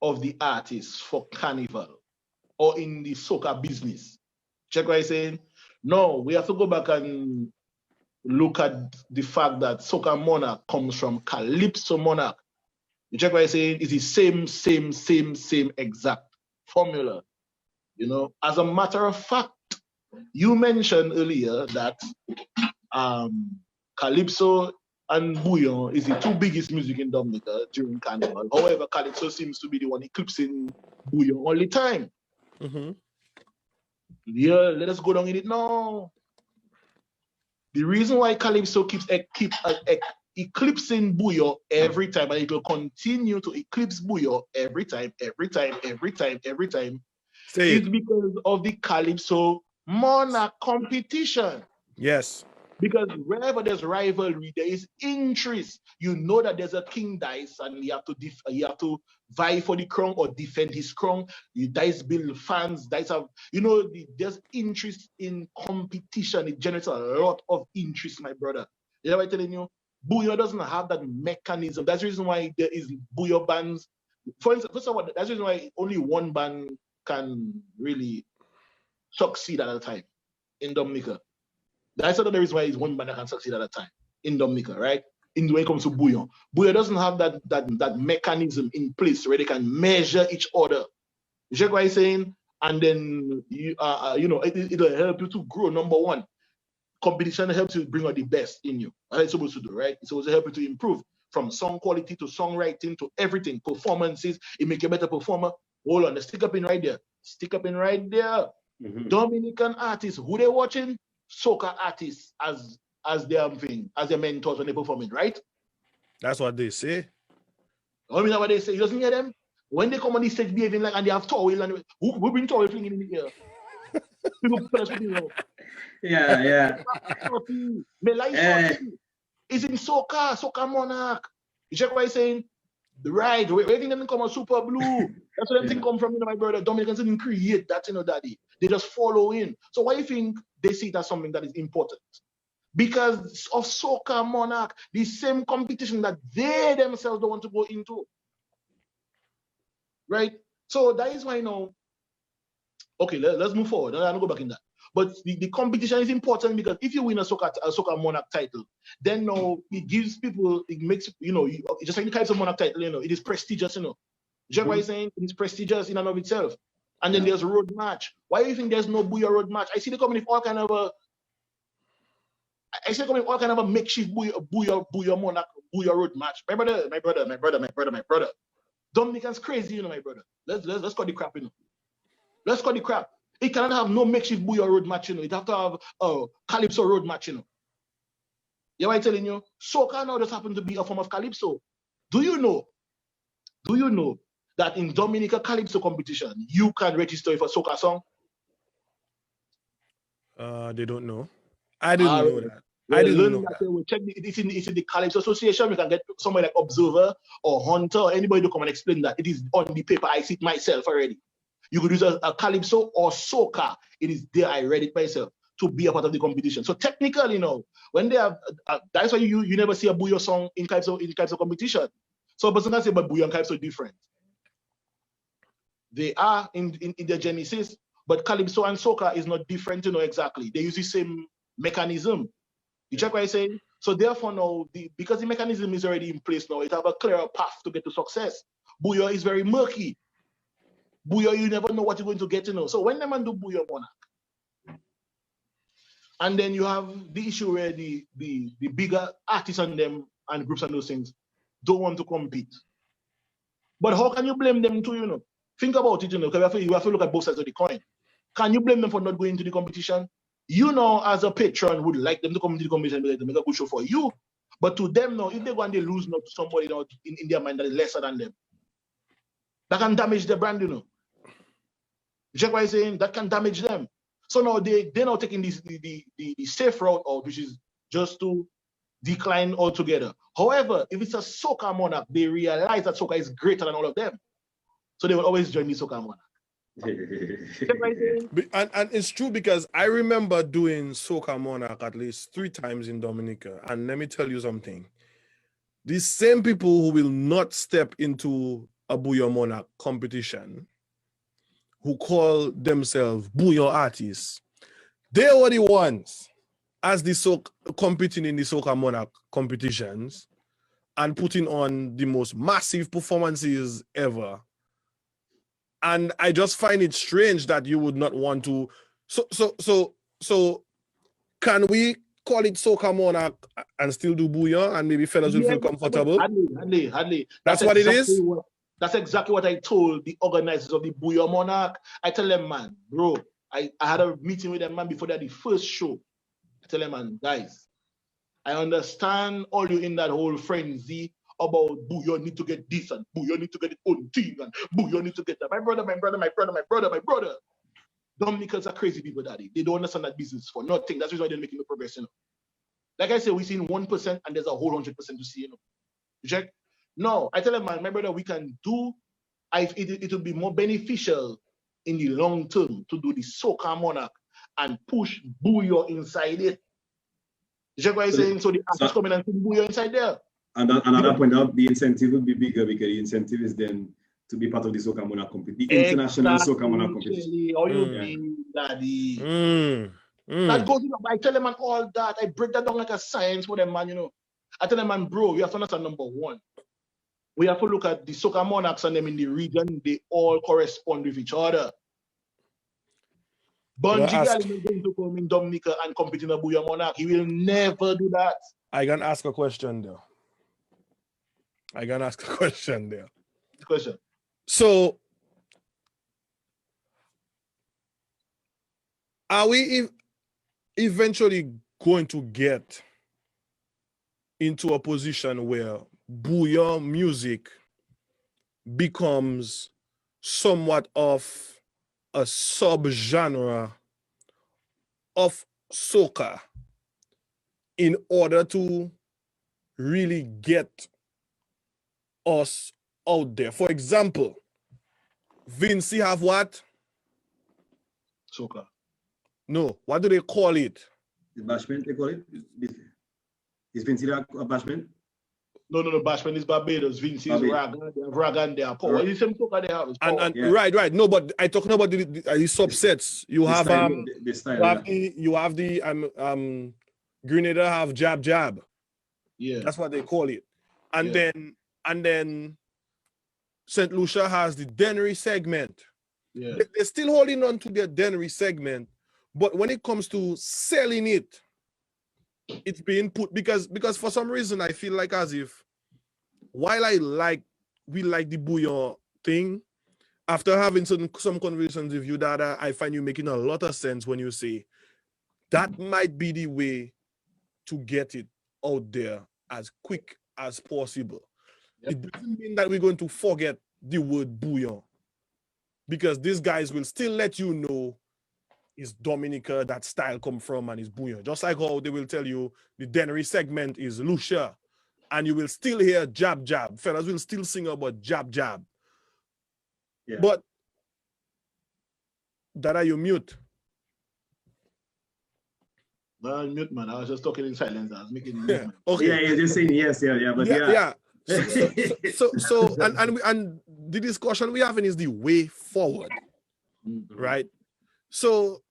of the artists for carnival or in the soca business. Check what I'm saying? No, we have to go back and look at the fact that Soca Monarch comes from Calypso Monarch. You check what I'm saying? It's the same exact formula. You know, as a matter of fact, you mentioned earlier that Calypso and Bouillon is the 2 biggest music in Dominica during Carnival. However, Calypso seems to be the one eclipsing Bouillon all the time. Mm-hmm. Yeah, let us go down in it now. The reason why Calypso keeps eclipsing Bouillon every time, and it will continue to eclipse Bouillon every time, is because of the Calypso Monarch competition. Yes. Because wherever there's rivalry, there is interest. You know that there's a king dice, and you have to vie for the crown or defend his crown. You dice build fans, dice have, there's interest in competition. It generates a lot of interest, my brother. You know what I'm telling you? Bouillon doesn't have that mechanism. That's the reason why there is Bouillon bands. For instance, first of all, that's the reason why only one band can really succeed at a time in Dominica. That's another reason why it's one band that can succeed at a time in Dominica, right? When it comes to Bouillon. Bouillon doesn't have that mechanism in place where they can measure each other. You check what I'm saying? And then it'll help you to grow. Number one, competition helps you bring out the best in you. That's what it's supposed to do, right? It's supposed to help you to improve from song quality to songwriting to everything, performances. It make you a better performer. Hold on, stick up in right there. Mm-hmm. Dominican artists, who they watching? Soca artists as their thing, as their mentors when they performing, right? That's what they say. I mean, what they say, you doesn't hear them? When they come on the stage behaving like, and they have towel, and who bring towel flinging in the air? People Yeah. It's in Soca Monarch. You check what I'm saying? Right, where think them come on Super Blue? That's where them thing come from, my brother. Dominicans didn't create that, daddy. They just follow in. So why do you think they see it as something that is important? Because of Soca Monarch, the same competition that they themselves don't want to go into. Right? So that is why now, okay, let's move forward. I don't go back in that. But the competition is important because if you win a Soca Monarch title, then now it gives people, it makes, just like the types of Monarch title, it is prestigious, You get what I'm saying? It is prestigious in and of itself. And then there's a road match. Why do you think there's no Booyah road match? I see they coming with all kind of a makeshift Booyah Monarch, Booyah road match. My brother. Dominicans crazy, my brother. Let's cut the crap, Let's cut the crap. It cannot have no makeshift Booyah road match, It have to have a Calypso road match, You know what I'm telling you? Soca now just happen to be a form of Calypso. Do you know that in Dominica Calypso competition, you can register for Soca song? They don't know. I didn't know that. I didn't know that. We'll check it's in the Calypso Association. We can get somebody like Observer or Hunter or anybody to come and explain that. It is on the paper. I see it myself already. You could use a Calypso or Soca. It is there. I read it myself to be a part of the competition. So technically, when they have, that's why you never see a Booyah song in Calypso competition. So a person can say, but Booyah and Calypso are different. They are in their genesis, but Calypso and Soca is not different, exactly. They use the same mechanism. You check what I'm saying? So therefore now, because the mechanism is already in place now, it have a clearer path to get to success. Booyah is very murky. Booyah, you never know what you're going to get, So when them man do Booyah Monarch, and then you have the issue where the bigger artists and them and groups and those things don't want to compete. But how can you blame them too, Think about it, because you have to look at both sides of the coin. Can you blame them for not going to the competition? As a patron, would like them to come to the competition and make a good show for you. But to them now, if they go and they lose to somebody in their mind that is lesser than them, that can damage their brand, You check what I'm saying? That can damage them. So now they're now taking the safe route out, which is just to decline altogether. However, if it's a Soca Monarch, they realize that Soca is greater than all of them. So they will always join the Soca Monarch. And it's true because I remember doing Soca Monarch at least 3 times in Dominica. And let me tell you something. These same people who will not step into a Booyah Monarch competition, who call themselves Booyah artists, they were the ones as the competing in the Soca Monarch competitions and putting on the most massive performances ever. And I just find it strange that you would not want to. So can we call it Soca Monarch and still do Booyah and maybe fellas will feel comfortable? Hardly. That's what exactly it is? That's exactly what I told the organizers of the Booyah Monarch. I tell them, man, bro, I had a meeting with them, man, before the first show. I tell them, man, guys, I understand all you in that whole frenzy about Booyah need to get this and Booyah need to get its own thing and Booyah need to get that. My brother. Dominicans are crazy people, daddy. They don't understand that business for nothing. That's why they're making no progress, Like I said, we've seen 1% and there's a whole 100% to see, You check? No, I tell them, man, my brother, we can do, it will be more beneficial in the long term to do the Soca Monarch and push Booyah inside it. You check what I'm saying? So the artists come in and put Booyah inside there. And another point out, the incentive will be bigger because the incentive is then to be part of the Soca Monarch competition, the international Soca Monarch competition. How you mean, daddy? That goes, I tell them, man, all that. I break that down like a science for them, man, I tell them, man, bro, you have to understand number one. We have to look at the Soca Monarchs and them in the region. They all correspond with each other. Bunji Gal is going to come in Dominica and compete in a Booyah Monarch. He will never do that. I can ask a question there. Question. So, are we eventually going to get into a position where Booyah music becomes somewhat of a subgenre of soca in order to really get us out there. For example, Vinci have what? Soca. No, what do they call it? The bashment, they call it. Is Vinci a bashment? No. Bashment is Barbados. Vinci is Raga. They have Raga and they have power. It's the same soca they have. It's power. And yeah. Right. No, but I talking about the subsets. You have the style, you have the Grenada have jab jab. Yeah. That's what they call it. And then St. Lucia has the Dennery segment. Yeah. They're still holding on to their Dennery segment, but when it comes to selling it, it's being put because for some reason I feel like as if while we like the bouillon thing, after having some conversations with you, Dada, I find you making a lot of sense when you say that might be the way to get it out there as quick as possible. Yep. It doesn't mean that we're going to forget the word bouillon, because these guys will still let you know is Dominica that style come from and is bouillon. Just like how they will tell you the Dennery segment is Lucia, and you will still hear jab jab. Fellas will still sing about jab jab. Yeah. But Dada, you mute. No, I'm mute, man. I was just talking in silence. I was making movement. Okay. Yeah, you're just saying yes, but yeah. So and the discussion we having is the way forward, right? So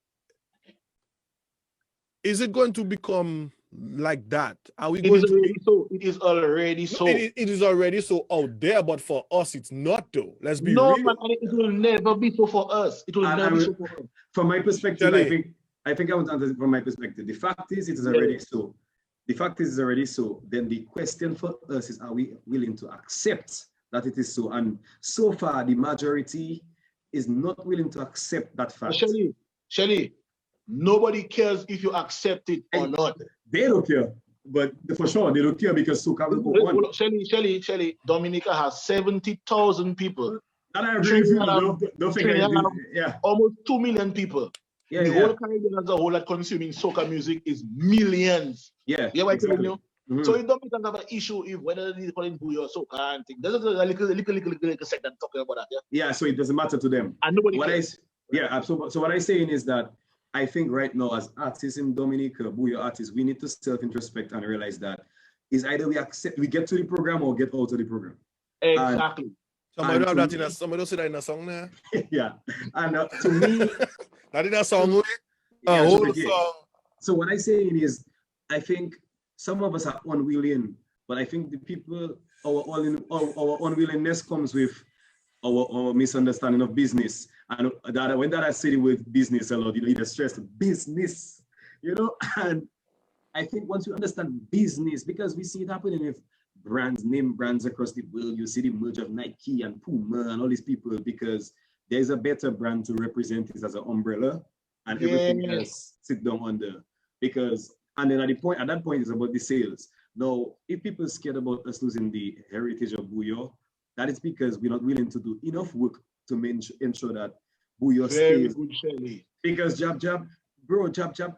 is it going to become like that? Are we going to? It is already so. It is already so out there, but for us, it's not though. Let's be real. Man, it will never be so for us. It will never be so for us. From my perspective, Shelly. I think I want to answer from my perspective. The fact is, it is already so. The fact is, it's already so. Then the question for us is, are we willing to accept that it is so? And so far, the majority is not willing to accept that fact. Shelly, nobody cares if you accept it or not. They don't care, but for sure, they don't care because soca will go on. Shelly, Dominica has 70,000 people. And I agree with you. Don't forget, almost 2 million people. Yeah, the whole Caribbean as a whole that consuming soca music is millions. Yeah, what I'm telling you? So it don't have an issue if whether they call it bouillon or soca and things. There's a little segment talking about that. Yeah, so it doesn't matter to them. And nobody cares. So what I'm saying is that I think right now as artists in Dominica, bouillon artists, we need to self-introspect and realize that is either we get to the program or get out of the program. Exactly. Somebody have that in a somebody say that in a song there. Yeah. And to me, that in a song. Whole song. So what I'm saying is, I think some of us are unwilling, but I think the people, our unwillingness comes with our misunderstanding of business. And that when that I say the word business a lot, you just stress business, and I think once you understand business, because we see it happening with name brands across the world, you see the merge of Nike and Puma and all these people, because there's a better brand to represent it as an umbrella, and everything else sit down under. And then at that point it's about the sales. Now, if people are scared about us losing the heritage of bouillon, that is because we're not willing to do enough work to ensure that bouillon stays. Good, Shelly. Because jab jab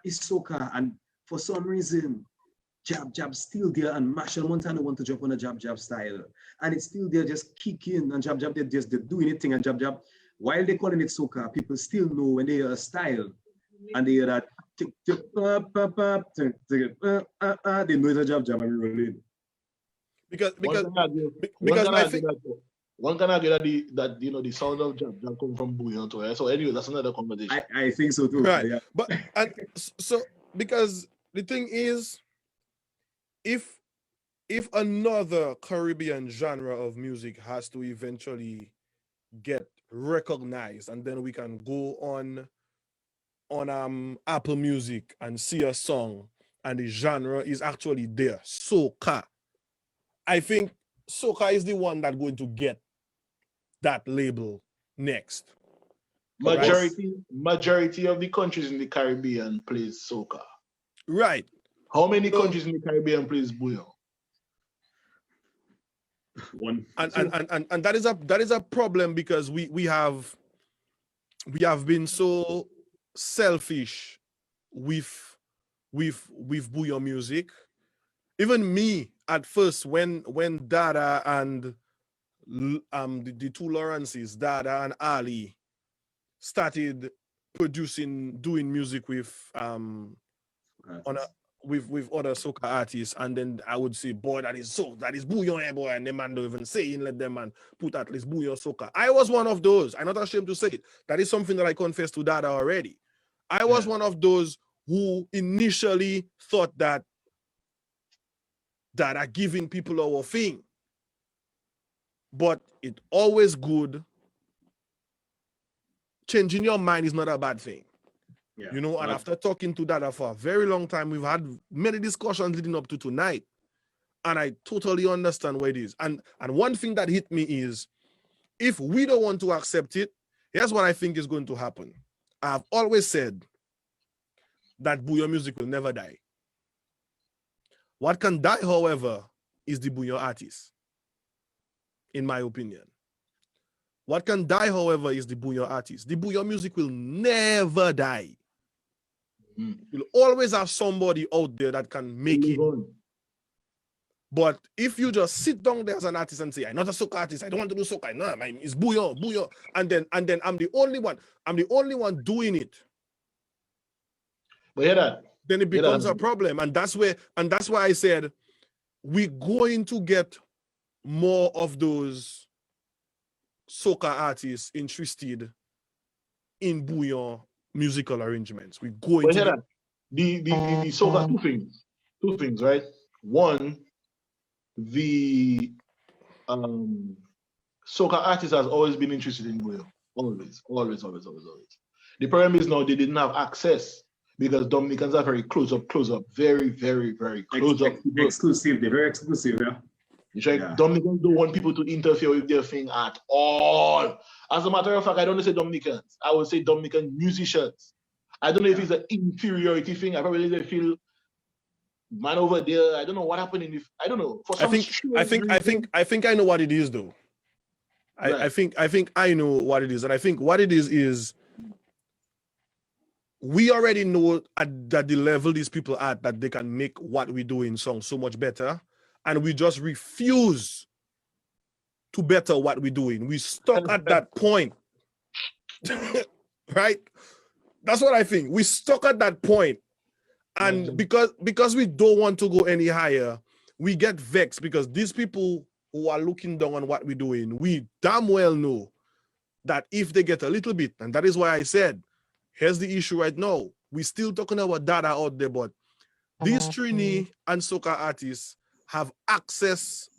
is soca, and for some reason jab still there, and Marshall Montana want to jump on a jab style, and it's still there just kicking, and jab they're doing anything, and jab while they're calling it soca, people still know when they hear a style and they hear that they know it's a jab and we roll in. Because I think one can argue that the sound of jab come from bouillon too. So anyway, that's another conversation. I think so too. Right. Yeah. But so because the thing is, if another Caribbean genre of music has to eventually get recognized, and then we can go on Apple Music and see a song and the genre is actually there, soca, I think soca is the one that's going to get that label next. Majority of the countries in the Caribbean plays soca. Right. How many countries in the Caribbean plays bouillon? One. And that is a problem, because we have been so selfish with bouillon music. Even me at first, when Dada and the two Lawrences, Dada and Ali, started doing music with with other soca artists, and then I would say, boy, that is bouillon, boy, and the man don't even say it, let them man put at least bouillon soca. I was one of those. I'm not ashamed to say it. That is something that I confessed to Dada already. I was one of those who initially thought that are giving people our thing. But it always good. Changing your mind is not a bad thing. Yeah. You know, and after talking to Dada for a very long time, we've had many discussions leading up to tonight. And I totally understand what it is. And one thing that hit me is, if we don't want to accept it, here's what I think is going to happen. I've always said that bouillon music will never die. What can die, however, is the bouillon artist, in my opinion. What can die, however, is the bouillon artist. The bouillon music will never die. You'll always have somebody out there that can make it. But if you just sit down there as an artist and say, I'm not a soca artist, I don't want to do soca, no, it's bouillon, and then I'm the only one doing it. But hear that. Then it becomes a problem. And that's why I said we're going to get more of those soca artists interested in bouillon musical arrangements. We're going to get the soca, two things, right? One, the soca artist has always been interested in bouillon. Always. The problem is now they didn't have access because Dominicans are very close up, very, very, very close up. Exclusive, they're very exclusive, yeah. It's like Dominicans don't want people to interfere with their thing at all. As a matter of fact, I don't say Dominicans. I would say Dominican musicians. I don't know if it's an inferiority thing. I probably feel man over there. I don't know what happened in the. I don't know. I think I know what it is though. I think I know what it is, and I think what it is we already know at the level these people are at that they can make what we do in songs so much better. And we just refuse to better what we're doing. We stuck at that point. Right? That's what I think. We stuck at that point. And because we don't want to go any higher, we get vexed because these people who are looking down on what we're doing, we damn well know that if they get a little bit, and that is why I said, here's the issue right now. We're still talking about Dada out there, but these Trini and soca artists have access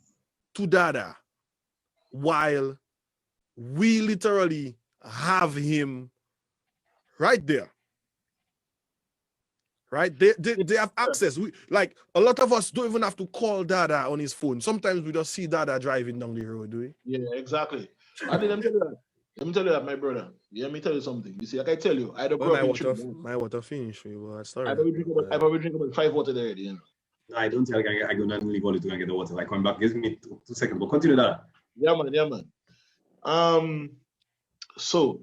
to Dada while we literally have him right there. Right? They have access. We, like, a lot of us don't even have to call Dada on his phone. Sometimes we just see Dada driving down the road, do we? Yeah, exactly. Let me tell you that, my brother. Let me tell you something. You see, like I tell you, I don't my water finish. Well, sorry. I probably drink about 5 water there, you know. I don't tell you, I go not leave all to get the water. I come back, give me 2 seconds, but continue that. Yeah, man. So,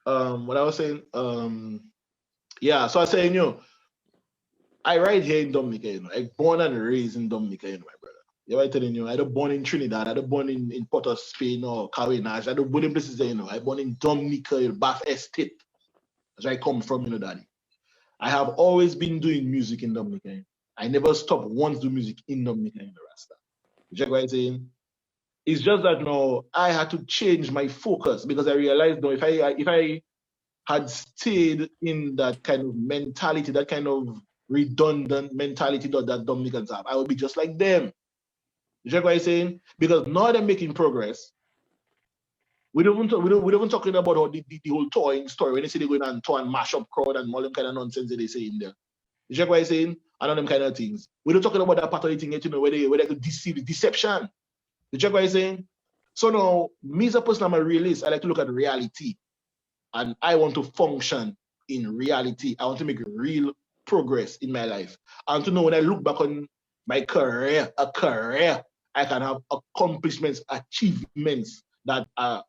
what I was saying, yeah, so I was saying, you know, I right here in Dominica, you know, I born and raised in Dominica, you know, my brother. Yeah, I telling you, I don't born in Trinidad, I don't born in Port of Spain or Carinash, I don't born in places there, you know. I born in Dominica, in Bath Estate. That's where I come from, you know, daddy. I have always been doing music in Dominica. You know? I never stopped once do music in Dominica, in the Rasta. You check what I'm saying? It's just that now I had to change my focus because I realized now if I had stayed in that kind of mentality, that kind of redundant mentality that Dominicans have, I would be just like them. You check what I'm saying? Because now they're making progress. We don't even talking about how the whole touring story when they say they're going on tour and mash up crowd and all them kind of nonsense that they say in there. You check what I'm saying? And all them kind of things. We're not talking about that part of the thing, you know, where they could deceive, deception. You check what I'm saying? So now, me as a person, I'm a realist. I like to look at reality. And I want to function in reality. I want to make real progress in my life. I want to know when I look back on my career, I can have accomplishments, achievements that are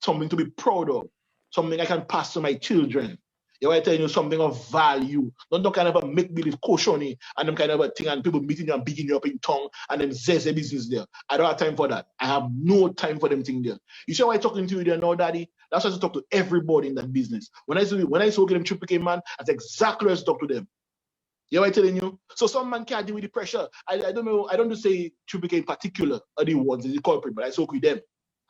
something to be proud of, something I can pass to my children. You are telling you something of value. Not kind of a make-believe caution and them kind of a thing and people meeting you and bigging you up in tongue and them says their business there. I don't have time for that. I have no time for them thing there. You see why I'm talking to you there now, Daddy? That's why I talk to everybody in that business. When I saw them Triple K man, that's exactly what I talk to them. You know what I'm telling you? So some man can't deal with the pressure. I don't know. I don't just say Triple K in particular are the ones, the corporate, but I talk with them.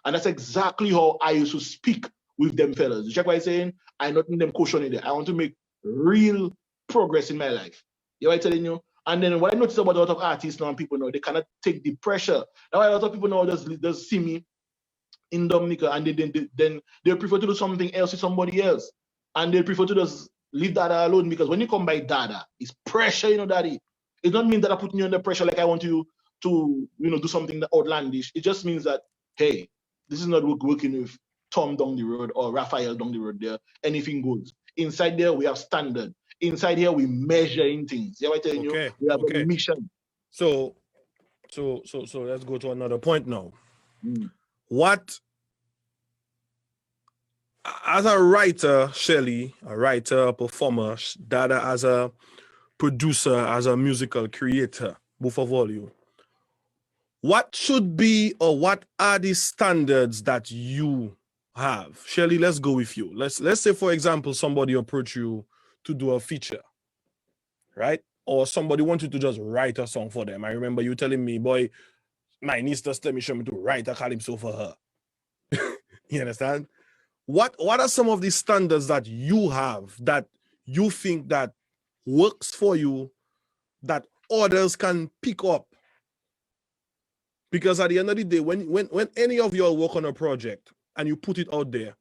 And that's exactly how I used to speak with them fellas. You check what I'm saying? I'm not in them caution in there. I want to make real progress in my life. You know what I'm telling you? And then what I notice about a lot of artists now and people now, they cannot take the pressure. That's why a lot of people now just see me in Dominica and then they prefer to do something else with somebody else. And they prefer to just leave Dada alone because when you come by Dada, it's pressure, you know, Daddy. It doesn't mean that I'm putting you under pressure like I want you to, you know, do something outlandish. It just means that, hey, this is not working with Tom down the road or Raphael down the road there. Anything goes. Inside there, we have standard. Inside here, we measure in things. Yeah, I'm telling you, we have a mission. So let's go to another point now. What, as a writer, Shelly, a writer, a performer, Dada as a producer, as a musical creator, both of all you, what should be or what are the standards that you have? Shelly, let's go with you. Let's say, for example, somebody approach you to do a feature, right? Or somebody wants you to just write a song for them. I remember you telling me, boy, my niece just let me show me to write a calypso for her. You understand? What are some of the standards that you have that you think that works for you that others can pick up? Because at the end of the day, when any of you all work on a project and you put it out there,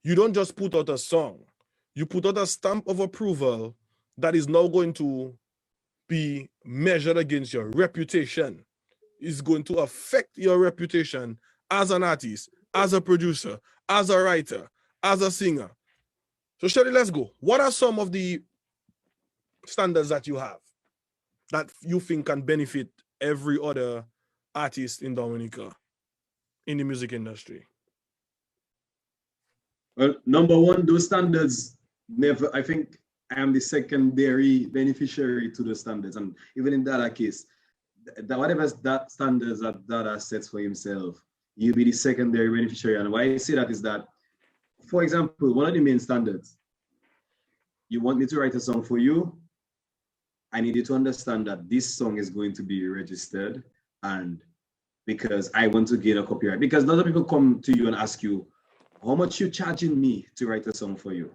you don't just put out a song. You put out a stamp of approval that is now going to be measured against your reputation. It's going to affect your reputation as an artist, as a producer, as a writer, as a singer. So Shelly, let's go. What are some of the standards that you have that you think can benefit every other artist in Dominica, in the music industry? Well, number one, those standards never, I think I am the secondary beneficiary to the standards. And even in that case, whatever that standards that Dada sets for himself, you'll be the secondary beneficiary. And why I say that is that, for example, one of the main standards, you want me to write a song for you, I need you to understand that this song is going to be registered, and because I want to gain a copyright. Because a lot of people come to you and ask you, how much you charging me to write a song for you?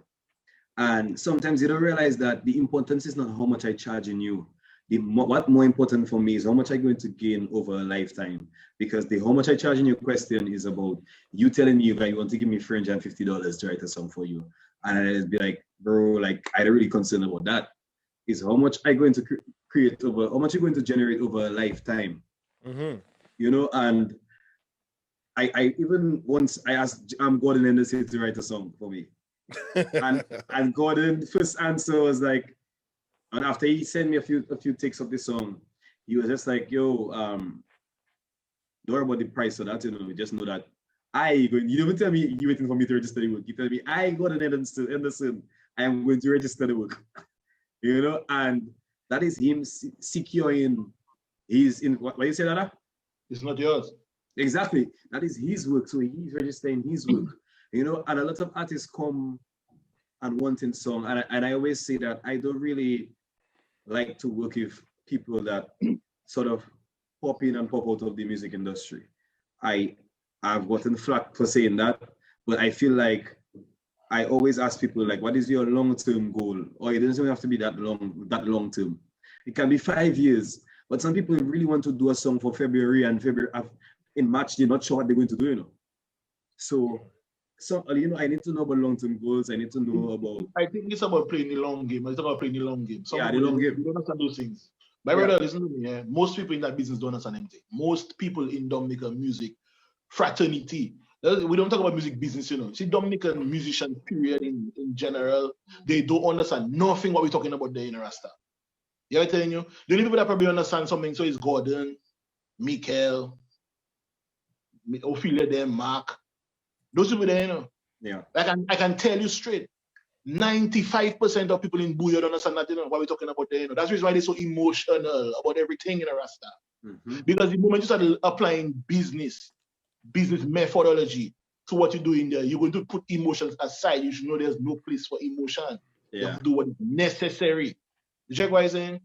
And sometimes you don't realize that the importance is not how much I charging you. What more important for me is how much I'm going to gain over a lifetime. Because the how much I charging you question is about you telling me that you want to give me $350 to write a song for you. And I'd be like, bro, like I don't really concerned about that. Is how much I'm going to create over, how much you're going to generate over a lifetime. You know, and I even once I asked Gordon Henderson to write a song for me. and Gordon first answer was like, and after he sent me a few takes of the song, he was just like, yo, don't worry about the price of that, you know, just know that you don't tell me you waiting for me to register the work. You tell me I Gordon Henderson, I am going to register the work. You know, and that is him securing what you say, Dada? It's not yours. Exactly. That is his work. So he's registering his work. You know, and a lot of artists come and wanting song. And I always say that I don't really like to work with people that sort of pop in and pop out of the music industry. I've gotten flack for saying that, but I feel like I always ask people, like, what is your long-term goal? Or it doesn't have to be that long-term. It can be 5 years, but some people really want to do a song for February, and in March, they're not sure what they're going to do, you know. So you know, I need to know about long-term goals. I need to know about. I think it's about playing the long game. It's about playing the long game. The long game. You don't understand those things. My brother, listen to me. Yeah? Most people in that business don't understand anything. Most people in Dominican music fraternity. We don't talk about music business, you know. See, Dominican musicians, period, in general, they don't understand nothing what we're talking about there in Rasta. You know what I'm telling you? The only people that probably understand something, so is Gordon, Mikel, Ophelia, them, Mark. Those people there, you know. Yeah. I can tell you straight. 95% of people in Booyah don't understand that, what we're talking about there. That's the reason why they're so emotional about everything in a Rasta. Because the moment you start applying business methodology to what you're doing there, you're going to put emotions aside. You should know there's no place for emotion. You have to do what is necessary. You check what I'm saying?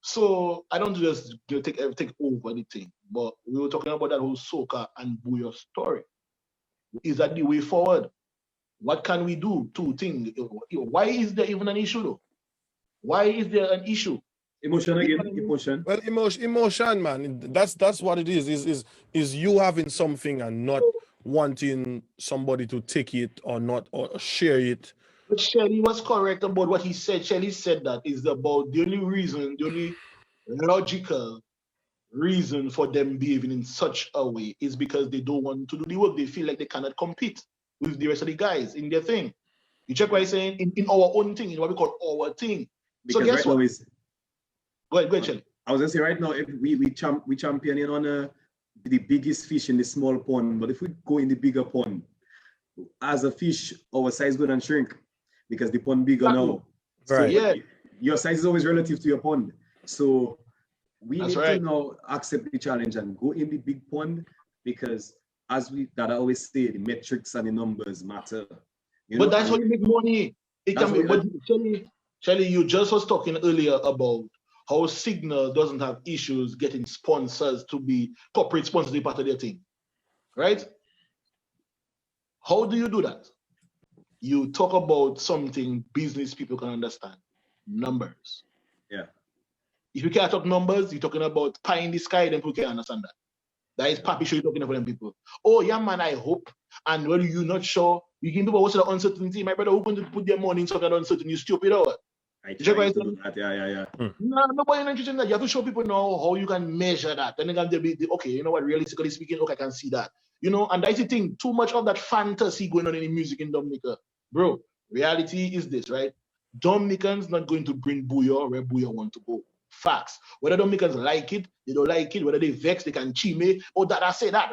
So I don't just take over the thing, but we were talking about that whole soca and Booyah story. Is that the way forward? What can we do to Ting? Why is there even an issue though? Why is there an issue? Emotion again, emotion. Well, emotion, man. That's what it is. Is you having something and not wanting somebody to take it or not or share it. But Shelly was correct about what he said. Shelly said that is about the only logical reason for them behaving in such a way is because they don't want to do the work. They feel like they cannot compete with the rest of the guys in their thing. You check what I'm saying? In our own thing, in what we call our thing. Because so guess right what? Now go ahead, Shelly. I was gonna say right now, if we championing on the biggest fish in the small pond, but if we go in the bigger pond, as a fish, our size going to shrink because the pond bigger now. So right. Your size is always relative to your pond. So we need to now accept the challenge and go in the big pond because as I always say, the metrics and the numbers matter. But that's how you make money. It can be, but Shelly, you just was talking earlier about how Signal doesn't have issues getting sponsors to be corporate sponsors to be part of their thing, right? How do you do that? You talk about something business people can understand, numbers. Yeah. If you can't talk numbers, you're talking about pie in the sky, then people can't understand that. That is papi show you're talking about them people. Oh yeah, man, I hope. And when you're not sure, you give people what's the uncertainty. My brother, who's going to put their money in something uncertain? You stupid or what? I try to do that. Yeah. No, nobody interested in that. You have to show people now how you can measure that. Then they'll be okay, you know what, realistically speaking, okay, I can see that. And that's the thing. Too much of that fantasy going on in the music in Dominica. Bro, reality is this, right? Dominicans not going to bring Booyah where Booyah want to go. Facts. Whether Dominicans like it, they don't like it. Whether they vex, they can chime. Oh, Dada say that.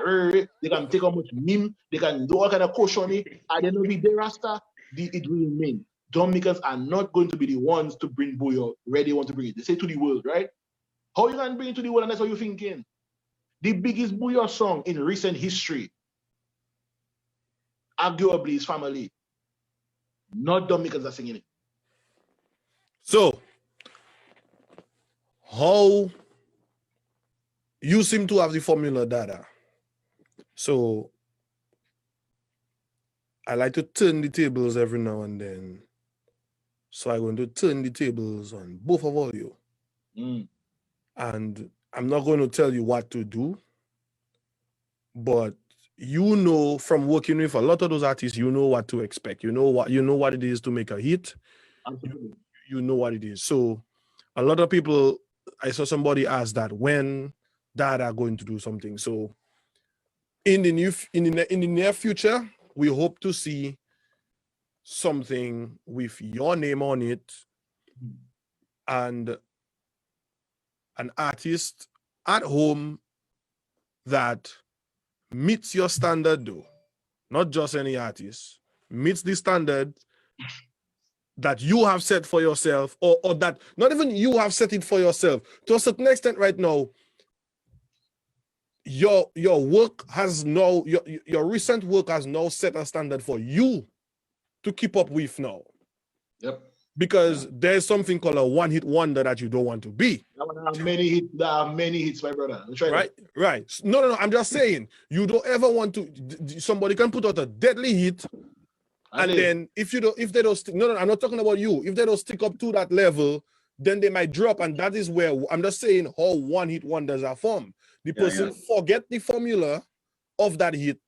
They can take how much meme. They can do all kind of caution. I don't know if they rasta. It will remain. Dominicans are not going to be the ones to bring Booyah where they want to bring it. They say to the world, right? How you can bring it to the world and that's what you're thinking? The biggest Booyah song in recent history, arguably, is Family. Not Dominicans are singing it. So, how you seem to have the formula, Dada. So, I like to turn the tables every now and then. So I'm going to turn the tables on both of all you. And I'm not going to tell you what to do, but you know from working with a lot of those artists, you know what to expect. You know what it is to make a hit. Absolutely. You know what it is. So a lot of people, I saw somebody ask that when Dada going to do something. So in the near future, we hope to see something with your name on it and an artist at home that meets your standard though, not just any artist, meets the standard that you have set for yourself or that not even you have set it for yourself. To a certain extent right now, your work has now, your recent work has now set a standard for you to keep up with now. Yep. Because there's something called a one-hit wonder that you don't want to be. There are many hits, my brother. Right. No. I'm just saying, you don't ever want to. Somebody can put out a deadly hit, and then if they don't. No, I'm not talking about you. If they don't stick up to that level, then they might drop, and that is where I'm just saying how one-hit wonders are formed. The person forget the formula of that hit,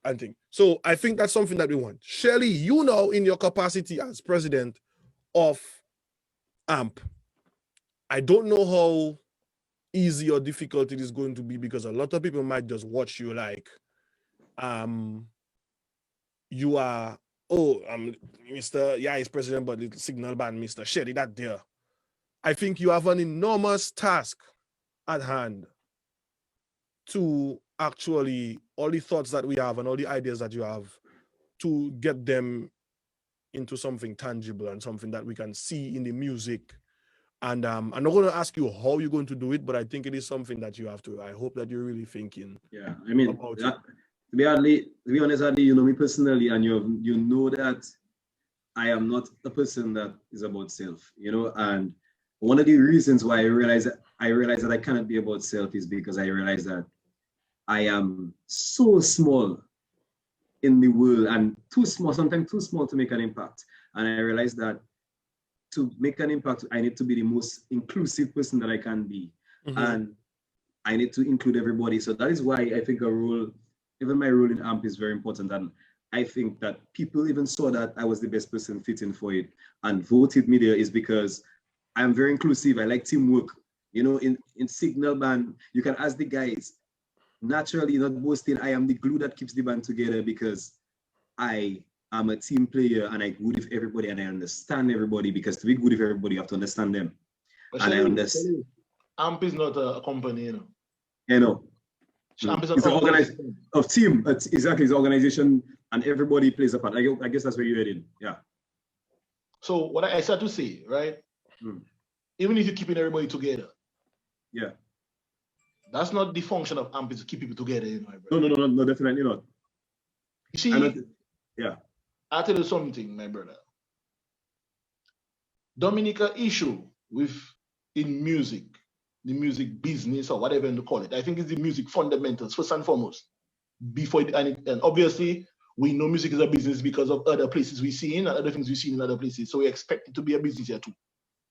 and thing. So I think that's something that we want. Shelly, in your capacity as president of AMP, I don't know how easy or difficult it is going to be because a lot of people might just watch you like, you are, Mr. Yeah, he's president, but the signal band, Mr. Shelly, that there. I think you have an enormous task at hand to actually, all the thoughts that we have and all the ideas that you have, to get them into something tangible and something that we can see in the music. And I'm not going to ask you how you're going to do it, but I think it is something that you have to. I hope that you're really thinking. Yeah, I mean, about to be honest, Adi, you know me personally, and you know that I am not a person that is about self, you know. And one of the reasons why I realize that I cannot be about self is because I realize that I am so small in the world and too small, sometimes too small to make an impact. And I realize that to make an impact, I need to be the most inclusive person that I can be. And I need to include everybody. So that is why I think even my role in AMP is very important. And I think that people even saw that I was the best person fitting for it and voted me there is because I'm very inclusive. I like teamwork. You know, in Signal Band, you can ask the guys, naturally, not boasting, I am the glue that keeps the band together because I am a team player and I good with everybody and I understand everybody, because to be good with everybody, you have to understand them. But and Shelly, I understand. AMP is not a company, you know. You know. AMP is it's an organization of team. Exactly, it's an organization and everybody plays a part. I guess that's where you're heading. Yeah. So what I started to say, right? Even if you're keeping everybody together. Yeah. That's not the function of AMP, is to keep people together, you know. No, definitely not. You see, yeah. I'll tell you something, my brother. Dominica issue in music, the music business or whatever you call it, I think it's the music fundamentals first and foremost. And obviously we know music is a business because of other places we see in and other things we see in other places. So we expect it to be a business here too.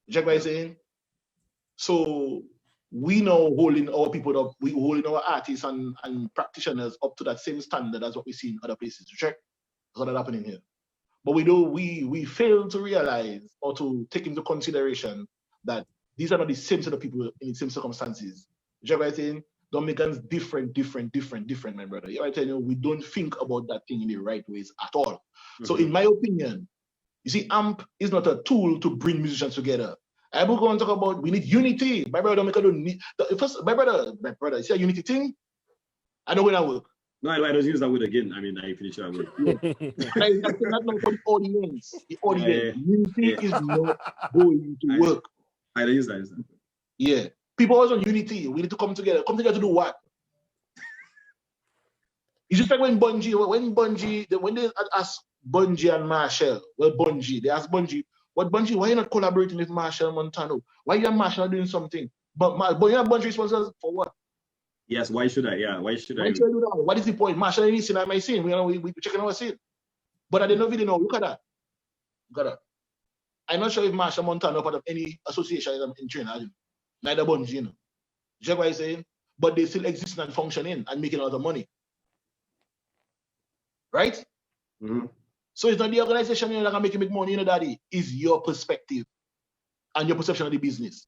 You check what I'm saying? So we now holding our people up, we holding our artists and practitioners up to that same standard as what we see in other places. You check? That's what's happening here. But we fail to realize or to take into consideration that these are not the same set of people in the same circumstances. You know what I'm saying? Dominicans different, my brother. You know what I'm telling you? We don't think about that thing in the right ways at all. So in my opinion, you see, AMP is not a tool to bring musicians together. I will go and talk about we need unity. My brother Dominica don't need my brother, see a unity thing? I know when I work. No, I don't use that word again. I mean, I finish that word. Yeah. I'm saying that now for the audience. The audience. Unity is not going to work. I don't use that. Yeah. People always on unity. We need to come together. Come together to do what? It's just like when they ask Bungie and Marshall, they ask Bungie, why are you not collaborating with Marshall Montano? Why you and Marshall doing something? But you have Bungie responsible for what? Yes, why should I? Yeah, why should I? Do that? What is the point? Marshall ain't scene, I'm scene. We checking our scene. But at the end of the day, no, look at that. I'm not sure if Marshall Montano part of any association in Trinidad. Neither Bungie, you know. You know what I'm saying? But they still exist and functioning and making a lot of money. Right? So it's not the organization that can make you make money, you know, Daddy. It's your perspective and your perception of the business.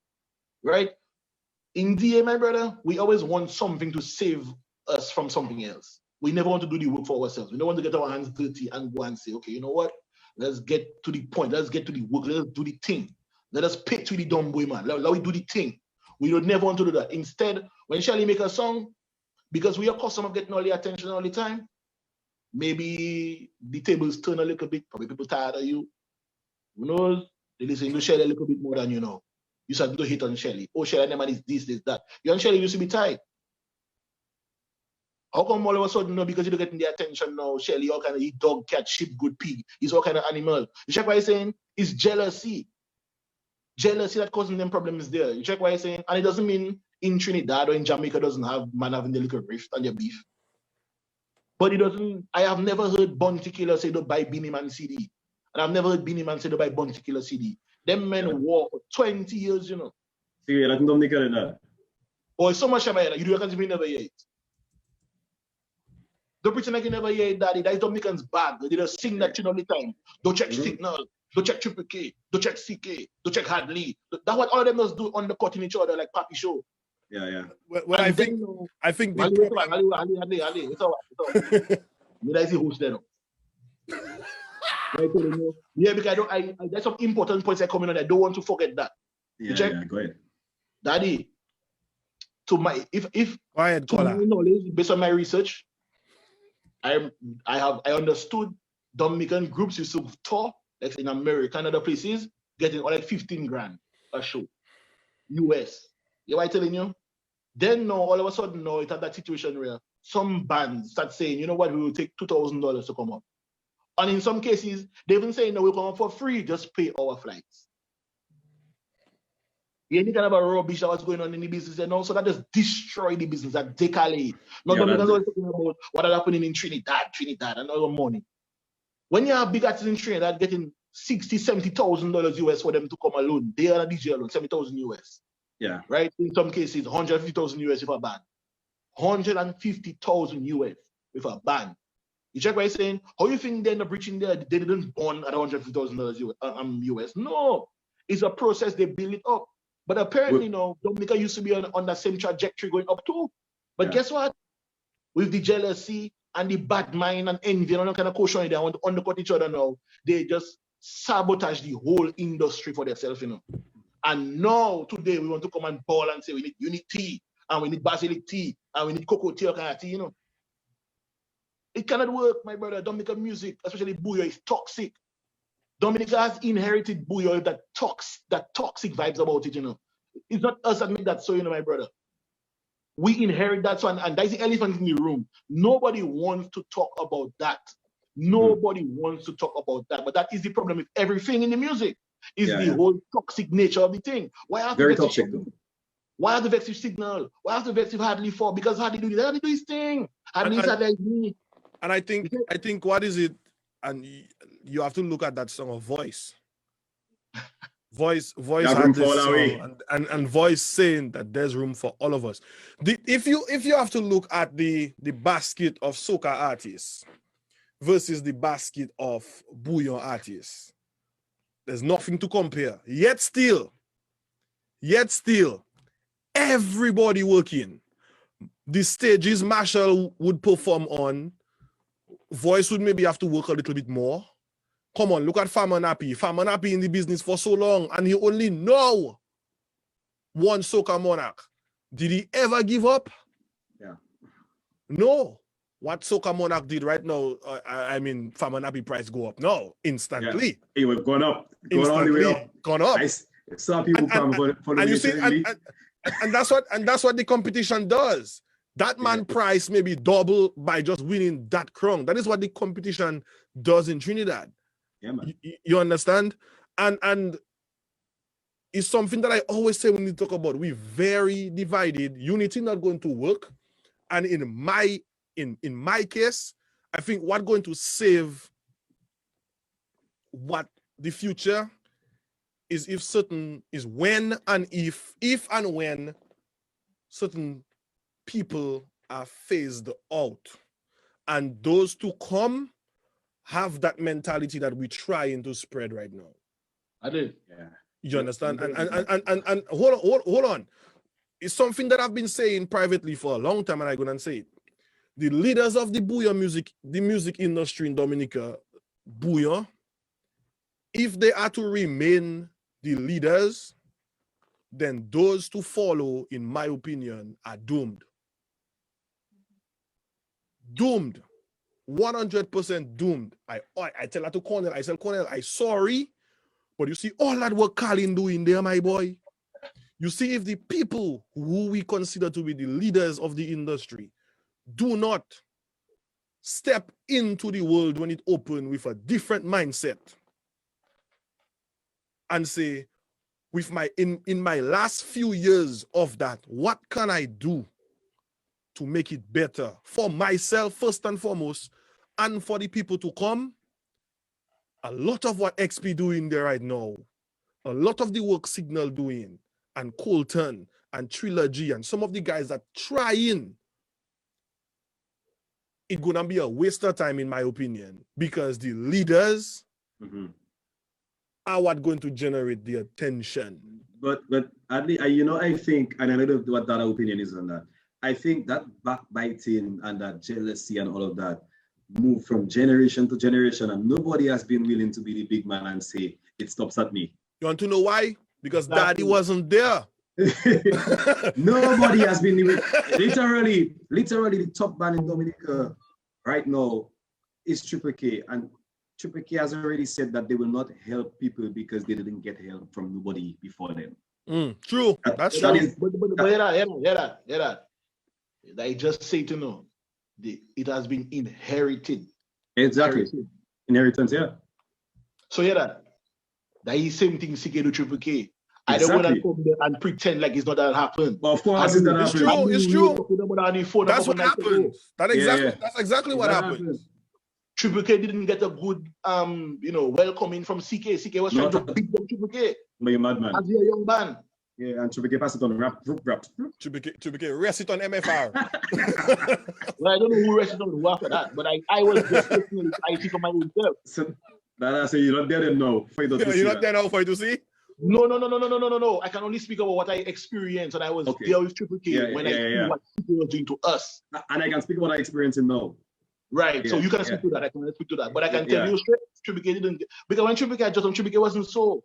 Right? In DA, my brother, we always want something to save us from something else. We never want to do the work for ourselves. We don't want to get our hands dirty and go and say, okay, you know what? Let's get to the point. Let's get to the work. Let's do the thing. Let us pick to the dumb boy, man. Let we do the thing. We don't never want to do that. Instead, when Shelly make a song, because we are accustomed of getting all the attention all the time, maybe the tables turn a little bit. Probably people tired of you. Who knows? They listen to Shelly a little bit more than you know. You start to hit on Shelly. Oh, Shelly, never is this, that. You and Shelly used to be tight. How come all of a sudden, no, because you're getting the attention now, Shelly, all kind of eat dog, cat, sheep, good pig. He's all kind of animal. You check what I'm saying? It's jealousy. Jealousy that causing them problems there. You check what I'm saying? And it doesn't mean in Trinidad or in Jamaica doesn't have man having the little rift and their beef. But it doesn't, I have never heard Bounty Killer say don't buy Beanie Man CD. And I've never heard Beanie Man say don't buy Bounty Killer CD. Them men war for 20 years, you know. See, I don't think that. Oh, it's so much about it. You reckon you never hear it. Don't pretend like you never hear it, Daddy. That is Dominicans bad. They just sing that tune all the time. Don't check Signal. Don't check Triple K. Don't check CK. Don't check Hadley. That's what all of them does do undercutting each other like Papi Show. Yeah. Well, I think the Ali, it's all right. I see who's there. Yeah, because there's some important points that come in and I don't want to forget that. Yeah, go ahead. Daddy, to my quiet, to my knowledge, based on my research, I understood Dominican groups used to tour like in America and other places, getting like 15 grand a show, US. You know what I'm telling you? Then now, all of a sudden, now it had that situation where some bands start saying, you know what, we will take $2,000 to come up. And in some cases, they even say, no, we'll come up for free, just pay our flights. Any kind of a rubbish that was going on in the business, and also that just destroy the business, that decalate. Now, Dominicans always talking about what is happening in Trinidad, and all the money. When you have big artists in Trinidad getting $60,000, $70,000 US for them to come alone, they are a DJ alone, 70,000 US. Yeah. Right? In some cases, 150,000 US with a band. 150,000 US with a band. You check what I'm saying? How you think they end up reaching there? They didn't born at $150,000 US. No. It's a process, they build it up. But apparently, Dominica used to be on that same trajectory going up too. But guess what? With the jealousy and the bad mind and envy and all kind of caution, they want to undercut each other now. They just sabotage the whole industry for themselves, And now, today, we want to come and ball and say we need unity, and we need basilic tea, and we need cocoa tea, kind of tea, It cannot work, my brother. Dominica music, especially Bouyon, is toxic. Dominica has inherited Bouyon, that toxic vibes about it, It's not us that make that so, my brother. We inherit that one, and that's the elephant in the room. Nobody wants to talk about that. Nobody wants to talk about that. But that is the problem with everything in the music. Is the whole toxic nature of the thing. Why have very toxic though? Why have the vex with Signal? Why have the vex with Hardly For? Because Hardly do this. Hardly do his thing. Hardly is like me. And I think what is it? And you have to look at that song of Voice. Voice had this song, and Voice saying that there's room for all of us. If you have to look at the basket of soca artists versus the basket of Bouyon artists, there's nothing to compare. Yet still, everybody working. The stages Marshall would perform on, Voice would maybe have to work a little bit more. Come on, look at Farmer Nappy. Farmer Nappy in the business for so long, and he only know one soca monarch. Did he ever give up? Yeah. No. What soca monarch did right now, Farmer Nappy price go up. No, instantly. Yeah. It was gone up. All the way up. Gone up. I saw people come for the and you see, and that's what the competition does. That man price maybe double by just winning that crown. That is what the competition does in Trinidad. Yeah, man. You understand? And it's something that I always say when we talk about we're very divided. Unity not going to work. And in my case, I think what's going to save what the future is when certain people are phased out, and those to come have that mentality that we're trying to spread right now. I do. Yeah. You understand? And hold on. It's something that I've been saying privately for a long time, and I'm gonna say it. The leaders of the Bouyon music, the music industry in Dominica, Bouyon, if they are to remain the leaders, then those to follow, in my opinion, are doomed. Doomed. 100% doomed. I tell that to Cornell. I said, Cornell, I'm sorry, but you see all that work Colin doing there, my boy. You see, if the people who we consider to be the leaders of the industry do not step into the world when it opens with a different mindset and say, with in my last few years of that, what can I do to make it better for myself first and foremost, and for the people to come? A lot of what XP doing there right now, a lot of the work Signal doing, and Colton and Trilogy and some of the guys that trying, it's gonna be a waste of time in my opinion, because the leaders are what going to generate the attention. But I think, and I don't know what that opinion is on that. I think that backbiting and that jealousy and all of that move from generation to generation, and nobody has been willing to be the big man and say it stops at me. You want to know why? Because Daddy wasn't there. Nobody has been literally the top band in Dominica right now is Triple K, and Triple K has already said that they will not help people because they didn't get help from nobody before them. True. That's But true. hear that. I just say to know, it has been inherited. Exactly. Inheritance, yeah. So that is same thing CK do Triple K. I don't want to come there and pretend like it's not that happened. But of course, it's gonna happen. It's true. That's what happens. That's exactly what happens. Triple K didn't get a good welcoming from CK. CK was trying to beat them Triple K. But you're mad man. As you're a young man. Yeah, and Triple K pass it on rap. Triple K rest it on MFR. Well, I don't know who rested on who after that, but I was just personally IT for my own self. So Dada say you're not there now for you to see. You're not there now for you to see? No. I can only speak about what I experienced, and I was there with Triple K when I see what people were doing to us. And I can speak about what I experienced now. Right. So you can speak to that. I can speak to that. But I can tell you straight, Triple K didn't, because when Triple K had just on, Triple K wasn't so.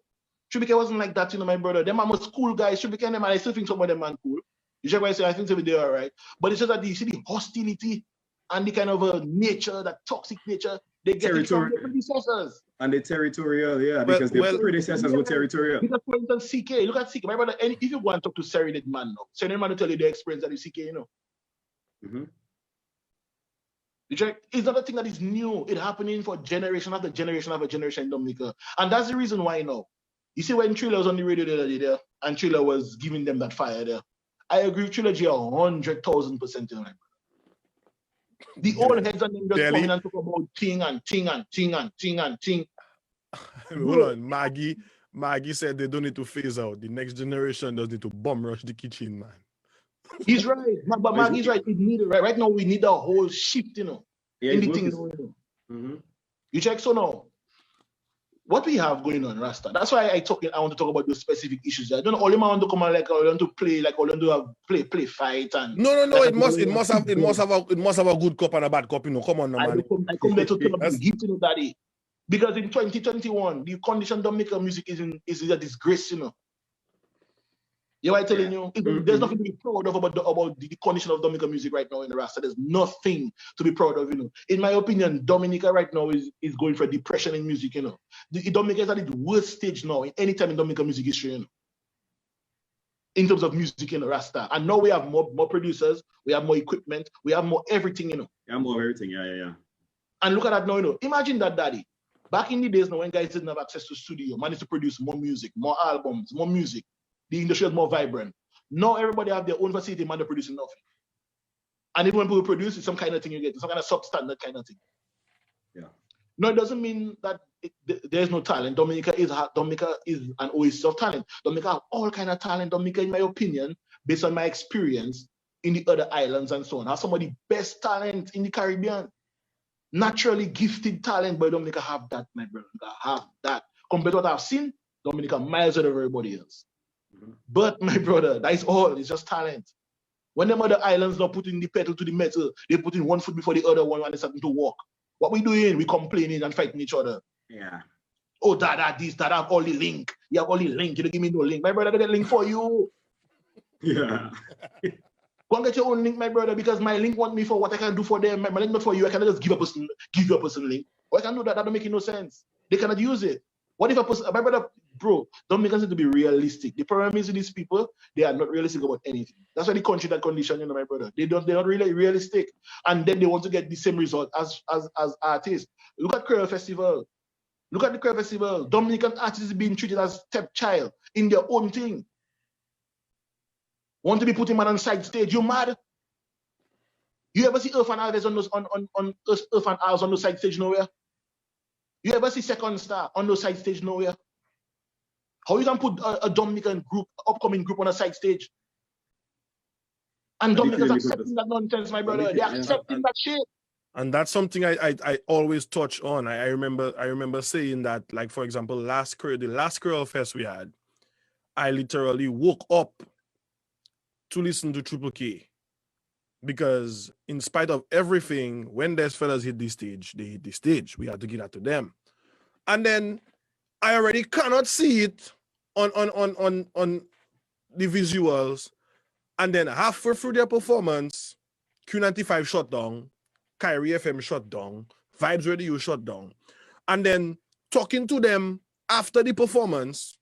Triple K wasn't like that, my brother. Them man was cool guys. Triple K and them, and I still think some of them man cool. You check what I say, I think they are right. But it's just that you see the hostility and the kind of nature, that toxic nature, they get it from their predecessors. And the territorial, because their predecessors were territorial. Because for instance, CK, look at CK, my brother, if you go and talk to Serenade man now, Serenade man will tell you the experience that is CK, Mm-hmm. You check, it's not a thing that is new. It's happening for generation after generation after generation in Dominica. And that's the reason why now. You see when Triller was on the radio the other day there, and Triller was giving them that fire there. I agree with Trilogy 100,000%. The old heads and them just come in and talk about Ting and Ting and Ting and Ting and Ting. Hold on, Maggie said they don't need to phase out. The next generation does need to bomb rush the kitchen, man. He's right, but Maggie's right. It needed right now. We need a whole shift, in the thing. Mm-hmm. You check so now. What we have going on, Rasta. That's why I want to talk about those specific issues. I don't know. All you want to come and I want to play, I want to play fight and. No. It must have a good cup and a bad cup. Come on, man. I come there to tell them heat, daddy. Because in 2021, the condition Dominica music is a disgrace, You know what I'm telling you? There's nothing to be proud of about the condition of Dominica music right now in the Rasta. There's nothing to be proud of, In my opinion, Dominica right now is going for depression in music, The Dominica is at the worst stage now in any time in Dominica music history, In terms of music in the Rasta. And now we have more producers, we have more equipment, we have more everything, Yeah, more everything, yeah. And look at that now, Imagine that, daddy. Back in the days now when guys didn't have access to studio, managed to produce more music, more albums, more music. The industry is more vibrant. Now everybody have their own facility, man, they're producing nothing. And even when people produce, it's some kind of thing you get, some kind of substandard kind of thing. Yeah. No, it doesn't mean that there's no talent. Dominica is an oasis of talent. Dominica have all kind of talent. Dominica, in my opinion, based on my experience in the other islands and so on, have some of the best talent in the Caribbean. Naturally gifted talent, but Dominica have that, my brother. Have that. Compared to what I've seen, Dominica miles out of everybody else. But my brother, that is all. It's just talent. When them other islands not putting the pedal to the metal, they put in one foot before the other one when they're starting to walk. What we doing? We complaining and fighting each other. Yeah. Oh, Dada, this, Dada, have all the link. You have all the link. You don't give me no link. My brother, I got a link for you. Yeah. Go and get your own link, my brother, because my link want me for what I can do for them. My link not for you. I cannot just give you a person link. Or I can do that. That don't make no sense. They cannot use it. What if a person, my brother, bro, Dominicans need to be realistic. The problem is with these people, they are not realistic about anything. That's why the country that condition, my brother. They're not really realistic. And then they want to get the same result as artists. Look at Creole Festival. Look at the Creole Festival. Dominican artists being treated as stepchild in their own thing. Want to be putting man on side stage. You mad? You ever see Earth and Alves on Earth and Alves on the side stage nowhere? You ever see Second Star on the side stage nowhere? How you can put a Dominican group, upcoming group on a side stage? And Dominicans accepting that nonsense, my brother. They're accepting that shit. And that's something I always touch on. I remember saying that, like, for example, the last Creole Fest we had, I literally woke up to listen to Triple K. Because in spite of everything, when those fellas hit the stage, they hit the stage. We had to give that to them. And then I already cannot see it on the visuals. And then halfway through their performance, Q95 shut down, Kyrie FM shut down, Vibes Radio shut down. and then talking to them after the performance.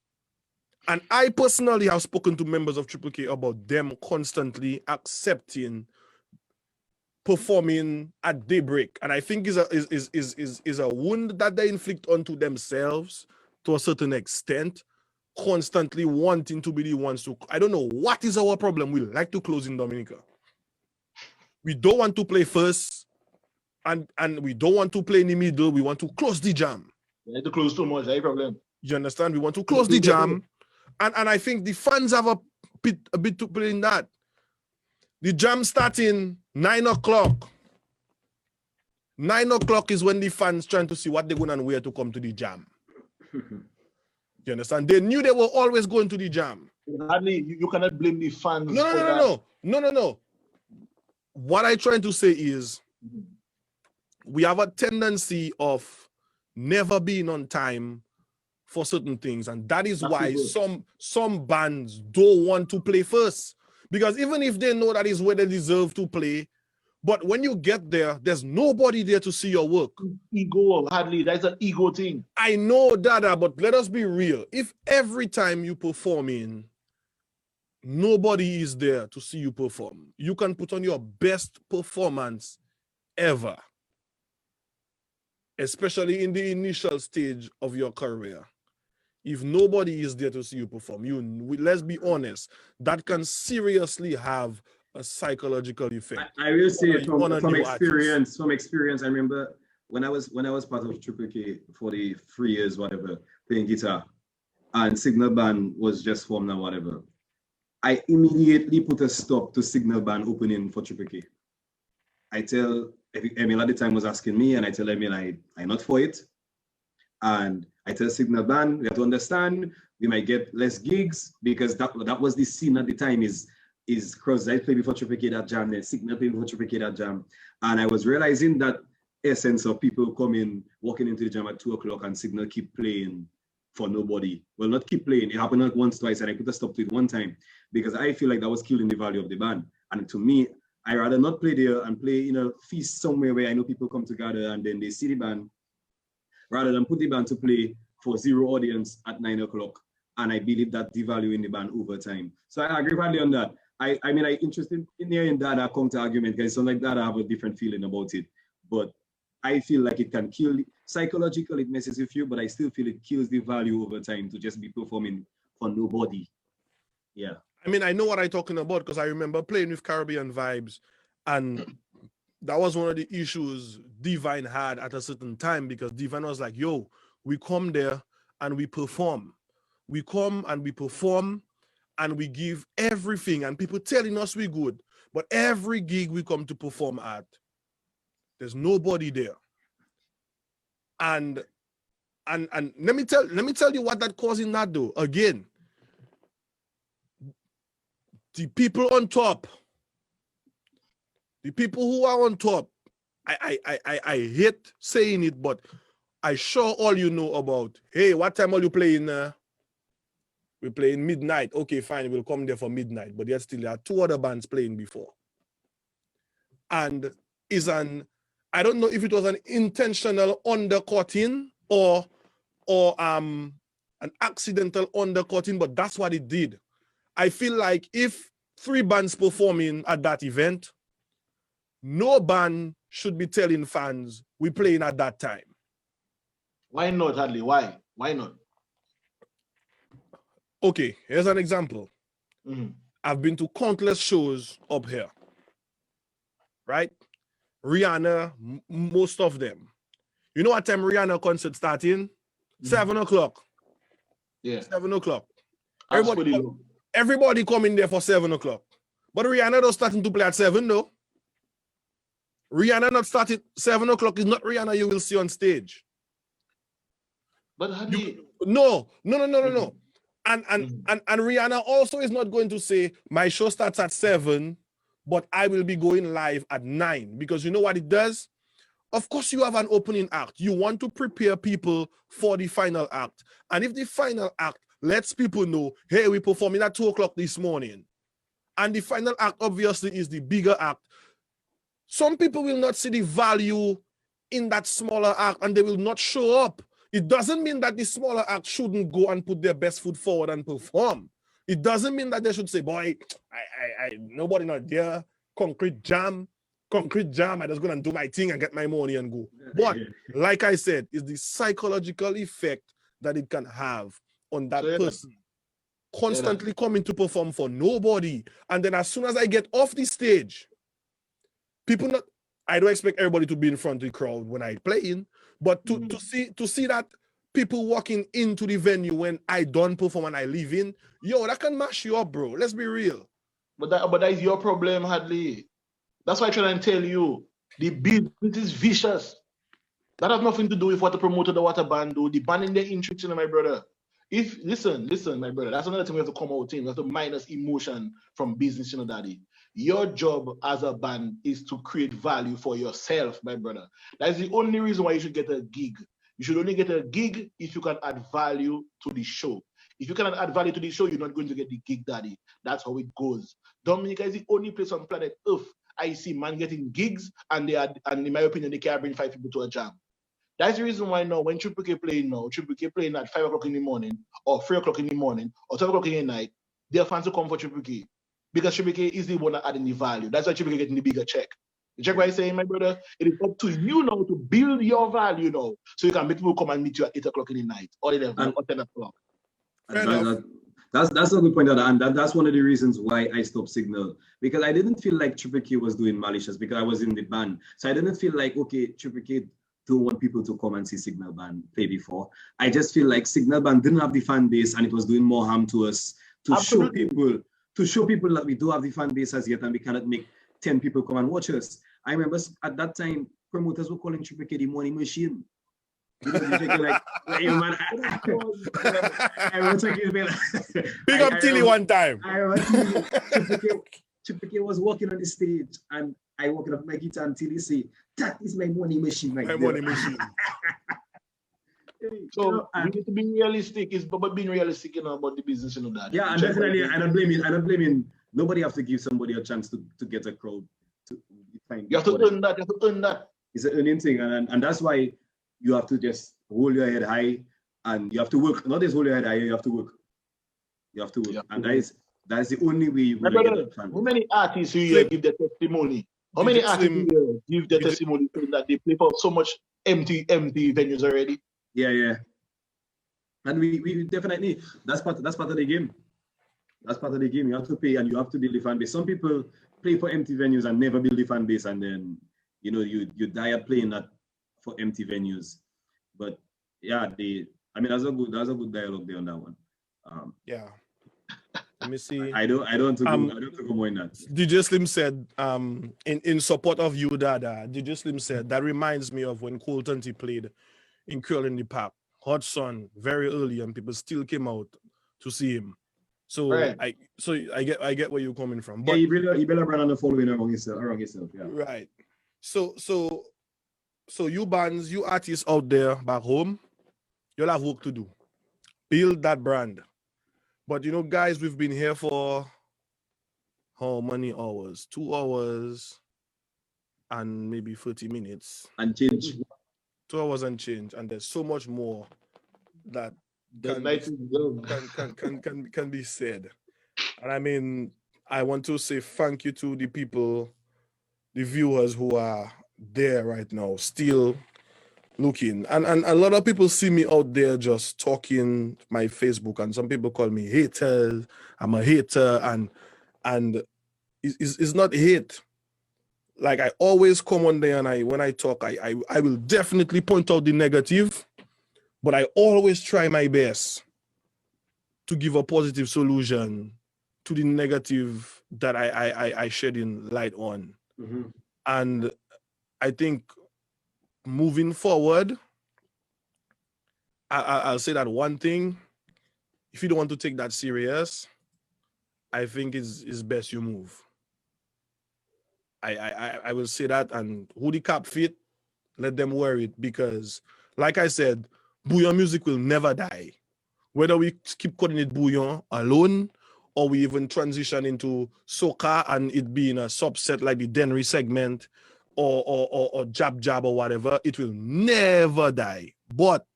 And I personally have spoken to members of Triple K about them constantly accepting performing at daybreak. And I think is a wound that they inflict onto themselves to a certain extent, constantly wanting to be the ones to, I don't know, what is our problem? We like to close in Dominica. We don't want to play first, and we don't want to play in the middle. We want to close the jam. You need to close too much, no problem. You understand? We want to close the jam. And I think the fans have a bit to play in that. The jam starting 9 o'clock. 9 o'clock is when the fans trying to see what they're going and where to come to the jam. You understand? They knew they were always going to the jam. Hardly, you cannot blame the fans. No. What I'm trying to say is we have a tendency of never being on time for certain things, and that is why some bands don't want to play first, because even if they know that is where they deserve to play, but when you get there, there's nobody there to see your work. Ego, hardly, that's an ego thing. I know, Dada, but let us be real. If every time you perform in, nobody is there to see you perform, you can put on your best performance ever, especially in the initial stage of your career. If nobody is there to see you perform, let's be honest, that can seriously have a psychological effect. I will say from experience. I remember when I was part of Triple K for the 3 years, whatever, playing guitar, and Signal Band was just formed and whatever. I immediately put a stop to Signal Band opening for Triple K. I tell Emil at the time was asking me, and I tell Emil I'm not for it. And I tell Signal Band, we have to understand, we might get less gigs, because that was the scene at the time is Cross I played before Triple K that jam, then Signal played before Triple K that jam. And I was realizing that essence of people walking into the jam at 2 o'clock and Signal keep playing for nobody. Well, not keep playing, it happened like once, twice, and I put a stop to it one time, because I feel like that was killing the value of the band. And to me, I rather not play there and play in a feast somewhere where I know people come together and then they see the band, rather than put the band to play for zero audience at 9 o'clock. And I believe that devaluing the band over time. So I agree partly on that. I mean, I'm interested in hearing Dada counter argument, because it's not like Dada have a different feeling about it. But I feel like it can kill, psychologically it messes with you, but I still feel it kills the value over time to just be performing for nobody. Yeah. I mean, I know what I'm talking about, because I remember playing with Caribbean Vibes, and that was one of the issues Divine had at a certain time, because Divine was like, yo, we come there and we perform. We come and we perform and we give everything, and people telling us we good, but every gig we come to perform at, there's nobody there. And let me tell you what that causing that though. Again, the people on top, the people who are on top, I hate saying it, but I sure all you know about, hey, what time are you playing? We're playing midnight. Okay, fine, we'll come there for midnight, but yet still there are 2 other bands playing before. And I don't know if it was an intentional undercutting or an accidental undercutting, but that's what it did. I feel like if 3 bands performing at that event, no band should be telling fans we're playing at that time. Why not, Hadley? Why? Why not? Okay, here's an example. I've been to countless shows up here, right? Rihanna, most of them. You know what time Rihanna concert starting? 7 o'clock. Yeah. 7 o'clock. Everybody come in there for 7 o'clock. But Rihanna not starting to play at 7, though. Rihanna not starting 7 o'clock is not Rihanna you will see on stage. But how do you... No. And Rihanna also is not going to say, my show starts at 7, but I will be going live at 9. Because you know what it does? Of course, you have an opening act. You want to prepare people for the final act. And if the final act lets people know, hey, we're performing at 2 o'clock this morning, and the final act obviously is the bigger act, some people will not see the value in that smaller act and they will not show up. It doesn't mean that the smaller act shouldn't go and put their best foot forward and perform. It doesn't mean that they should say, boy, nobody not there, concrete jam, I just gonna do my thing and get my money and go. But like I said, it's the psychological effect that it can have on that person. Constantly coming to perform for nobody. And then as soon as I get off the stage, I don't expect everybody to be in front of the crowd when I playing, but to see that people walking into the venue when I don't perform and I leave in, that can mash you up, bro. Let's be real. But that is your problem, Hadley. That's why I try and tell you, the business is vicious. That has nothing to do with what the promoter, the water band do. The band in their interest, my brother. Listen, my brother. That's another thing we have to come out in. We have to minus emotion from business, daddy. Your job as a band is to create value for yourself, my brother. That is the only reason why you should get a gig. You should only get a gig if you can add value to the show. If you cannot add value to the show, you're not going to get the gig, daddy. That's how it goes. Dominica is the only place on planet Earth I see man getting gigs, and in my opinion, they can't bring 5 people to a jam. That's the reason why now, when Triple K playing at 5 o'clock in the morning, or 3 o'clock in the morning, or 12 o'clock in the night, their fans will come for Triple K. Because Triple K is the one that adding the value. That's why Triple K getting the bigger check. You check what I'm saying, my brother? It is up to you now to build your value now, so you can make people come and meet you at 8 o'clock in the night, or 11 or 10 o'clock. That's a good point, and that's one of the reasons why I stopped Signal, because I didn't feel like Triple K was doing malicious, because I was in the band. So I didn't feel like, okay, Triple K don't want people to come and see Signal Band play before. I just feel like Signal Band didn't have the fan base, and it was doing more harm to us to show people that we do have the fan base as yet, and we cannot make 10 people come and watch us. I remember at that time, promoters were calling Triple K the money machine. You know, man, I remember checking Big up Tilly one time. I remember Triple K was walking on the stage, and I walking up my guitar, and Tilly say, "That is my money machine, right there." Money machine. So we need to be realistic. It's about being realistic, about the business, that. Yeah, and definitely, I don't blaming. Nobody have to give somebody a chance to get a crowd. You have to earn that. You have to earn that. It's an earning thing, and that's why you have to just hold your head high, and you have to work. Not just hold your head high, you have to work. You have to work, and that is the only way you're going to get that fan. How many artists here give their testimony? How many artists here give their testimony that they play for so much empty venues already? Yeah. And we definitely, that's part of the game. That's part of the game. You have to pay, and you have to build the fan base. Some people play for empty venues and never build the fan base, and then you die at playing that for empty venues. But yeah, that's a good dialogue there on that one. Yeah. Let me see. I don't go more in that. DJ Slim said, in support of you, Dada, DJ Slim said, that reminds me of when Colton T played in Curl in the Park. Hot sun, very early, and people still came out to see him. So right. I get where you're coming from. But yeah, you better run on the following around yourself. Yeah. Right. So you bands, you artists out there back home, you'll have work to do. Build that brand. But guys, we've been here for how many hours? 2 hours and maybe 30 minutes. And change. 2 hours and change. And there's so much more that can be said. And I want to say thank you to the people, the viewers who are there right now, still looking. And a lot of people see me out there just talking my Facebook, and some people call me haters. I'm a hater, and it's not hate. Like, I always come on there, and when I talk, I will definitely point out the negative, but I always try my best to give a positive solution to the negative that I shedding light on. Mm-hmm. And I think moving forward, I'll say that one thing: if you don't want to take that serious, I think it's best you move. I will say that, and who the cap fit, let them wear it, because, like I said, bouillon music will never die. Whether we keep calling it bouillon alone, or we even transition into soca and it being a subset like the Denry segment, or jab or whatever, it will never die. But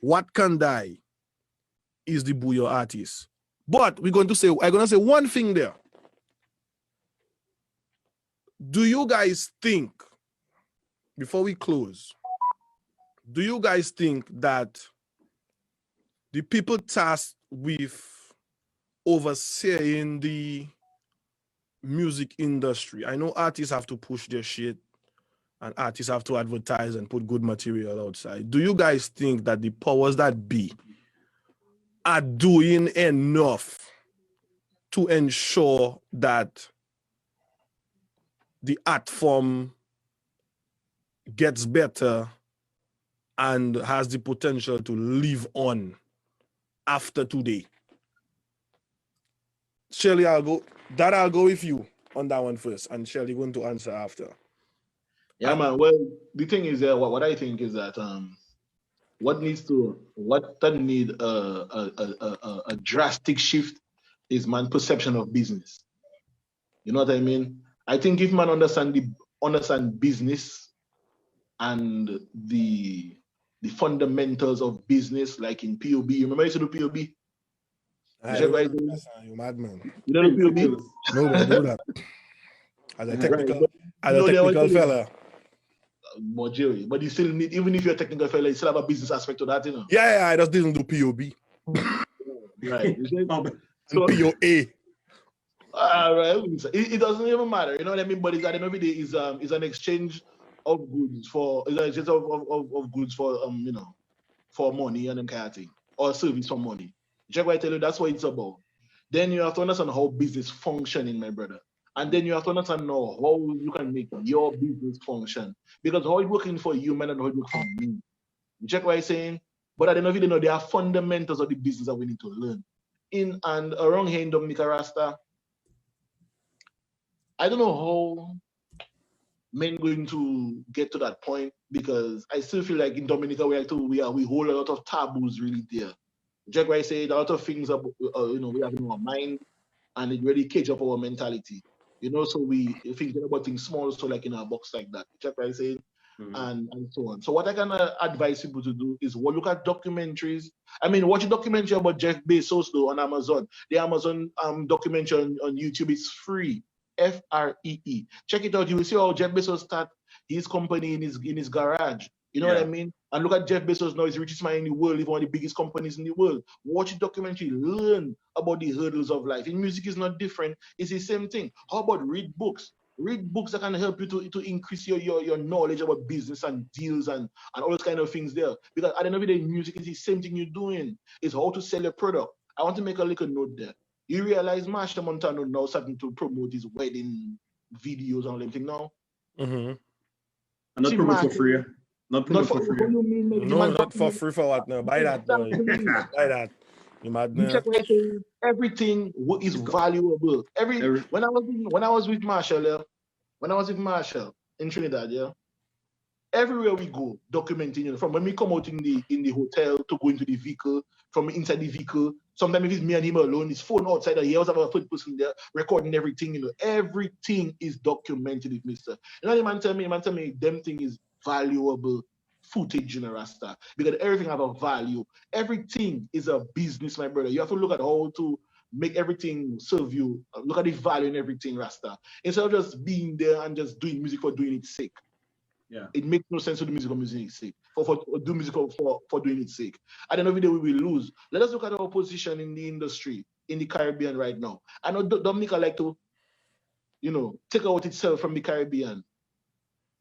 what can die is the bouillon artist. But I'm gonna say one thing there. Do you guys think, before we close, do you guys think that the people tasked with overseeing the music industry, I know artists have to push their shit and artists have to advertise and put good material outside. Do you guys think that the powers that be are doing enough to ensure that the art form gets better and has the potential to live on after today? Shelly, I'll go with you on that one first, and Shelly going to answer after. Yeah, man. Well, the thing is, what I think is that what need a drastic shift is man perception of business. You know what I mean? I think if man understand business and the fundamentals of business, like in POB. You remember I used to do POB? You madman. You don't do POB? No, but do that. As a technical fella. But you still need, even if you're a technical fella, you still have a business aspect to that, you know? Yeah, I just didn't do POB. Right. So, POA. Right. It doesn't even matter, you know what I mean? But it's, at the end of the day, is an exchange of goods for goods for for money and them kind of thing, or service for money. Check what I tell you, that's what it's about. Then you have to understand how business functioning, my brother. And then you have to understand now how you can make your business function. Because how it's working for you, man, and how it works for me. You check what I'm saying? But at the end of the day, there are fundamentals of the business that we need to learn. In and around here in Dominica Rasta, I don't know how men going to get to that point, because I still feel like in Dominica we hold a lot of taboos really there. Check what I say, a lot of things we have in our mind, and it really cage up our mentality. So we think about things small, so like in our box like that. Check what I say, and so on. So what I can advise people to do is look at documentaries. I mean, watch a documentary about Jeff Bezos though on Amazon. The Amazon documentary on YouTube is free. FREE. Check it out. You will see how Jeff Bezos start his company in his garage. You know what I mean? And look at Jeff Bezos now, he's the richest man in the world, he's one of the biggest companies in the world. Watch the documentary, learn about the hurdles of life. In music is not different, it's the same thing. How about read books? Read books that can help you to increase your knowledge about business and deals and all those kind of things there. Because at the end of the day, music is the same thing you're doing. It's how to sell your product. I want to make a little note there. You realize Marsha Montano now starting to promote his wedding videos and all them things now? And not promote for free. Not promote for free. No, not for free for what now? Buy that, boy. Buy that. You mad now? Everything is valuable. When I was with Marshall in Trinidad, yeah. Everywhere we go, documenting, from when we come out in the hotel to go into the vehicle, from inside the vehicle. Sometimes if it's me and him alone, his phone outside, he always have a third person there recording everything. Everything is documented, mister. The man tell me, them thing is valuable footage in a Rasta, because everything have a value. Everything is a business, my brother. You have to look at how to make everything serve you. Look at the value in everything, Rasta. Instead of just being there and just doing music for doing its sake. Yeah, it makes no sense to do music for music's sake. For do music for doing its sake. At the end of the day, we will lose. Let us look at our position in the industry in the Caribbean right now. I know Dominica like to, take out itself from the Caribbean.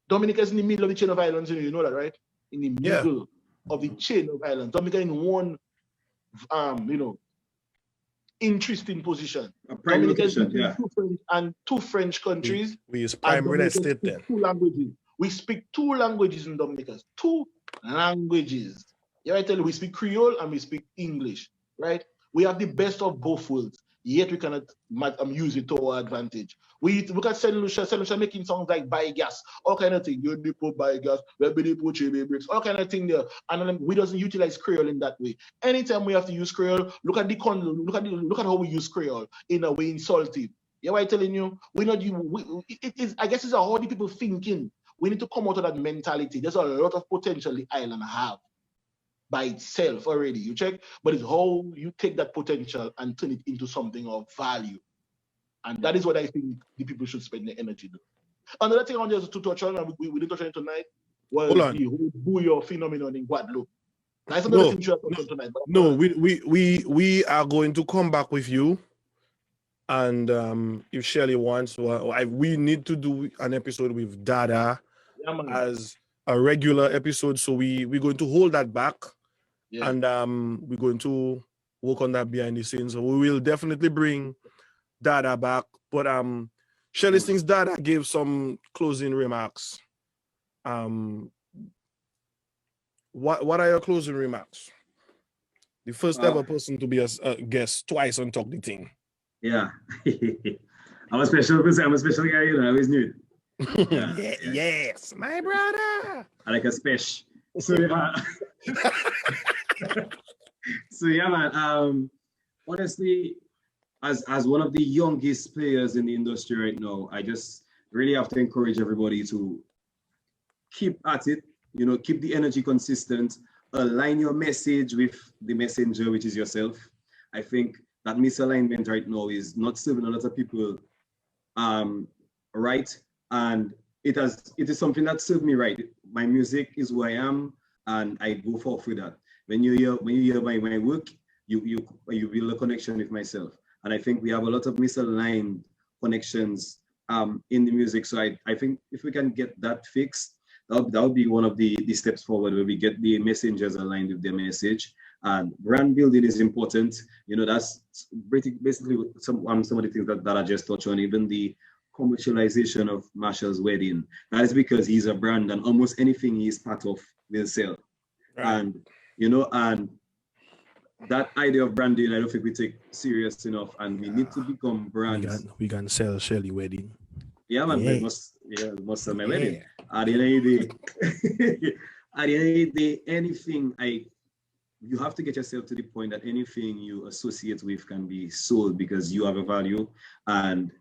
Dominica is in the middle of the chain of islands. You know that, right? In the middle of the chain of islands. Dominica in one, interesting position. A prime location, two French countries. We use prime real estate then. Two languages. We speak two languages in Dominica. Two languages. Yeah, I tell you, we speak Creole and we speak English, right? We have the best of both worlds, yet we cannot use it to our advantage. We look at Saint Lucia making songs like Buy Gas, all kind of thing. You depot buy gas, we depot bricks, all kind of thing there. And we doesn't utilize Creole in that way. Anytime we have to use Creole, look at how we use Creole in a way insultive. Yeah, what I'm telling you, we're not you. It is. I guess it's how the people thinking. We need to come out of that mentality. There's a lot of potential the island have by itself already. You check, but it's how you take that potential and turn it into something of value. And that is what I think the people should spend their energy on. Another thing I want to touch on, and we didn't touch on it tonight, was the whole booyah phenomenon in Guadeloupe. That's another thing we should touch on tonight. No, we are going to come back with you. And if Shelly wants, we need to do an episode with Dada as a regular episode. So we're going to hold that back. Yeah. And we're going to work on that behind the scenes. So we will definitely bring Dada back. But Shelly thinks Dada gave some closing remarks. What are your closing remarks? The first ever person to be a guest twice on Talk the Ting. Yeah. I'm a special person. I'm a special guy, you know. I always knew it. Yeah. Yes, my brother. I like a special. So yeah. So yeah, man. Honestly, as one of the youngest players in the industry right now, I just really have to encourage everybody to keep at it. You know, keep the energy consistent. Align your message with the messenger, which is yourself. I think that misalignment right now is not serving a lot of people right, and it is something that served me right. My music is who I am, and I go forth with that. When you hear my work, you build a connection with myself, and I think we have a lot of misaligned connections in the music. So I think if we can get that fixed, that would be one of the steps forward, where we get the messengers aligned with their message. And brand building is important. You know, that's basically some of the things that I just touched on. Even the commercialization of Marshall's wedding, that is because he's a brand, and almost anything he's part of will sell. Right. And you know, and that idea of branding, I don't think we take serious enough, and we need to become brands. We can sell Shelly wedding. Yeah, man. Yeah. We must sell my wedding. At the end of the day, at the end of the day, anything you have to get yourself to the point that anything you associate with can be sold because you have a value, and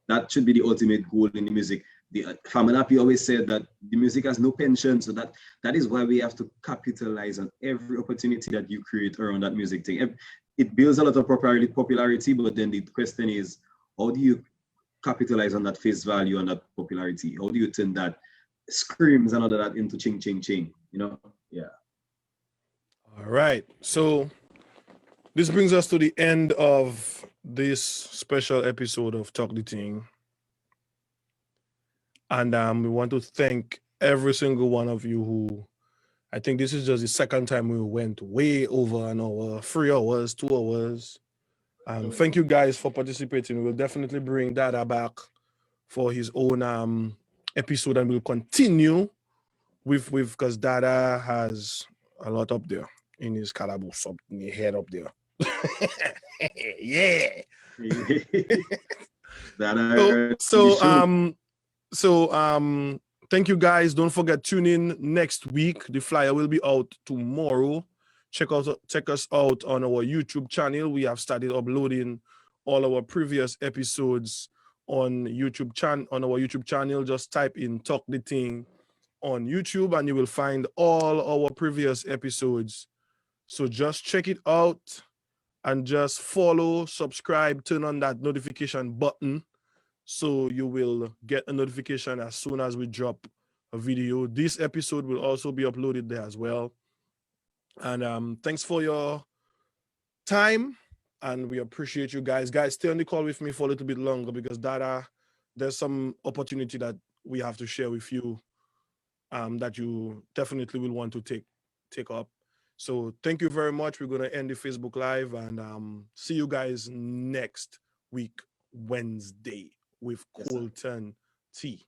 that should be the ultimate goal in the music. The Famanapi always said that the music has no pension, so that is why we have to capitalize on every opportunity that you create around that music thing. It builds a lot of popularity, but then the question is, how do you capitalize on that face value and that popularity? How do you turn that screams and all of that into ching, ching, ching? You know? Yeah. All right, so this brings us to the end of this special episode of Talk the Ting. And we want to thank every single one of you who, I think this is just the second time we went way over an hour, 3 hours, 2 hours. Thank you guys for participating. We'll definitely bring Dada back for his own episode, and we'll continue with because Dada has a lot up there in his calaboose, up in his head up there. Yeah. So thank you guys. Don't forget, tune in next week. The flyer will be out tomorrow. Check us out on our YouTube channel. We have started uploading all our previous episodes on our YouTube channel. Just type in Talk the Ting on YouTube and you will find all our previous episodes. So just check it out and just follow, subscribe, turn on that notification button so you will get a notification as soon as we drop a video. This episode will also be uploaded there as well. And thanks for your time, and we appreciate you guys. Guys, stay on the call with me for a little bit longer because Dada, there's some opportunity that we have to share with you that you definitely will want to take up. So thank you very much. We're going to end the Facebook Live, and see you guys next week, Wednesday, with Colton T.